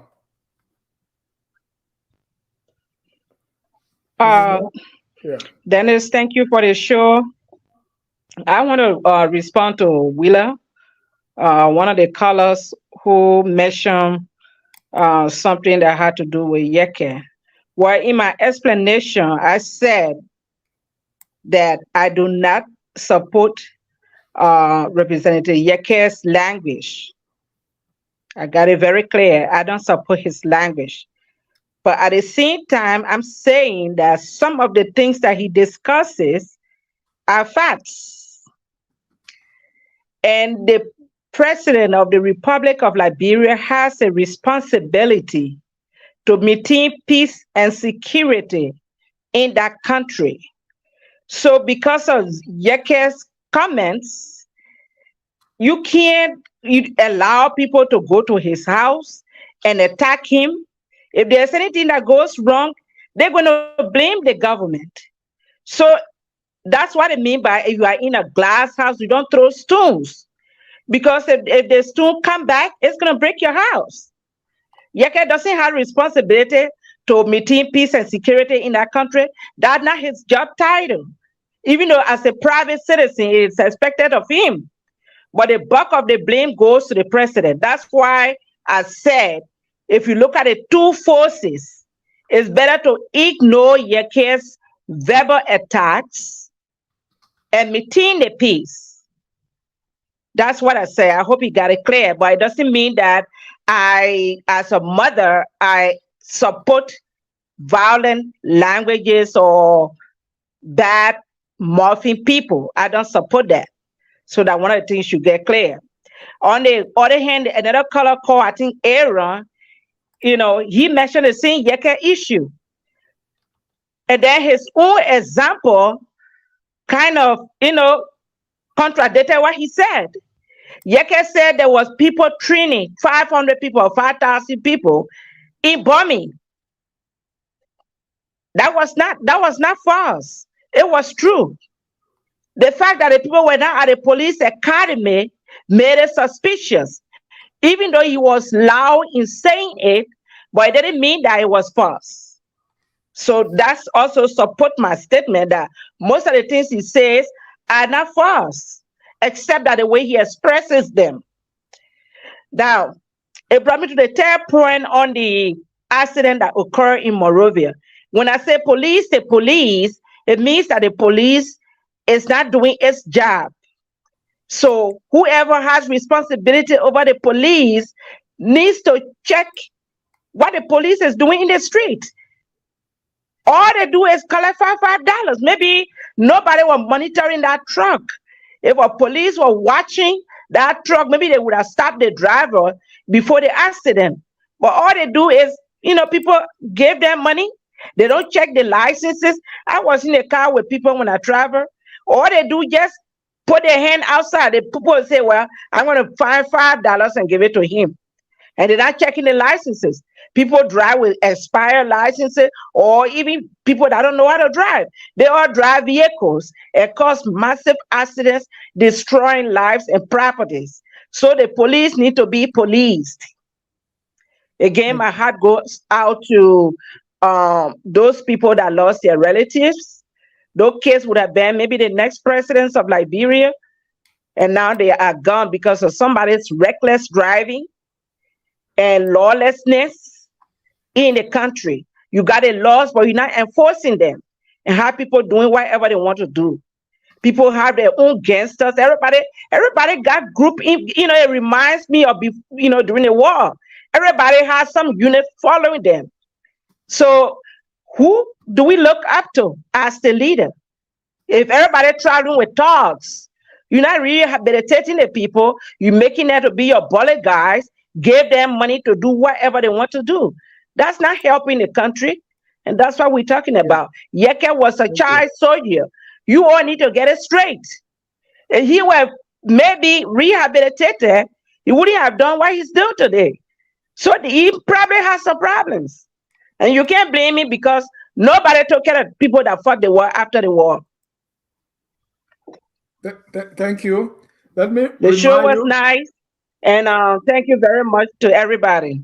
Yeah. Dennis, thank you for the show. I want to respond to Weah, one of the callers who mentioned something that had to do with Yeke. Well, in my explanation, I said that I do not support Representative Yeke's language. I got it very clear. I don't support his language. But at the same time, I'm saying that some of the things that he discusses are facts. And the president of the Republic of Liberia has a responsibility to maintain peace and security in that country. So because of Yeke's comments, you can't allow people to go to his house and attack him. If there's anything that goes wrong, they're going to blame the government. So that's what I mean by if you are in a glass house, you don't throw stones. Because if the stone come back, it's going to break your house. Yeke doesn't have responsibility to maintain peace and security in that country. That's not his job title. Even though as a private citizen, it's expected of him. But the bulk of the blame goes to the president. That's why I said, if you look at the two forces, it's better to ignore Yeke's verbal attacks and maintain the peace. That's what I say. I hope you got it clear, but it doesn't mean that I, as a mother, I support violent languages or bad morphing people. I don't support that. So that one of the things should get clear. On the other hand, another color call, I think Aaron, he mentioned the same Yeke issue. And then his own example kind of, contradicted what he said. Yeke said there was people training, 500 people or 5,000 people in bombing. That was not false. It was true. The fact that the people were not at the police academy made it suspicious, even though he was loud in saying it, but it didn't mean that it was false. So that's also support my statement that most of the things he says are not false, except that the way he expresses them. Now, it brought me to the third point on the accident that occurred in Monrovia. When I say police, the police, it means that the police is not doing its job. So whoever has responsibility over the police needs to check what the police is doing in the street. All they do is collect $5. Maybe nobody was monitoring that truck. If a police were watching that truck, maybe they would have stopped the driver before the accident. But all they do is, people give them money. They don't check the licenses. I was in a car with people when I travel. All they do just put their hand outside. The people say, well, I'm going to find $5 and give it to him. And they're not checking the licenses. People drive with expired licenses, or even people that don't know how to drive. They all drive vehicles. It causes massive accidents, destroying lives and properties. So the police need to be policed. Again, my heart goes out to those people that lost their relatives. Those kids would have been maybe the next presidents of Liberia, and now they are gone because of somebody's reckless driving and lawlessness in the country. You got the laws, but you're not enforcing them, and have people doing whatever they want to do. People have their own gangsters. Everybody got group. It reminds me of during the war. Everybody has some unit following them. So who do we look up to as the leader? If everybody traveling with thugs, you're not really rehabilitating the people. You're making them to be your bullet guys. Give them money to do whatever they want to do. That's not helping the country. And that's what we're talking about. Yeke was a child soldier. You all need to get it straight. If he were maybe rehabilitated, he wouldn't have done what he's doing today. So he probably has some problems. And you can't blame him because nobody took care of people that fought the war after the war. Thank you. Let me The show remind was you. nice. And thank you very much to everybody.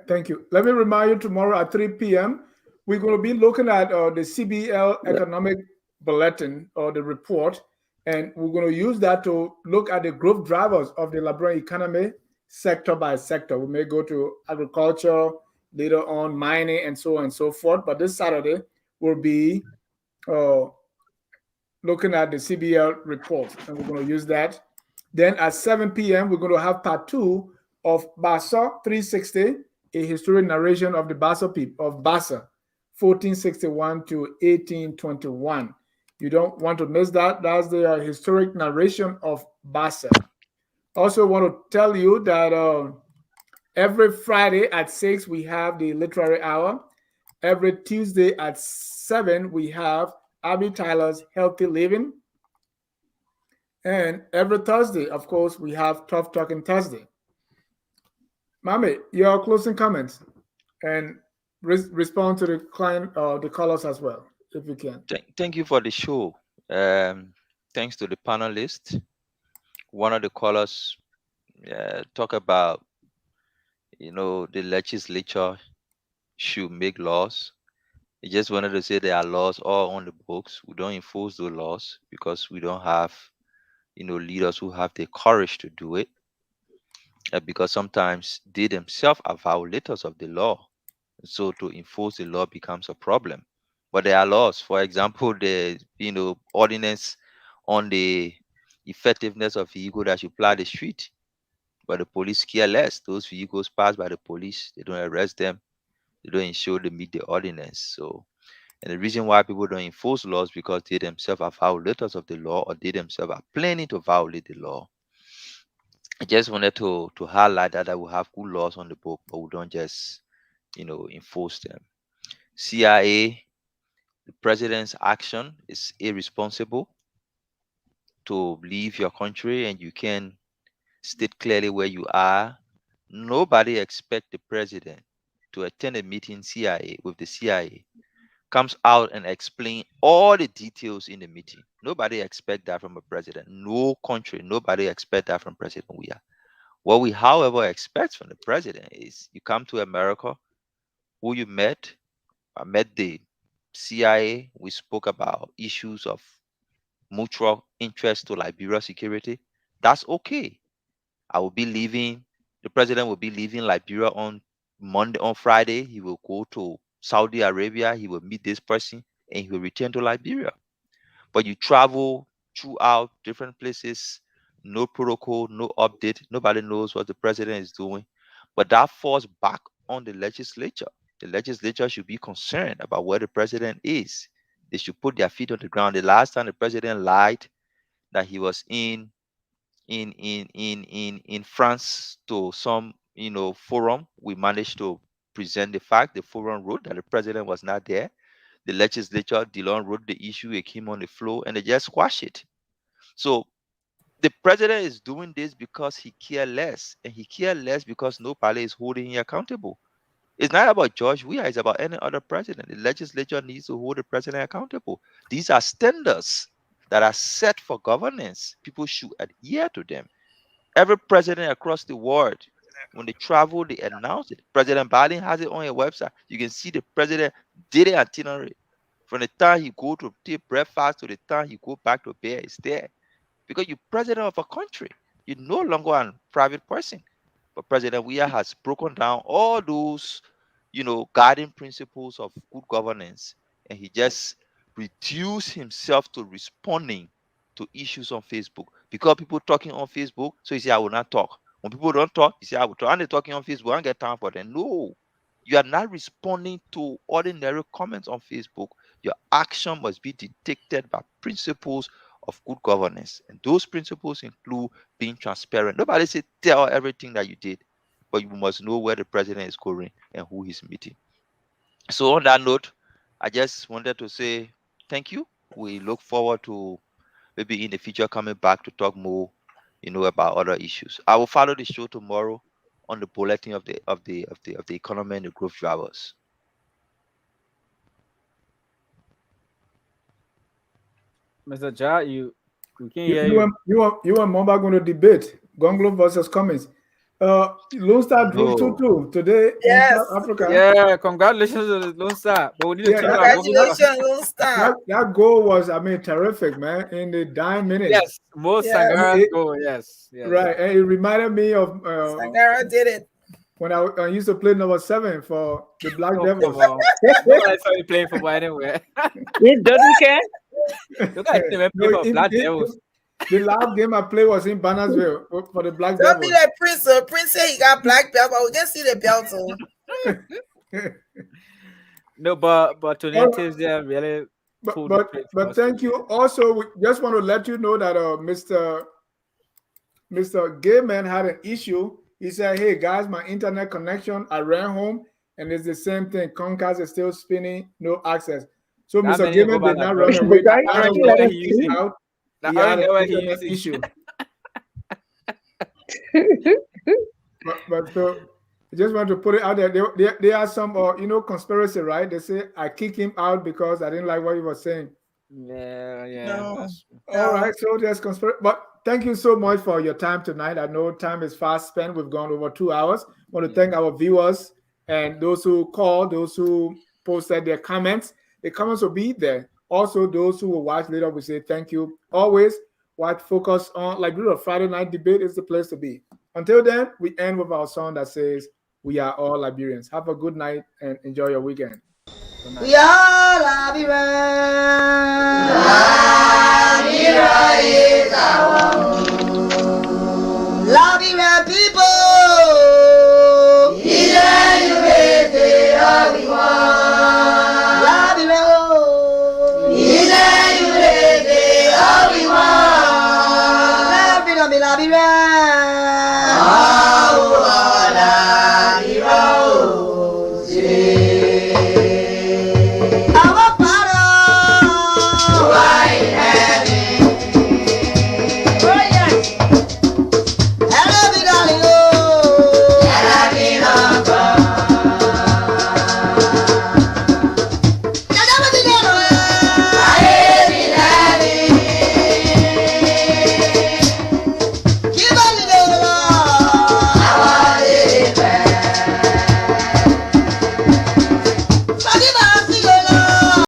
Thank you. Let me remind you tomorrow at 3 p.m. we're going to be looking at the CBL economic bulletin or the report, and we're going to use that to look at the growth drivers of the Liberian economy sector by sector. We may go to agriculture, later on mining, and so on and so forth. But this Saturday we'll be looking at the CBL report, and we're going to use that. Then at 7 p.m. we're going to have part 2 of Bassa 360, a historic narration of the Bassa people of Bassa, 1461 to 1821. You don't want to miss that. That's the historic narration of Bassa. Also want to tell you that every Friday at 6 we have the literary hour. Every Tuesday at 7 we have Abby Tyler's Healthy Living. And every Thursday, of course, we have Tough Talking Thursday. Mami, your closing comments and respond to the client or the callers as well, if you can. Thank you for the show. Thanks to the panelists. One of the callers talk about, the legislature should make laws. I just wanted to say there are laws all on the books. We don't enforce those laws because we don't have, leaders who have the courage to do it. Because sometimes they themselves are violators of the law. So to enforce the law becomes a problem. But there are laws. For example, the ordinance on the effectiveness of vehicle that should plow the street. But the police care less. Those vehicles passed by the police, they don't arrest them, they don't ensure they meet the ordinance. So, and the reason why people don't enforce laws because they themselves are violators of the law, or they themselves are planning to violate the law. I just wanted to highlight that we have good laws on the book, but we don't just enforce them. CIA, the president's action is irresponsible to leave your country and you can state clearly where you are. Nobody expects the president to attend a meeting with the CIA, comes out and explain all the details in the meeting. Nobody expects that from a president. No country, nobody expects that from President Weah. What we, however, expect from the president is you come to America, who you met. I met the CIA. We spoke about issues of mutual interest to Liberia security. That's okay. I will be leaving. The president will be leaving Liberia on Friday. He will go to Saudi Arabia. He will meet this person and he will return to Liberia. But you travel throughout different places, no protocol, no update. Nobody knows what the president is doing. But that falls back on the legislature. The legislature should be concerned about where the president is. They should put their feet on the ground. The last time the president lied that he was in France to some forum, we managed to present the fact. The forum wrote that the president was not there. The legislature, Dillon wrote the issue, it came on the floor, and they just squashed it. So the president is doing this because he cares less, and he cares less because nobody is holding him accountable. It's not about George Weah, it's about any other president. The legislature needs to hold the president accountable. These are standards that are set for governance. People should adhere to them. Every president across the world, when they travel, they announce it. President Biden has it on a website. You can see the president did it itinerary. From the time he go to take breakfast to the time he go back to bed, it's there. Because you're president of a country. You're no longer a private person. But President Weah has broken down all those, guiding principles of good governance, and he just reduced himself to responding to issues on Facebook. Because people talking on Facebook, so he say, I will not talk. When people don't talk, he say, I will talk. And they're talking on Facebook, I don't get time for them. No, you are not responding to ordinary comments on Facebook. Your action must be dictated by principles of good governance. And those principles include being transparent. Nobody say tell everything that you did, but you must know where the president is going and who he's meeting. So on that note, I just wanted to say thank you. We look forward to maybe in the future coming back to talk more, about other issues. I will follow the show tomorrow on the bulletin of the economy and the growth drivers. Mr. Ja, we can hear You you. and you and Mamba going to debate Gonglo versus Cummins. Lone Star drew No. 2-2 today in Yes. South Africa. Yeah, congratulations to the Lone Star. But we need to Yeah, change our government. Congratulations, Lone Star. that goal was, I mean, terrific, man. In the dying minutes. Yes, most Yes. Sangara's goal. Yes, yes. Right, and it reminded me of Sangara did it. when I used to play number 7 for the Black Oh, Devils. come on. Nobody saw you playing football anywhere. You don't care? Look at him play for Black Devils. The last game I played was in Bannersville for the Black Don't be Devils. like Prince. Prince said he got black belt, but we just see the belt. No, but Tonentives there really pulled the plate for But us. thank you. Also, we just want to let you know that Mr. Gayman had an issue. He said, "Hey guys, my internet connection, I ran home and it's the same thing. Comcast is still spinning, no access." So That Mr. man Gayman over did like not bro. run away. Because I don't you know let if us he's see. out. That He had an only he internet using. issue. But so I just want to put it out there. There are some conspiracy, right? They say I kicked him out because I didn't like what he was saying. Yeah. No. That's true. All right, so there's conspiracy. But thank you so much for your time tonight. I know time is fast spent. We've gone over 2 hours. I want to thank our viewers and those who called, those who posted their comments. The comments will be there. Also, those who will watch later, we say thank you. Always watch, focus on, like the Friday night debate is the place to be. Until then, we end with our song that says, "We are all Liberians." Have a good night and enjoy your weekend. We are